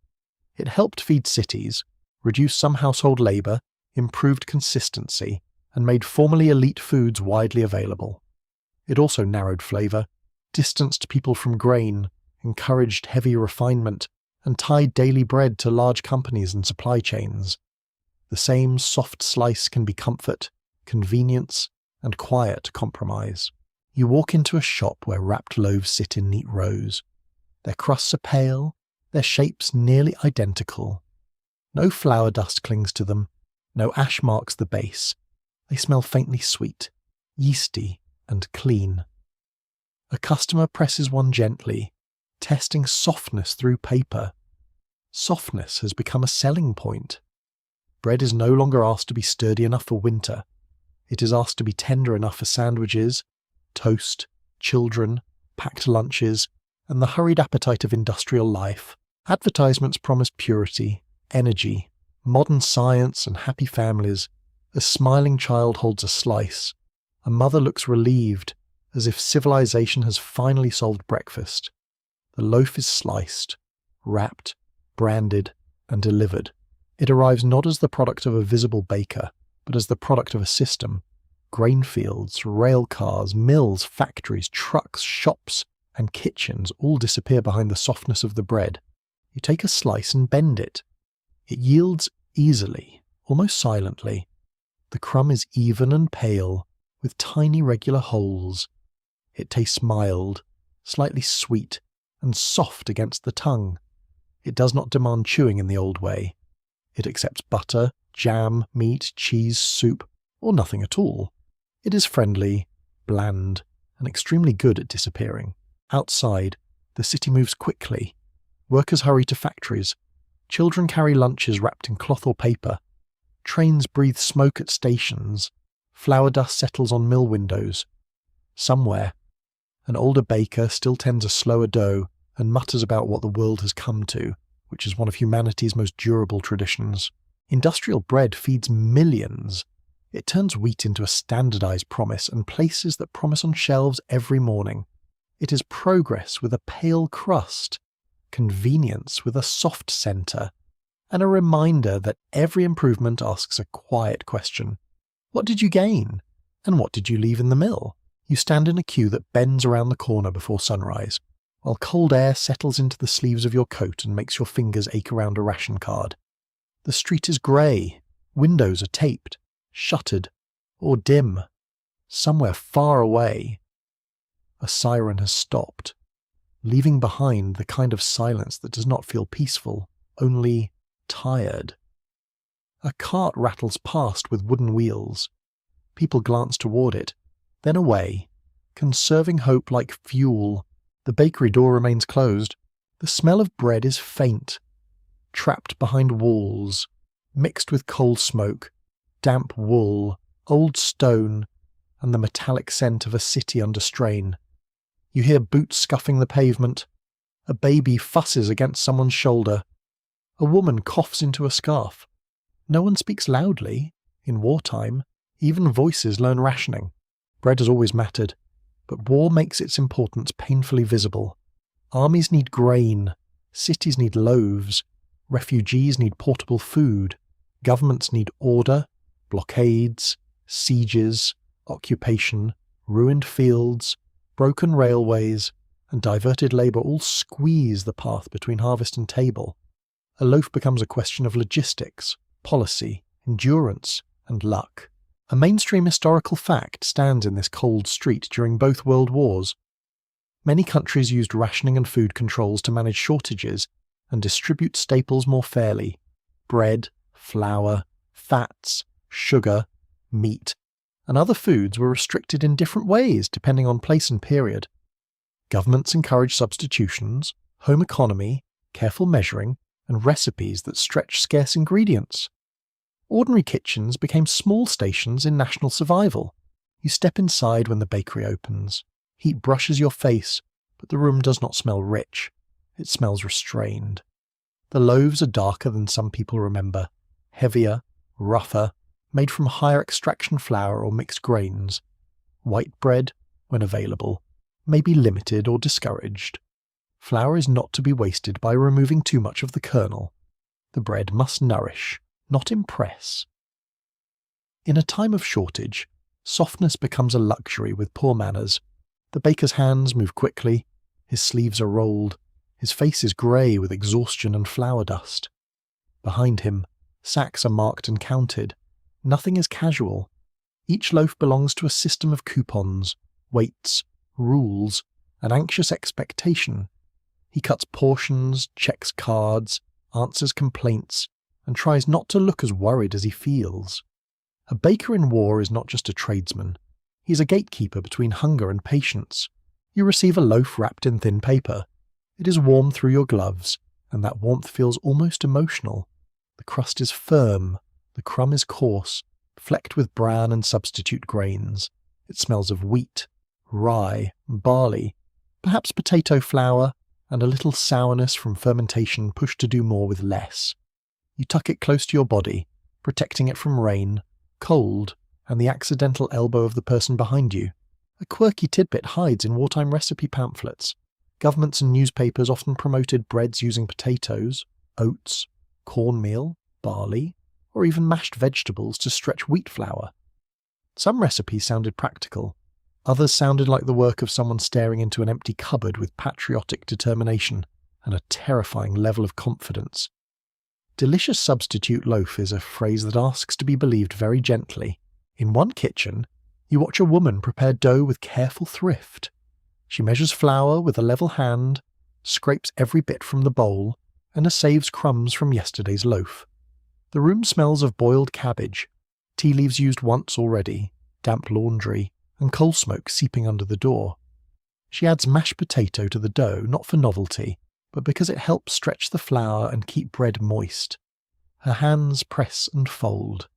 It helped feed cities, reduced some household labour, improved consistency, and made formerly elite foods widely available. It also narrowed flavour, distanced people from grain, encouraged heavy refinement, and tied daily bread to large companies and supply chains. The same soft slice can be comfort, convenience, and quiet compromise. You walk into a shop where wrapped loaves sit in neat rows. Their crusts are pale, their shapes nearly identical. No flour dust clings to them, no ash marks the base. They smell faintly sweet, yeasty, and clean. A customer presses one gently, testing softness through paper. Softness has become a selling point. Bread is no longer asked to be sturdy enough for winter. It is asked to be tender enough for sandwiches, toast, children, packed lunches, and the hurried appetite of industrial life. Advertisements promise purity, energy, modern science, and happy families. A smiling child holds a slice. A mother looks relieved, as if civilization has finally solved breakfast. The loaf is sliced, wrapped, branded, and delivered. It arrives not as the product of a visible baker, but as the product of a system. Grain fields, rail cars, mills, factories, trucks, shops, and kitchens all disappear behind the softness of the bread. You take a slice and bend it. It yields easily, almost silently. The crumb is even and pale, with tiny regular holes. It tastes mild, slightly sweet, and soft against the tongue. It does not demand chewing in the old way. It accepts butter, jam, meat, cheese, soup, or nothing at all. It is friendly, bland, and extremely good at disappearing. Outside, the city moves quickly. Workers hurry to factories. Children carry lunches wrapped in cloth or paper. Trains breathe smoke at stations. Flour dust settles on mill windows. Somewhere, an older baker still tends a slower dough and mutters about what the world has come to, which is one of humanity's most durable traditions. Industrial bread feeds millions. It turns wheat into a standardized promise and places that promise on shelves every morning. It is progress with a pale crust, convenience with a soft center, and a reminder that every improvement asks a quiet question. What did you gain? And what did you leave in the mill? You stand in a queue that bends around the corner before sunrise, while cold air settles into the sleeves of your coat and makes your fingers ache around a ration card. The street is grey, windows are taped, shuttered, or dim. Somewhere far away, a siren has stopped, leaving behind the kind of silence that does not feel peaceful, only tired. A cart rattles past with wooden wheels. People glance toward it, then away, conserving hope like fuel. The bakery door remains closed. The smell of bread is faint, trapped behind walls, mixed with coal smoke, damp wool, old stone, and the metallic scent of a city under strain. You hear boots scuffing the pavement. A baby fusses against someone's shoulder. A woman coughs into a scarf. No one speaks loudly. In wartime, even voices learn rationing. Bread has always mattered, but war makes its importance painfully visible. Armies need grain. Cities need loaves. Refugees need portable food. Governments need order, blockades, sieges, occupation, ruined fields, broken railways, and diverted labour all squeeze the path between harvest and table. A loaf becomes a question of logistics, policy, endurance, and luck. A mainstream historical fact stands in this cold street during both world wars. Many countries used rationing and food controls to manage shortages and distribute staples more fairly. Bread, flour, fats, sugar, meat, and other foods were restricted in different ways depending on place and period. Governments encouraged substitutions, home economy, careful measuring, and recipes that stretched scarce ingredients. Ordinary kitchens became small stations in national survival. You step inside when the bakery opens. Heat brushes your face, but the room does not smell rich. It smells restrained. The loaves are darker than some people remember, heavier, rougher, made from higher extraction flour or mixed grains. White bread, when available, may be limited or discouraged. Flour is not to be wasted by removing too much of the kernel. The bread must nourish, not impress. In a time of shortage, softness becomes a luxury with poor manners, The baker's hands move quickly, his sleeves are rolled, his face is grey with exhaustion and flour dust. Behind him, sacks are marked and counted. Nothing is casual. Each loaf belongs to a system of coupons, weights, rules, and anxious expectation. He cuts portions, checks cards, answers complaints, and tries not to look as worried as he feels. A baker in war is not just a tradesman. He's a gatekeeper between hunger and patience. You receive a loaf wrapped in thin paper. It is warm through your gloves, and that warmth feels almost emotional. The crust is firm, the crumb is coarse, flecked with bran and substitute grains. It smells of wheat, rye, barley, perhaps potato flour, and a little sourness from fermentation pushed to do more with less. You tuck it close to your body, protecting it from rain, cold, and the accidental elbow of the person behind you. A quirky tidbit hides in wartime recipe pamphlets. Governments and newspapers often promoted breads using potatoes, oats, cornmeal, barley, or even mashed vegetables to stretch wheat flour. Some recipes sounded practical. Others sounded like the work of someone staring into an empty cupboard with patriotic determination and a terrifying level of confidence. Delicious substitute loaf is a phrase that asks to be believed very gently. In one kitchen, you watch a woman prepare dough with careful thrift. She measures flour with a level hand, scrapes every bit from the bowl, and saves crumbs from yesterday's loaf. The room smells of boiled cabbage, tea leaves used once already, damp laundry, and coal smoke seeping under the door. She adds mashed potato to the dough, not for novelty, but because it helps stretch the flour and keep bread moist. Her hands press and fold.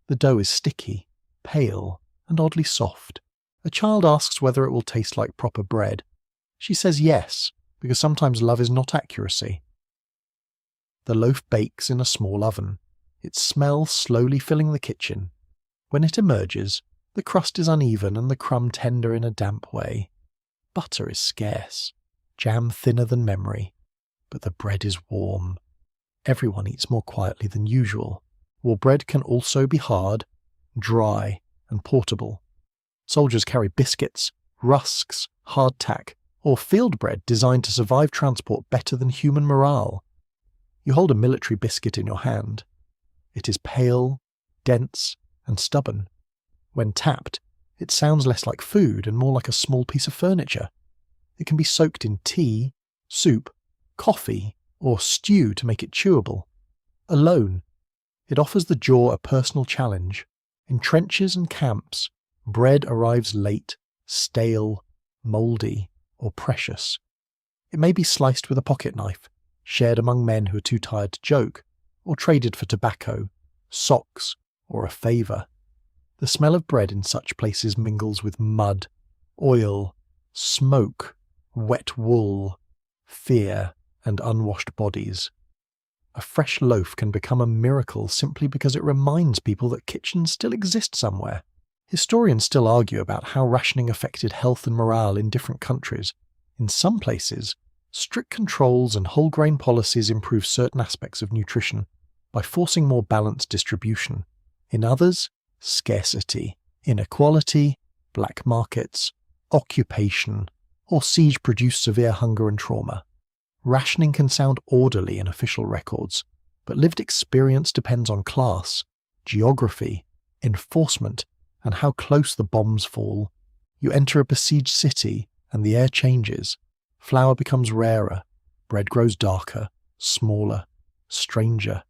The dough is sticky, pale, and oddly soft. A child asks whether it will taste like proper bread. She says yes, because sometimes love is not accuracy. The loaf bakes in a small oven, its smell slowly filling the kitchen. When it emerges, the crust is uneven and the crumb tender in a damp way. Butter is scarce, jam thinner than memory, but the bread is warm. Everyone eats more quietly than usual. War bread can also be hard, dry, and portable. Soldiers carry biscuits, rusks, hardtack, or field bread designed to survive transport better than human morale. You hold a military biscuit in your hand. It is pale, dense, and stubborn. When tapped, it sounds less like food and more like a small piece of furniture. It can be soaked in tea, soup, coffee, or stew to make it chewable. Alone, it offers the jaw a personal challenge. In trenches and camps, bread arrives late, stale, mouldy, or precious. It may be sliced with a pocket knife, shared among men who are too tired to joke, or traded for tobacco, socks, or a favour. The smell of bread in such places mingles with mud, oil, smoke, wet wool, fear, and unwashed bodies. A fresh loaf can become a miracle simply because it reminds people that kitchens still exist somewhere. Historians still argue about how rationing affected health and morale in different countries. In some places, strict controls and whole grain policies improve certain aspects of nutrition by forcing more balanced distribution. In others, scarcity, inequality, black markets, occupation, or siege produce severe hunger and trauma. Rationing can sound orderly in official records, but lived experience depends on class, geography, enforcement, and how close the bombs fall. You enter a besieged city, and the air changes. Flour becomes rarer, bread grows darker, smaller, stranger.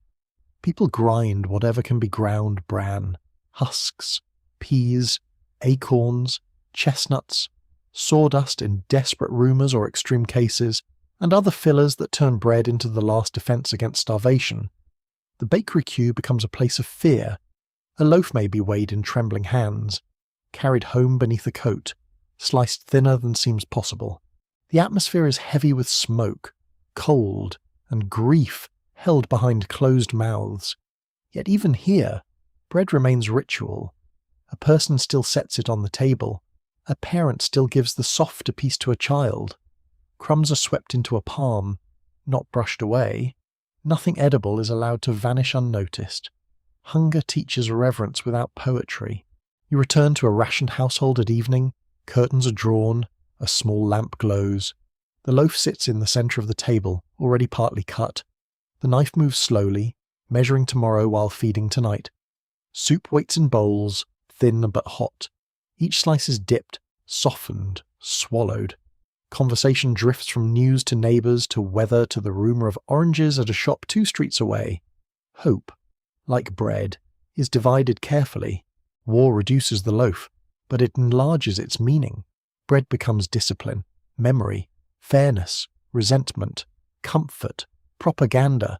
People grind whatever can be ground bran, husks, peas, acorns, chestnuts, sawdust in desperate rumours or extreme cases, and other fillers that turn bread into the last defence against starvation. The bakery queue becomes a place of fear. A loaf may be weighed in trembling hands, carried home beneath a coat, sliced thinner than seems possible. The atmosphere is heavy with smoke, cold, and grief held behind closed mouths. Yet even here, bread remains ritual. A person still sets it on the table. A parent still gives the softer piece to a child. Crumbs are swept into a palm, not brushed away. Nothing edible is allowed to vanish unnoticed. Hunger teaches reverence without poetry. You return to a rationed household at evening, curtains are drawn, A small lamp glows. The loaf sits in the centre of the table, already partly cut. The knife moves slowly, measuring tomorrow while feeding tonight. Soup waits in bowls, thin but hot. Each slice is dipped, softened, swallowed. Conversation drifts from news to neighbours to weather to the rumour of oranges at a shop 2 streets away. Hope, like bread, is divided carefully. War reduces the loaf, but it enlarges its meaning. Bread becomes discipline, memory, fairness, resentment, comfort, propaganda,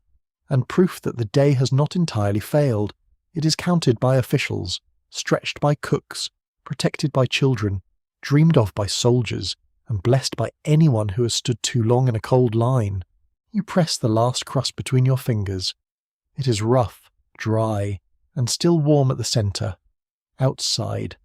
and proof that the day has not entirely failed. It is counted by officials, stretched by cooks, protected by children, dreamed of by soldiers, and blessed by anyone who has stood too long in a cold line. You press the last crust between your fingers. It is rough, dry, and still warm at the centre. Outside,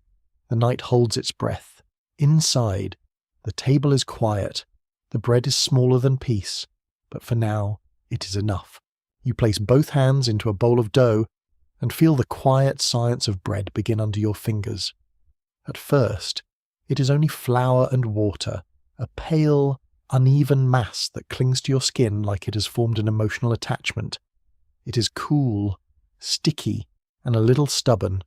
the night holds its breath. Inside, the table is quiet. The bread is smaller than peace, but for now, it is enough. You place both hands into a bowl of dough and feel the quiet science of bread begin under your fingers. At first, it is only flour and water, a pale, uneven mass that clings to your skin like it has formed an emotional attachment. It is cool, sticky, and a little stubborn.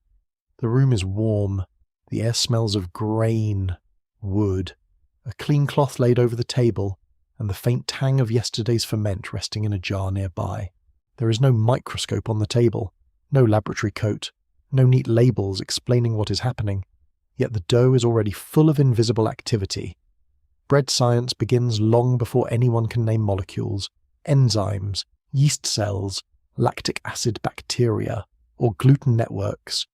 The room is warm. The air smells of grain, wood, a clean cloth laid over the table, and the faint tang of yesterday's ferment resting in a jar nearby. There is no microscope on the table, no laboratory coat, no neat labels explaining what is happening, yet the dough is already full of invisible activity. Bread science begins long before anyone can name molecules, enzymes, yeast cells, lactic acid bacteria, or gluten networks.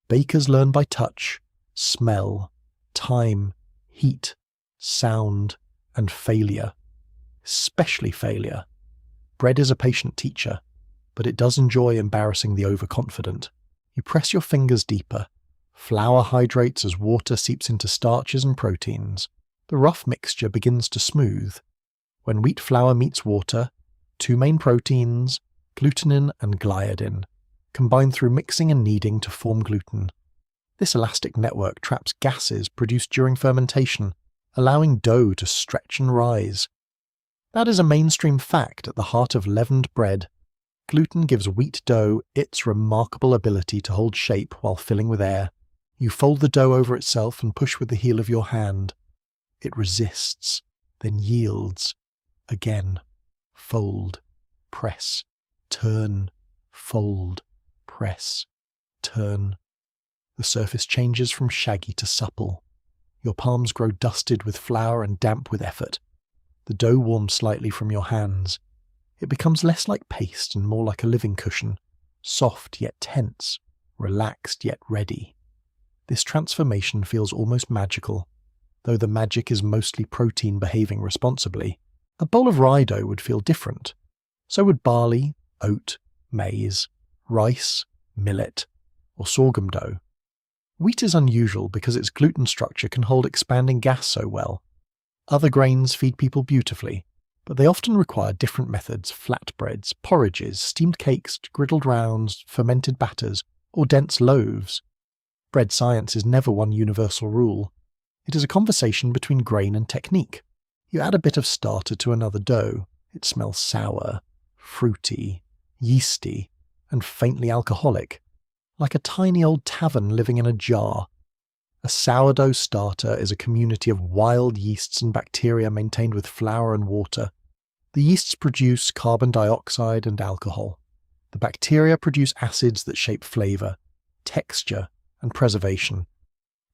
Bakers learn by touch, smell, time, heat, sound, and failure. Especially failure. Bread is a patient teacher, but it does enjoy embarrassing the overconfident. You press your fingers deeper. Flour hydrates as water seeps into starches and proteins. The rough mixture begins to smooth. When wheat flour meets water, 2 main proteins, glutenin and gliadin, combine through mixing and kneading to form gluten. This elastic network traps gases produced during fermentation, allowing dough to stretch and rise. That is a mainstream fact at the heart of leavened bread. Gluten gives wheat dough its remarkable ability to hold shape while filling with air. You fold the dough over itself and push with the heel of your hand. It resists, then yields. Again. Fold. Press. Turn. Fold. Press. Turn. The surface changes from shaggy to supple. Your palms grow dusted with flour and damp with effort. The dough warms slightly from your hands. It becomes less like paste and more like a living cushion, soft yet tense, relaxed yet ready. This transformation feels almost magical, though the magic is mostly protein behaving responsibly. A bowl of rye dough would feel different. So would barley, oat, maize, rice, millet, or sorghum dough. Wheat is unusual because its gluten structure can hold expanding gas so well. Other grains feed people beautifully, but they often require different methods: flatbreads, porridges, steamed cakes, griddled rounds, fermented batters, or dense loaves. Bread science is never one universal rule. It is a conversation between grain and technique. You add a bit of starter to another dough. It smells sour, fruity, yeasty, and faintly alcoholic, like a tiny old tavern living in a jar. A sourdough starter is a community of wild yeasts and bacteria maintained with flour and water. The yeasts produce carbon dioxide and alcohol. The bacteria produce acids that shape flavour, texture, and preservation.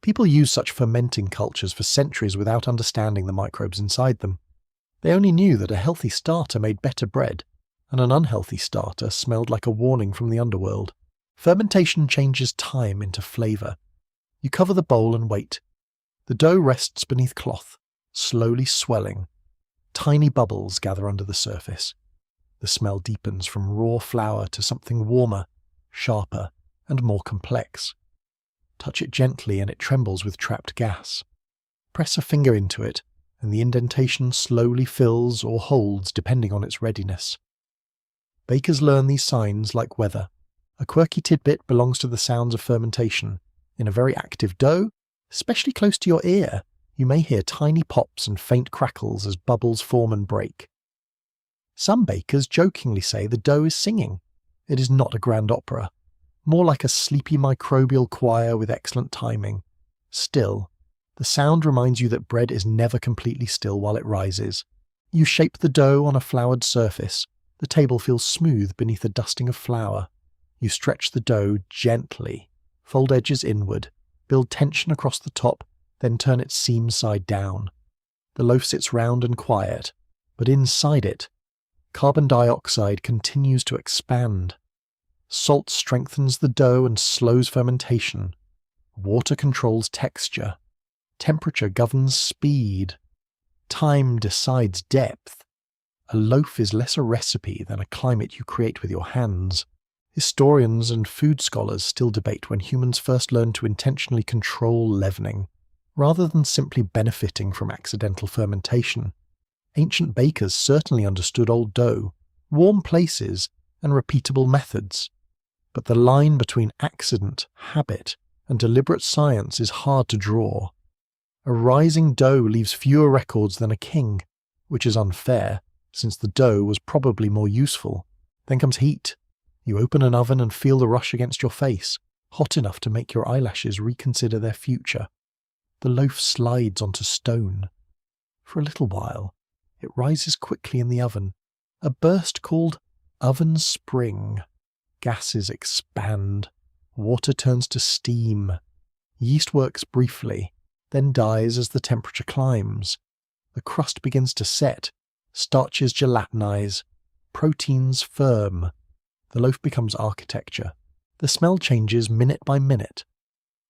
People use such fermenting cultures for centuries without understanding the microbes inside them. They only knew that a healthy starter made better bread, and an unhealthy starter smelled like a warning from the underworld. Fermentation changes time into flavour. You cover the bowl and wait. The dough rests beneath cloth, slowly swelling. Tiny bubbles gather under the surface. The smell deepens from raw flour to something warmer, sharper, and more complex. Touch it gently and it trembles with trapped gas. Press a finger into it, and the indentation slowly fills or holds depending on its readiness. Bakers learn these signs like weather. A quirky tidbit belongs to the sounds of fermentation. In a very active dough, especially close to your ear, You may hear tiny pops and faint crackles as bubbles form and break. Some bakers jokingly say the dough is singing. It is not a grand opera, more like a sleepy microbial choir with excellent timing. Still, the sound reminds you that bread is never completely still while it rises. You shape the dough on a floured surface. The table feels smooth beneath a dusting of flour. You stretch the dough gently, fold edges inward, build tension across the top, then turn its seam side down. The loaf sits round and quiet, but inside it, carbon dioxide continues to expand. Salt strengthens the dough and slows fermentation. Water controls texture. Temperature governs speed. Time decides depth. A loaf is less a recipe than a climate you create with your hands. Historians and food scholars still debate when humans first learned to intentionally control leavening, rather than simply benefiting from accidental fermentation. Ancient bakers certainly understood old dough, warm places, and repeatable methods. But the line between accident, habit, and deliberate science is hard to draw. A rising dough leaves fewer records than a king, which is unfair, since the dough was probably more useful. Then comes heat. You open an oven and feel the rush against your face, hot enough to make your eyelashes reconsider their future. The loaf slides onto stone. For a little while, it rises quickly in the oven, a burst called oven spring. Gases expand. Water turns to steam. Yeast works briefly, then dies as the temperature climbs. The crust begins to set. Starches gelatinize. Proteins firm. The loaf becomes architecture. The smell changes minute by minute.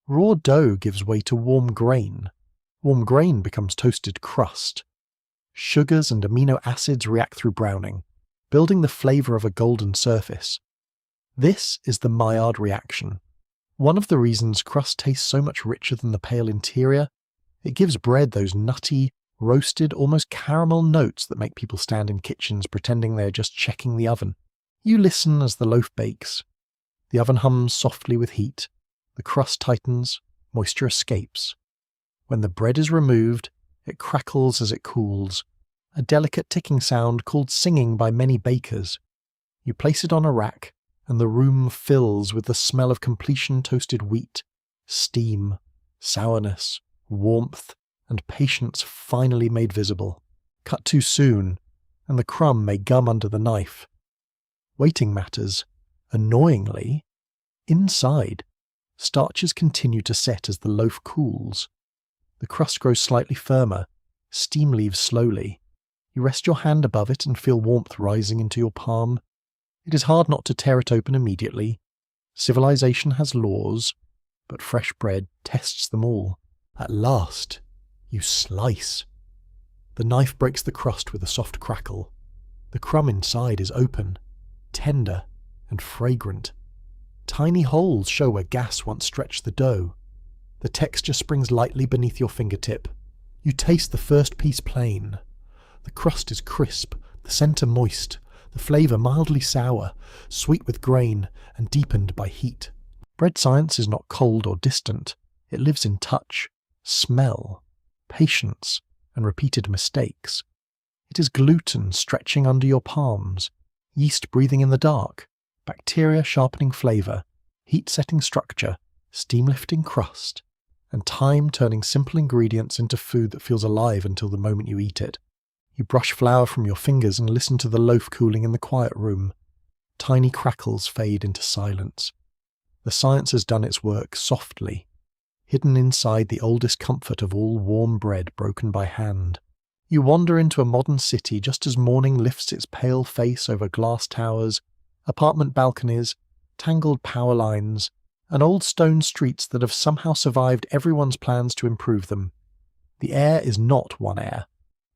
Raw dough gives way to warm grain. Warm grain becomes toasted crust. Sugars and amino acids react through browning, building the flavor of a golden surface. This is the Maillard reaction. One of the reasons crust tastes so much richer than the pale interior, it gives bread those nutty, roasted, almost caramel notes that make people stand in kitchens pretending they are just checking the oven. You listen as the loaf bakes. The oven hums softly with heat. The crust tightens, moisture escapes. When the bread is removed, it crackles as it cools, a delicate ticking sound called singing by many bakers. You place it on a rack, and the room fills with the smell of completion toasted wheat, steam, sourness, warmth, and patience finally made visible. Cut too soon, and the crumb may gum under the knife. Waiting matters. Annoyingly, inside, starches continue to set as the loaf cools. The crust grows slightly firmer. Steam leaves slowly. You rest your hand above it and feel warmth rising into your palm. It is hard not to tear it open immediately. Civilization has laws, but fresh bread tests them all. At last, you slice. The knife breaks the crust with a soft crackle. The crumb inside is open, tender, and fragrant. Tiny holes show where gas once stretched the dough. The texture springs lightly beneath your fingertip. You taste the first piece plain. The crust is crisp, the centre moist, the flavour mildly sour, sweet with grain, and deepened by heat. Bread science is not cold or distant. It lives in touch, smell, patience, and repeated mistakes. It is gluten stretching under your palms, yeast breathing in the dark, bacteria sharpening flavour, heat setting structure, steam lifting crust, and time turning simple ingredients into food that feels alive until the moment you eat it. You brush flour from your fingers and listen to the loaf cooling in the quiet room. Tiny crackles fade into silence. The science has done its work softly, hidden inside the oldest comfort of all warm bread broken by hand. You wander into a modern city just as morning lifts its pale face over glass towers, apartment balconies, tangled power lines, and old stone streets that have somehow survived everyone's plans to improve them. The air is not one air.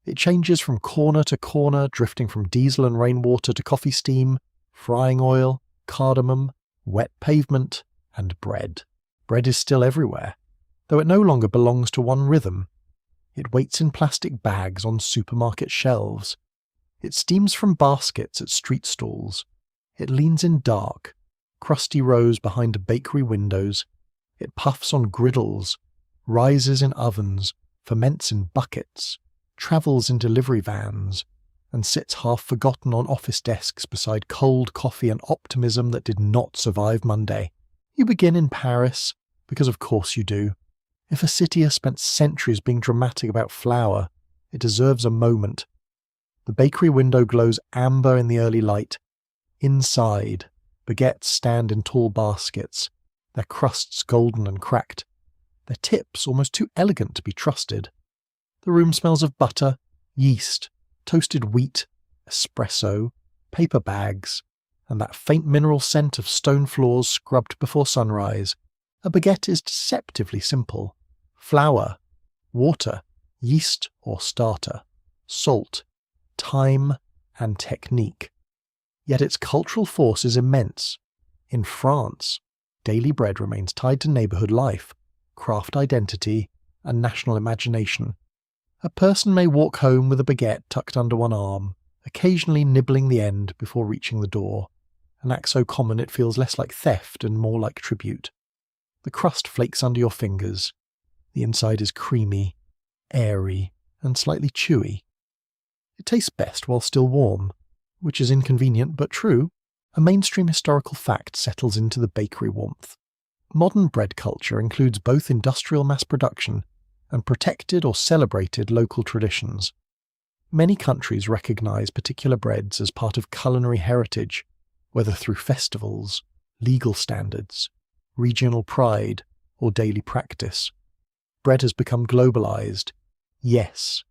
It changes from corner to corner, drifting from diesel and rainwater to coffee steam, frying oil, cardamom, wet pavement, and bread. Bread is still everywhere, though it no longer belongs to one rhythm. It waits in plastic bags on supermarket shelves. It steams from baskets at street stalls. It leans in dark, crusty rows behind bakery windows. It puffs on griddles, rises in ovens, ferments in buckets, travels in delivery vans, and sits half forgotten on office desks beside cold coffee and optimism that did not survive Monday. You begin in Paris, because of course you do. If a city has spent centuries being dramatic about flour, it deserves a moment. The bakery window glows amber in the early light. Inside, baguettes stand in tall baskets, their crusts golden and cracked, their tips almost too elegant to be trusted. The room smells of butter, yeast, toasted wheat, espresso, paper bags, and that faint mineral scent of stone floors scrubbed before sunrise. A baguette is deceptively simple. Flour, water, yeast or starter, salt, time, and technique. Yet its cultural force is immense. In France, daily bread remains tied to neighbourhood life, craft identity, and national imagination. A person may walk home with a baguette tucked under one arm, occasionally nibbling the end before reaching the door, an act so common it feels less like theft and more like tribute. The crust flakes under your fingers. The inside is creamy, airy, and slightly chewy. It tastes best while still warm, which is inconvenient but true. A mainstream historical fact settles into the bakery warmth. Modern bread culture includes both industrial mass production and protected or celebrated local traditions. Many countries recognise particular breads as part of culinary heritage, whether through festivals, legal standards, regional pride, or daily practice. Bread has become globalised, yes,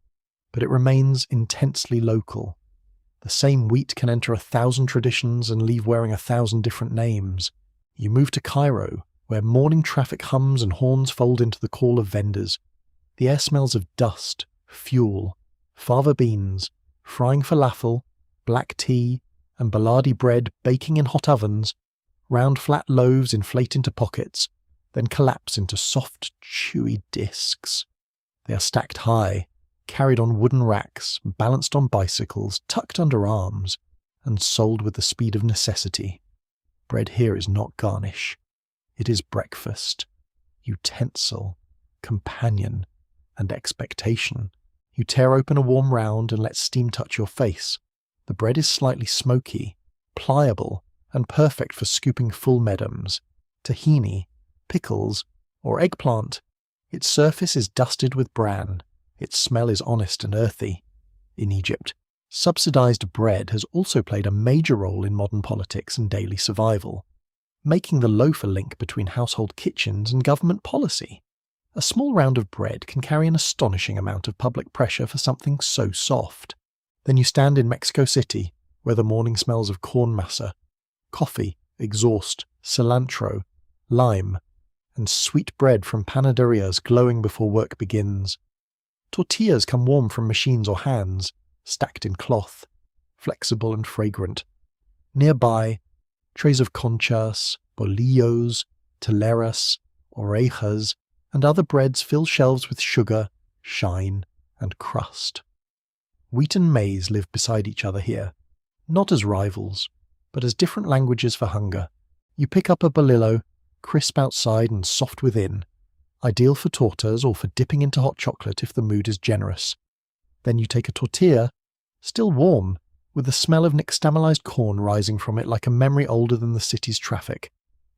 but it remains intensely local. The same wheat can enter 1,000 traditions and leave wearing 1,000 different names. You move to Cairo, where morning traffic hums and horns fold into the call of vendors. The air smells of dust, fuel, fava beans, frying falafel, black tea, and baladi bread baking in hot ovens. Round flat loaves inflate into pockets, then collapse into soft, chewy discs. They are stacked high, carried on wooden racks, balanced on bicycles, tucked under arms, and sold with the speed of necessity. Bread here is not garnish. It is breakfast, utensil, companion, and expectation. You tear open a warm round and let steam touch your face. The bread is slightly smoky, pliable, and perfect for scooping full medams, tahini, pickles, or eggplant. Its surface is dusted with bran. Its smell is honest and earthy. In Egypt, subsidized bread has also played a major role in modern politics and daily survival, making the loaf a link between household kitchens and government policy. A small round of bread can carry an astonishing amount of public pressure for something so soft. Then you stand in Mexico City, where the morning smells of corn masa, coffee, exhaust, cilantro, lime, and sweet bread from panaderias glowing before work begins. Tortillas come warm from machines or hands, stacked in cloth, flexible and fragrant. Nearby, trays of conchas, bolillos, teleras, orejas, and other breads fill shelves with sugar, shine, and crust. Wheat and maize live beside each other here, not as rivals, but as different languages for hunger. You pick up a bolillo, crisp outside and soft within, ideal for tortas or for dipping into hot chocolate if the mood is generous. Then you take a tortilla, still warm, with the smell of nixtamalized corn rising from it like a memory older than the city's traffic.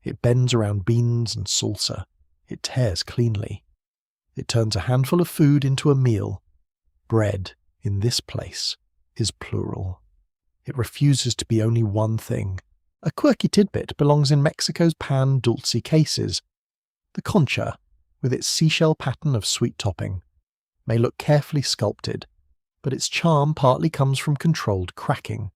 It bends around beans and salsa. It tears cleanly. It turns a handful of food into a meal. Bread, in this place, is plural. It refuses to be only one thing. A quirky tidbit belongs in Mexico's pan dulce cases. The concha, with its seashell pattern of sweet topping, may look carefully sculpted, but its charm partly comes from controlled cracking.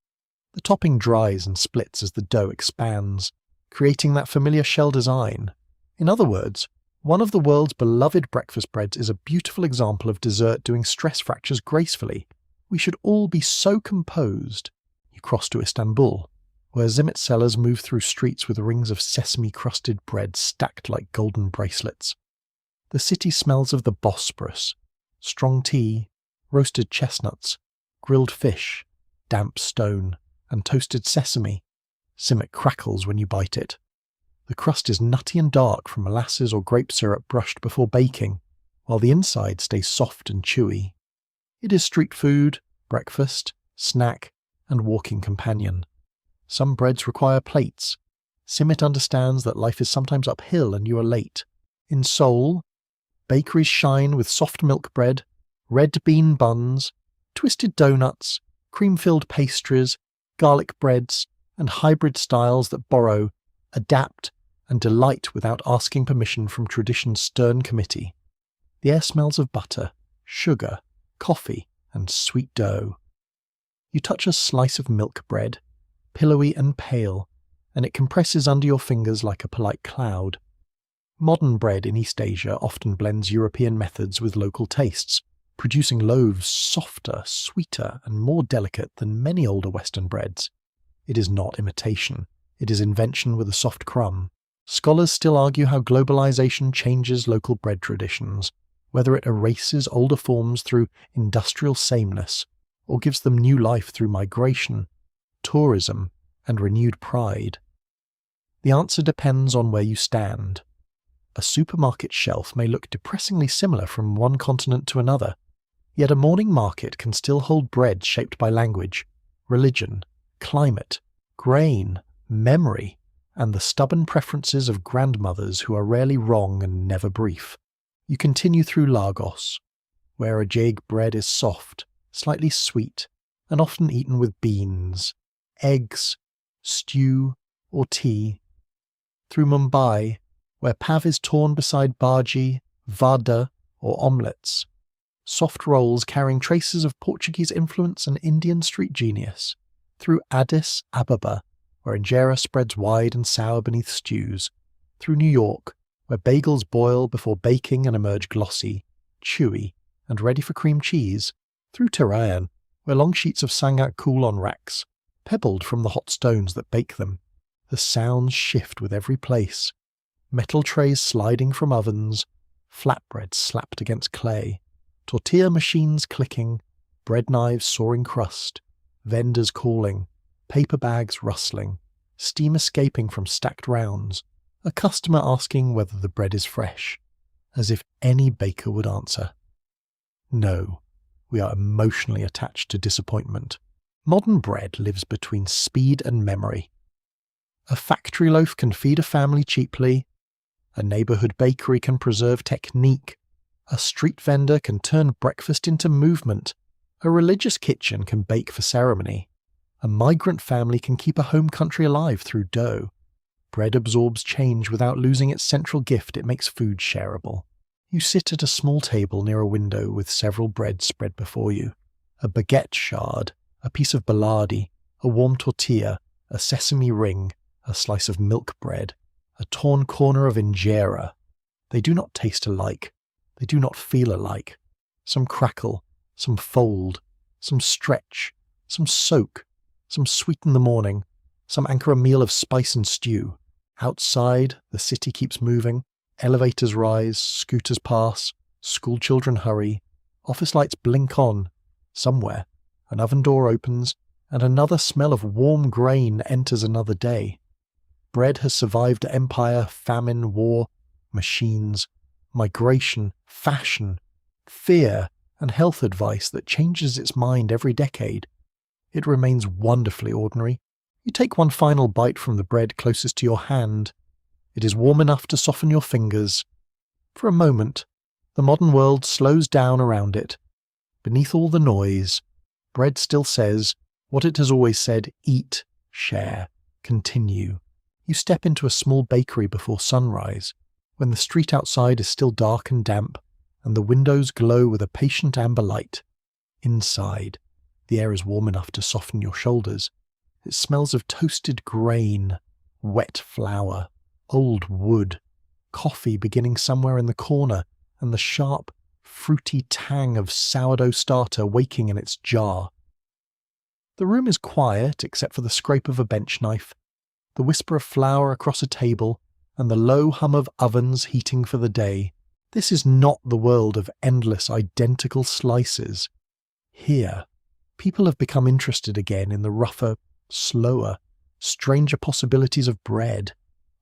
The topping dries and splits as the dough expands, creating that familiar shell design. In other words, one of the world's beloved breakfast breads is a beautiful example of dessert doing stress fractures gracefully. We should all be so composed. You cross to Istanbul, where Zimmet sellers move through streets with rings of sesame-crusted bread stacked like golden bracelets. The city smells of the Bosporus, strong tea, roasted chestnuts, grilled fish, damp stone, and toasted sesame. Zimmet crackles when you bite it. The crust is nutty and dark from molasses or grape syrup brushed before baking. while the inside stays soft and chewy. It is street food, breakfast, snack, and walking companion. Some breads require plates. Simit understands that life is sometimes uphill and you are late. In Seoul, bakeries shine with soft milk bread, red bean buns, twisted donuts, cream-filled pastries, garlic breads, and hybrid styles that borrow, adapt, and delight without asking permission from tradition's stern committee. The air smells of butter, sugar, coffee, and sweet dough. You touch a slice of milk bread, pillowy and pale, and it compresses under your fingers like a polite cloud. Modern bread in East Asia often blends European methods with local tastes, producing loaves softer, sweeter, and more delicate than many older Western breads. It is not imitation. It is invention with a soft crumb. Scholars still argue how globalization changes local bread traditions, whether it erases older forms through industrial sameness, or gives them new life through migration, tourism, and renewed pride. The answer depends on where you stand. A supermarket shelf may look depressingly similar from one continent to another, yet a morning market can still hold bread shaped by language, religion, climate, grain, memory, and the stubborn preferences of grandmothers who are rarely wrong and never brief. You continue through Lagos, where a jig bread is soft, slightly sweet, and often eaten with beans, eggs, stew, or tea. Through Mumbai, where pav is torn beside bhaji, vada, or omelettes, soft rolls carrying traces of Portuguese influence and Indian street genius. Through Addis Ababa, where injera spreads wide and sour beneath stews. Through New York, where bagels boil before baking and emerge glossy, chewy, and ready for cream cheese. Through Tehran, where long sheets of sangak cool on racks, pebbled from the hot stones that bake them. The sounds shift with every place. Metal trays sliding from ovens, flatbreads slapped against clay, tortilla machines clicking, bread knives sawing crust, vendors calling, paper bags rustling, steam escaping from stacked rounds, a customer asking whether the bread is fresh, as if any baker would answer. No, we are emotionally attached to disappointment. Modern bread lives between speed and memory. A factory loaf can feed a family cheaply, a neighbourhood bakery can preserve technique, a street vendor can turn breakfast into movement, a religious kitchen can bake for ceremony, a migrant family can keep a home country alive through dough. Bread absorbs change without losing its central gift. It makes food shareable. You sit at a small table near a window with several breads spread before you. A baguette shard, a piece of baladi, a warm tortilla, a sesame ring, a slice of milk bread, a torn corner of injera. They do not taste alike. They do not feel alike. Some crackle, some fold, some stretch, some soak, some sweeten the morning, some anchor a meal of spice and stew. Outside, the city keeps moving. Elevators rise, scooters pass, school children hurry, office lights blink on. Somewhere, an oven door opens, and another smell of warm grain enters another day. Bread has survived empire, famine, war, machines, migration, fashion, fear, and health advice that changes its mind every decade. It remains wonderfully ordinary. You take one final bite from the bread closest to your hand. It is warm enough to soften your fingers. For a moment, the modern world slows down around it. Beneath all the noise, bread still says what it has always said: eat, share, continue. You step into a small bakery before sunrise, when the street outside is still dark and damp, and the windows glow with a patient amber light. Inside, the air is warm enough to soften your shoulders. It smells of toasted grain, wet flour, old wood, coffee beginning somewhere in the corner, and the sharp, fruity tang of sourdough starter waking in its jar. The room is quiet except for the scrape of a bench knife, the whisper of flour across a table, and the low hum of ovens heating for the day. This is not the world of endless identical slices. Here, people have become interested again in the rougher, slower, stranger possibilities of bread.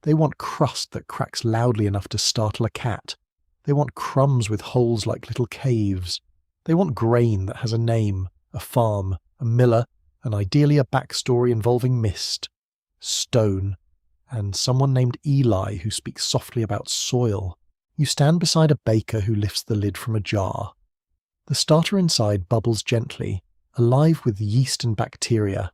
They want crust that cracks loudly enough to startle a cat, They want crumbs with holes like little caves. They want grain that has a name, a farm, a miller, and ideally a backstory involving mist, stone, and someone named Eli who speaks softly about soil. You stand beside a baker who lifts the lid from a jar. The starter inside bubbles gently, alive with yeast and bacteria.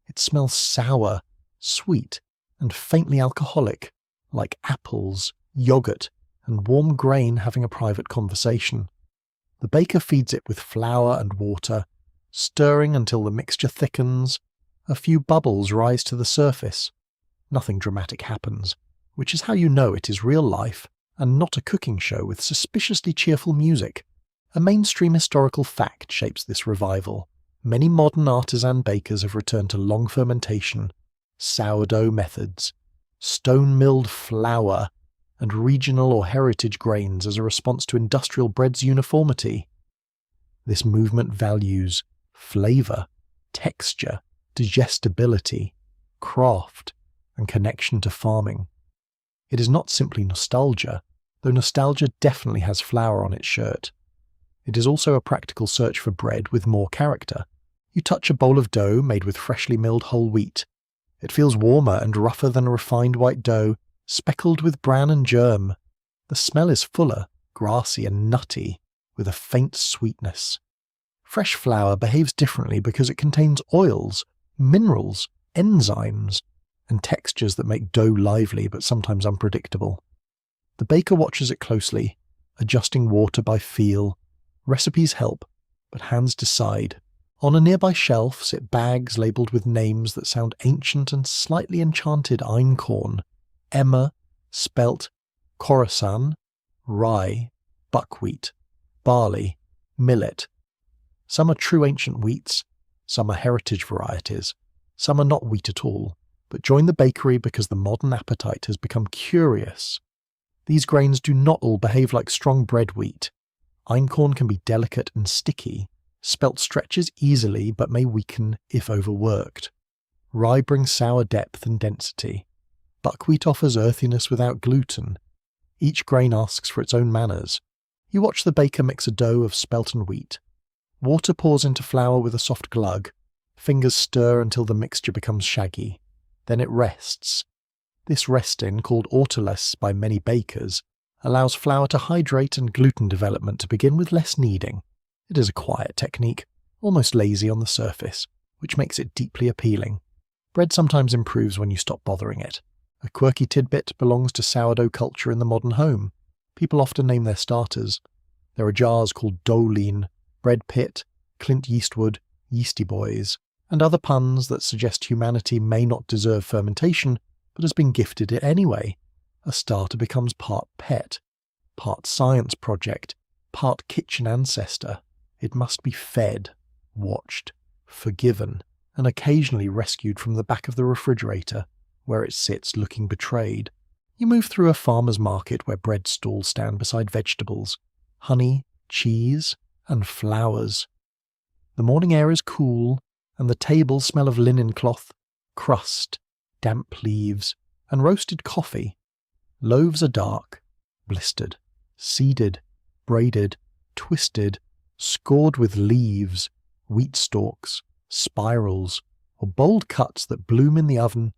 It smells sour, sweet, and faintly alcoholic, like apples, yogurt, and warm grain having a private conversation. The baker feeds it with flour and water, stirring until the mixture thickens. A few bubbles rise to the surface. Nothing dramatic happens, which is how you know it is real life and not a cooking show with suspiciously cheerful music. A mainstream historical fact shapes this revival. Many modern artisan bakers have returned to long fermentation, sourdough methods, stone-milled flour, and regional or heritage grains as a response to industrial bread's uniformity. This movement values flavour, texture, digestibility, craft, and connection to farming. It is not simply nostalgia, though nostalgia definitely has flour on its shirt. It is also a practical search for bread with more character. You touch a bowl of dough made with freshly milled whole wheat. It feels warmer and rougher than refined white dough, speckled with bran and germ. The smell is fuller, grassy and nutty, with a faint sweetness. Fresh flour behaves differently because it contains oils, minerals, enzymes, and textures that make dough lively but sometimes unpredictable. The baker watches it closely, adjusting water by feel. Recipes help, but hands decide. On a nearby shelf sit bags labelled with names that sound ancient and slightly enchanted: einkorn, emmer, spelt, khorasan, rye, buckwheat, barley, millet. Some are true ancient wheats, some are heritage varieties, some are not wheat at all, but join the bakery because the modern appetite has become curious. These grains do not all behave like strong bread wheat. Einkorn can be delicate and sticky. Spelt stretches easily but may weaken if overworked. Rye brings sour depth and density. Buckwheat offers earthiness without gluten. Each grain asks for its own manners. You watch the baker mix a dough of spelt and wheat. Water pours into flour with a soft glug. Fingers stir until the mixture becomes shaggy. Then it rests. This resting, called autolysis by many bakers, allows flour to hydrate and gluten development to begin with less kneading. It is a quiet technique, almost lazy on the surface, which makes it deeply appealing. Bread sometimes improves when you stop bothering it. A quirky tidbit belongs to sourdough culture in the modern home. People often name their starters. There are jars called Dolene, Bread Pit, Clint Yeastwood, Yeasty Boys, and other puns that suggest humanity may not deserve fermentation, but has been gifted it anyway. A starter becomes part pet, part science project, part kitchen ancestor. It must be fed, watched, forgiven, and occasionally rescued from the back of the refrigerator, where it sits looking betrayed. You move through a farmer's market where bread stalls stand beside vegetables, honey, cheese, and flowers. The morning air is cool, and the tables smell of linen cloth, crust, damp leaves, and roasted coffee. Loaves are dark, blistered, seeded, braided, twisted, scored with leaves, wheat stalks, spirals, or bold cuts that bloom in the oven.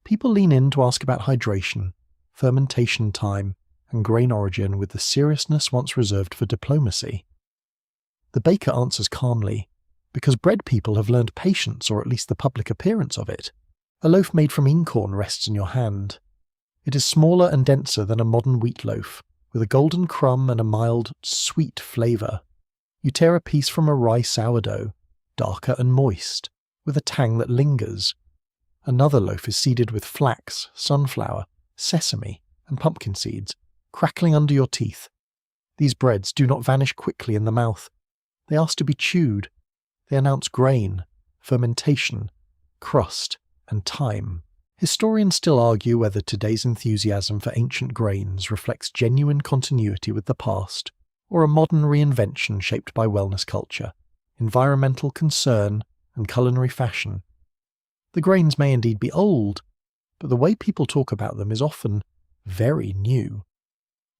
People lean in to ask about hydration, fermentation time, and grain origin with the seriousness once reserved for diplomacy. The baker answers calmly, because bread people have learned patience, or at least the public appearance of it. A loaf made from einkorn rests in your hand. It is smaller and denser than a modern wheat loaf, with a golden crumb and a mild, sweet flavour. You tear a piece from a rye sourdough, darker and moist, with a tang that lingers. Another loaf is seeded with flax, sunflower, sesame, and pumpkin seeds, crackling under your teeth. These breads do not vanish quickly in the mouth. They ask to be chewed. They announce grain, fermentation, crust, and time. Historians still argue whether today's enthusiasm for ancient grains reflects genuine continuity with the past, or a modern reinvention shaped by wellness culture, environmental concern, and culinary fashion. The grains may indeed be old, but the way people talk about them is often very new.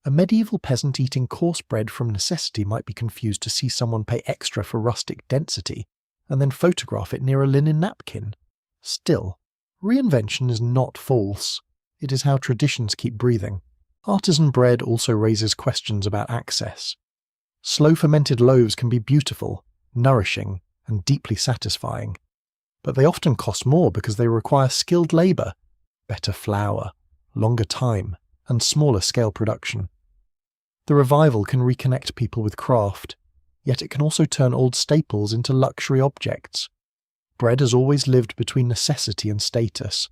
A medieval peasant eating coarse bread from necessity might be confused to see someone pay extra for rustic density and then photograph it near a linen napkin. Still, reinvention is not false. It is how traditions keep breathing. Artisan bread also raises questions about access. Slow-fermented loaves can be beautiful, nourishing, and deeply satisfying. But they often cost more because they require skilled labour, better flour, longer time, and smaller scale production. The revival can reconnect people with craft, yet it can also turn old staples into luxury objects. Bread has always lived between necessity and status.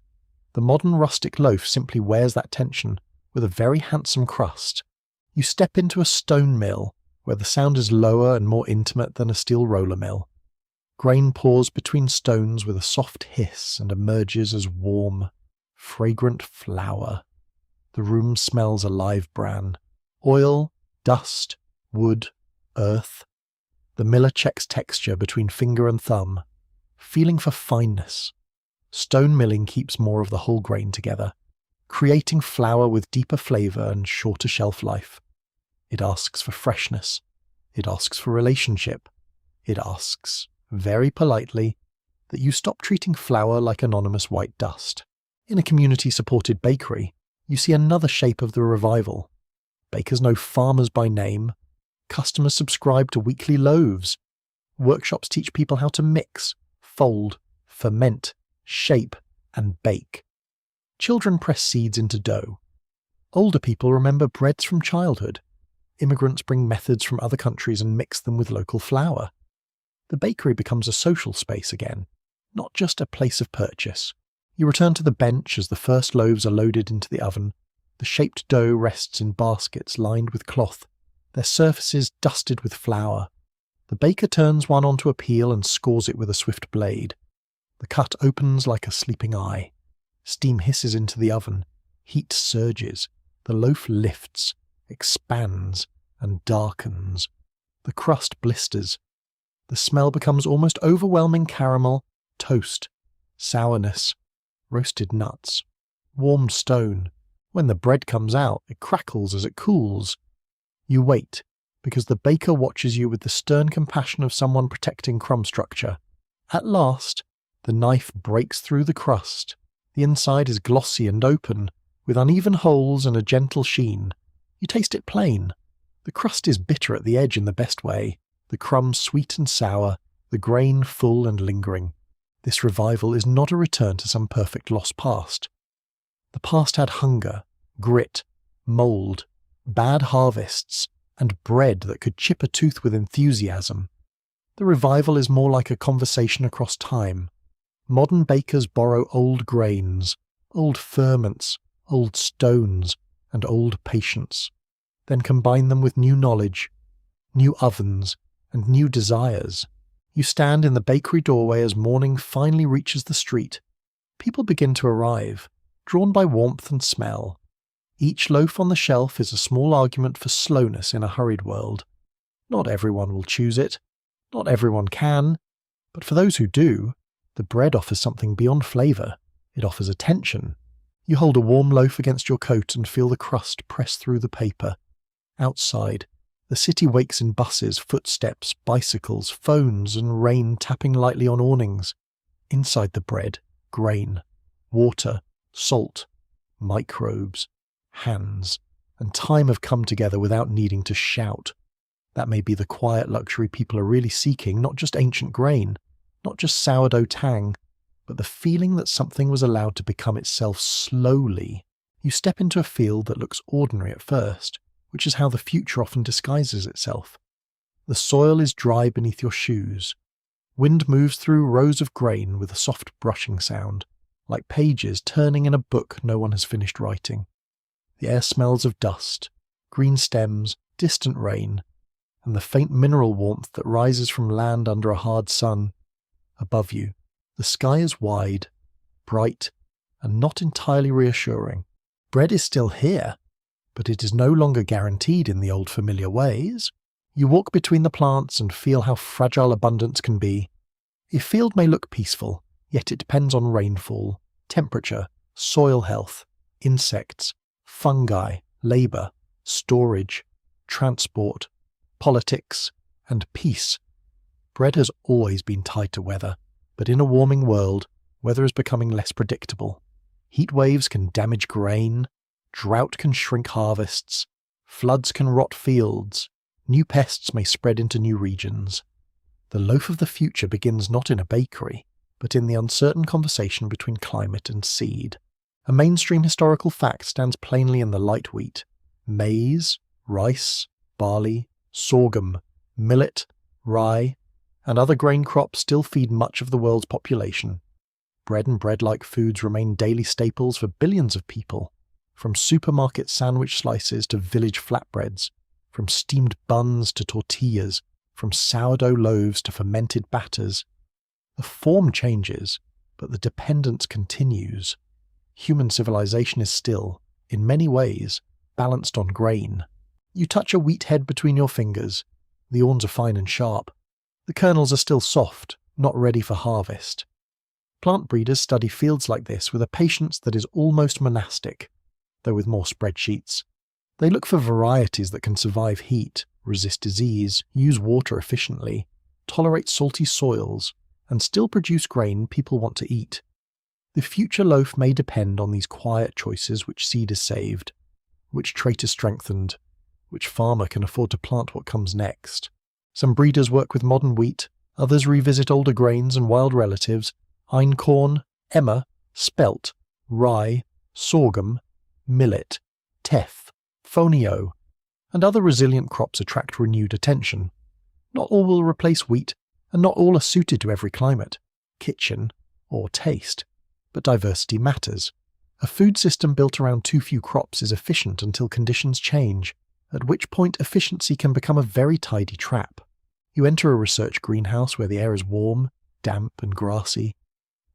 The modern rustic loaf simply wears that tension, with a very handsome crust. You step into a stone mill, where the sound is lower and more intimate than a steel roller mill. Grain pours between stones with a soft hiss and emerges as warm, fragrant flour. The room smells a live bran. Oil, dust, wood, earth. The miller checks texture between finger and thumb, feeling for fineness. Stone milling keeps more of the whole grain together, creating flour with deeper flavour and shorter shelf life. It asks for freshness. It asks for relationship. It asks, very politely, that you stop treating flour like anonymous white dust. In a community-supported bakery, you see another shape of the revival. Bakers know farmers by name. Customers subscribe to weekly loaves. Workshops teach people how to mix, fold, ferment, shape, and bake. Children press seeds into dough. Older people remember breads from childhood. Immigrants bring methods from other countries and mix them with local flour. The bakery becomes a social space again, not just a place of purchase. You return to the bench as the first loaves are loaded into the oven. The shaped dough rests in baskets lined with cloth, their surfaces dusted with flour. The baker turns one onto a peel and scores it with a swift blade. The cut opens like a sleeping eye. Steam hisses into the oven. Heat surges. The loaf lifts, expands, and darkens. The crust blisters. The smell becomes almost overwhelming caramel, toast, sourness, roasted nuts, warmed stone. When the bread comes out, it crackles as it cools. You wait, because the baker watches you with the stern compassion of someone protecting crumb structure. At last, the knife breaks through the crust. The inside is glossy and open, with uneven holes and a gentle sheen. You taste it plain. The crust is bitter at the edge in the best way, the crumbs sweet and sour, the grain full and lingering. This revival is not a return to some perfect lost past. The past had hunger, grit, mould, bad harvests, and bread that could chip a tooth with enthusiasm. The revival is more like a conversation across time. Modern bakers borrow old grains, old ferments, old stones, and old patience, then combine them with new knowledge, new ovens, and new desires. You stand in the bakery doorway as morning finally reaches the street. People begin to arrive, drawn by warmth and smell. Each loaf on the shelf is a small argument for slowness in a hurried world. Not everyone will choose it. Not everyone can. But for those who do, the bread offers something beyond flavour. It offers attention. You hold a warm loaf against your coat and feel the crust press through the paper. Outside, the city wakes in buses, footsteps, bicycles, phones, and rain tapping lightly on awnings. Inside the bread, grain, water, salt, microbes, hands, and time have come together without needing to shout. That may be the quiet luxury people are really seeking, not just ancient grain, not just sourdough tang, but the feeling that something was allowed to become itself slowly. You step into a field that looks ordinary at first, which is how the future often disguises itself. The soil is dry beneath your shoes. Wind moves through rows of grain with a soft brushing sound, like pages turning in a book no one has finished writing. The air smells of dust, green stems, distant rain, and the faint mineral warmth that rises from land under a hard sun. Above you, the sky is wide, bright, and not entirely reassuring. Bread is still here, but it is no longer guaranteed in the old familiar ways. You walk between the plants and feel how fragile abundance can be. A field may look peaceful, yet it depends on rainfall, temperature, soil health, insects, fungi, labour, storage, transport, politics, and peace. Bread has always been tied to weather, but in a warming world, weather is becoming less predictable. Heat waves can damage grain, drought can shrink harvests, floods can rot fields, new pests may spread into new regions. The loaf of the future begins not in a bakery, but in the uncertain conversation between climate and seed. A mainstream historical fact stands plainly in the light wheat. Maize, rice, barley, sorghum, millet, rye, and other grain crops still feed much of the world's population. Bread and bread-like foods remain daily staples for billions of people, from supermarket sandwich slices to village flatbreads, from steamed buns to tortillas, from sourdough loaves to fermented batters. The form changes, but the dependence continues. Human civilization is still, in many ways, balanced on grain. You touch a wheat head between your fingers. The awns are fine and sharp. The kernels are still soft, not ready for harvest. Plant breeders study fields like this with a patience that is almost monastic, though with more spreadsheets. They look for varieties that can survive heat, resist disease, use water efficiently, tolerate salty soils, and still produce grain people want to eat. The future loaf may depend on these quiet choices: which seed is saved, which trait is strengthened, which farmer can afford to plant what comes next. Some breeders work with modern wheat, others revisit older grains and wild relatives: einkorn, emmer, spelt, rye, sorghum, millet, teff, fonio, and other resilient crops attract renewed attention. Not all will replace wheat, and not all are suited to every climate, kitchen, or taste. But diversity matters. A food system built around too few crops is efficient until conditions change, at which point efficiency can become a very tidy trap. You enter a research greenhouse where the air is warm, damp, and grassy.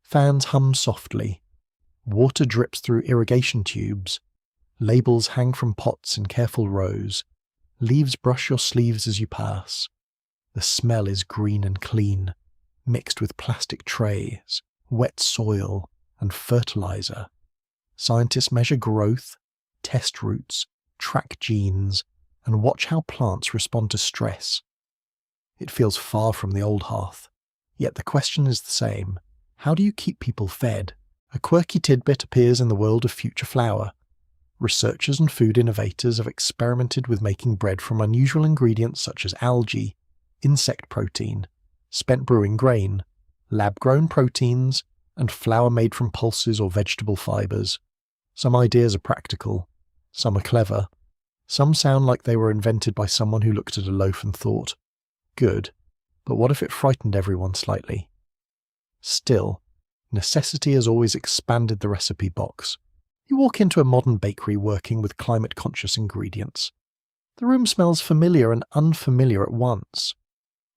Fans hum softly. Water drips through irrigation tubes. Labels hang from pots in careful rows. Leaves brush your sleeves as you pass. The smell is green and clean, mixed with plastic trays, wet soil, and fertilizer. Scientists measure growth, test roots, track genes, and watch how plants respond to stress. It feels far from the old hearth, yet the question is the same. How do you keep people fed? A quirky tidbit appears in the world of future flour. Researchers and food innovators have experimented with making bread from unusual ingredients such as algae, insect protein, spent brewing grain, lab-grown proteins, and flour made from pulses or vegetable fibers. Some ideas are practical, some are clever, some sound like they were invented by someone who looked at a loaf and thought, good, but what if it frightened everyone slightly? Still, necessity has always expanded the recipe box. You walk into a modern bakery working with climate-conscious ingredients. The room smells familiar and unfamiliar at once.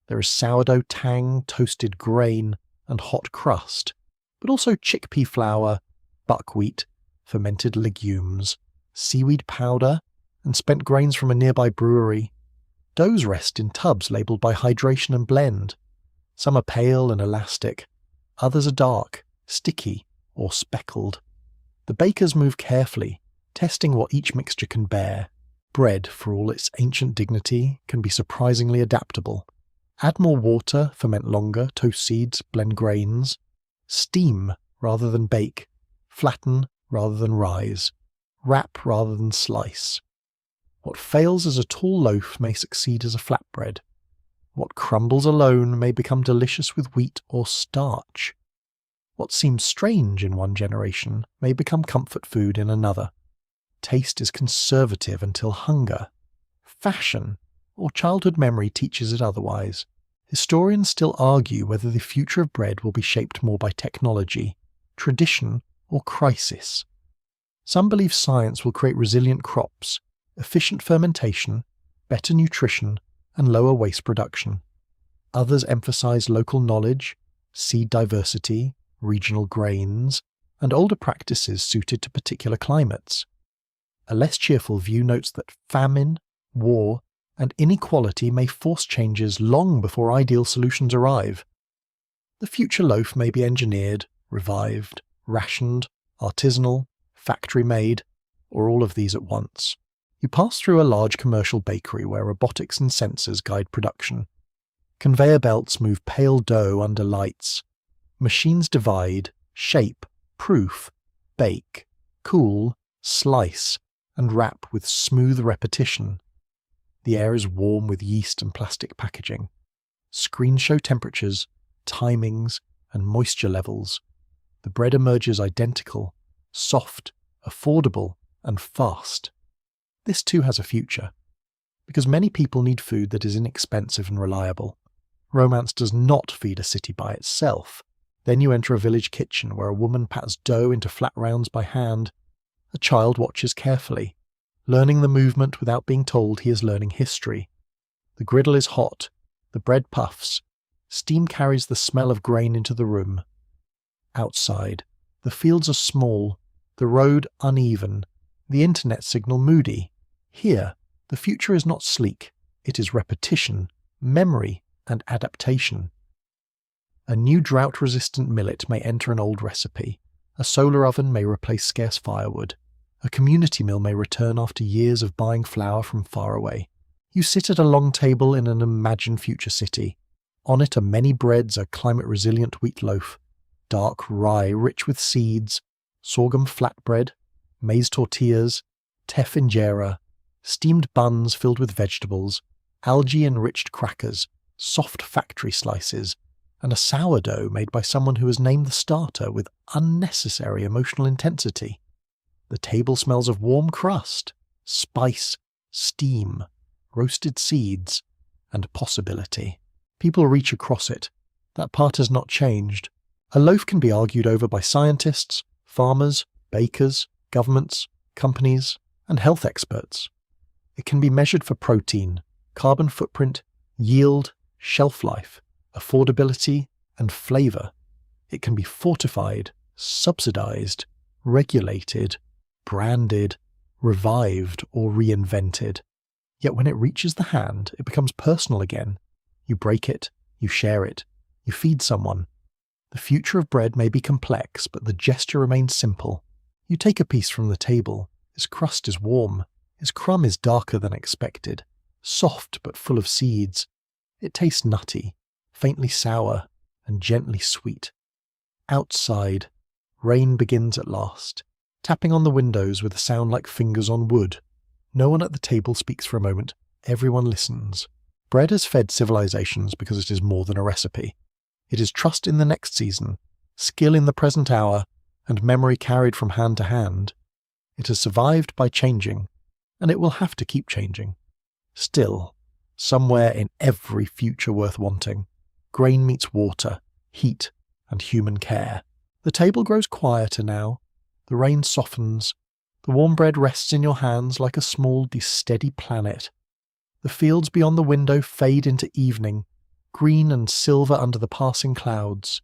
There is sourdough tang, toasted grain, and hot crust, but also chickpea flour, buckwheat, fermented legumes, seaweed powder, and spent grains from a nearby brewery. Doughs rest in tubs labelled by hydration and blend. Some are pale and elastic, others are dark, sticky, or speckled. The bakers move carefully, testing what each mixture can bear. Bread, for all its ancient dignity, can be surprisingly adaptable. Add more water, ferment longer, toast seeds, blend grains. Steam rather than bake. Flatten rather than rise. Wrap rather than slice. What fails as a tall loaf may succeed as a flatbread. What crumbles alone may become delicious with wheat or starch. What seems strange in one generation may become comfort food in another. Taste is conservative until hunger, fashion, or childhood memory teaches it otherwise. Historians still argue whether the future of bread will be shaped more by technology, tradition, or crisis. Some believe science will create resilient crops, efficient fermentation, better nutrition, and lower waste production. Others emphasize local knowledge, seed diversity, regional grains, and older practices suited to particular climates. A less cheerful view notes that famine, war, and inequality may force changes long before ideal solutions arrive. The future loaf may be engineered, revived, rationed, artisanal, factory-made, or all of these at once. You pass through a large commercial bakery where robotics and sensors guide production. Conveyor belts move pale dough under lights. Machines divide, shape, proof, bake, cool, slice, and wrap with smooth repetition. The air is warm with yeast and plastic packaging. Screens show temperatures, timings, and moisture levels. The bread emerges identical, soft, affordable, and fast. This too has a future, because many people need food that is inexpensive and reliable. Romance does not feed a city by itself. Then you enter a village kitchen where a woman pats dough into flat rounds by hand. A child watches carefully, learning the movement without being told he is learning history. The griddle is hot, the bread puffs, steam carries the smell of grain into the room. Outside, the fields are small, the road uneven, the internet signal moody. Here, the future is not sleek, it is repetition, memory, and adaptation. A new drought-resistant millet may enter an old recipe. A solar oven may replace scarce firewood. A community meal may return after years of buying flour from far away. You sit at a long table in an imagined future city. On it are many breads, a climate-resilient wheat loaf, dark rye rich with seeds, sorghum flatbread, maize tortillas, teff injera, steamed buns filled with vegetables, algae-enriched crackers, soft factory slices, and a sourdough made by someone who has named the starter with unnecessary emotional intensity. The table smells of warm crust, spice, steam, roasted seeds, and possibility. People reach across it. That part has not changed. A loaf can be argued over by scientists, farmers, bakers, governments, companies, and health experts. It can be measured for protein, carbon footprint, yield, shelf life, affordability, and flavour. It can be fortified, subsidised, regulated, branded, revived, or reinvented. Yet when it reaches the hand, it becomes personal again. You break it, you share it, you feed someone. The future of bread may be complex, but the gesture remains simple. You take a piece from the table. Its crust is warm. Its crumb is darker than expected, soft but full of seeds. It tastes nutty, faintly sour, and gently sweet. Outside, rain begins at last, tapping on the windows with a sound like fingers on wood. No one at the table speaks for a moment. Everyone listens. Bread has fed civilizations because it is more than a recipe. It is trust in the next season, skill in the present hour, and memory carried from hand to hand. It has survived by changing, and it will have to keep changing. Still, somewhere in every future worth wanting, grain meets water, heat, and human care. The table grows quieter now. The rain softens. The warm bread rests in your hands like a small, steady planet. The fields beyond the window fade into evening, green and silver under the passing clouds.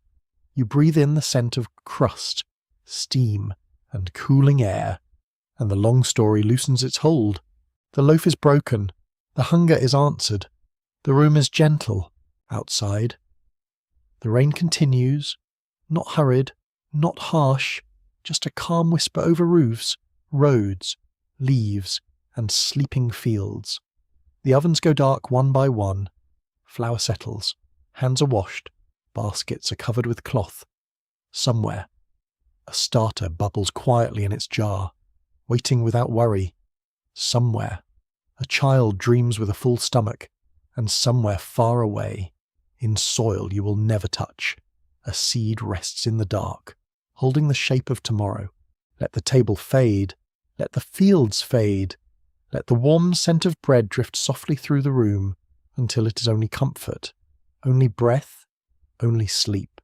You breathe in the scent of crust, steam, and cooling air, and the long story loosens its hold. The loaf is broken. The hunger is answered. The room is gentle outside. The rain continues, not hurried, not harsh, just a calm whisper over roofs, roads, leaves, and sleeping fields. The ovens go dark one by one. Flour settles. Hands are washed. Baskets are covered with cloth. Somewhere, a starter bubbles quietly in its jar, waiting without worry. Somewhere, a child dreams with a full stomach. And somewhere far away, in soil you will never touch, a seed rests in the dark, holding the shape of tomorrow. Let the table fade. Let the fields fade. Let the warm scent of bread drift softly through the room until it is only comfort, only breath, only sleep.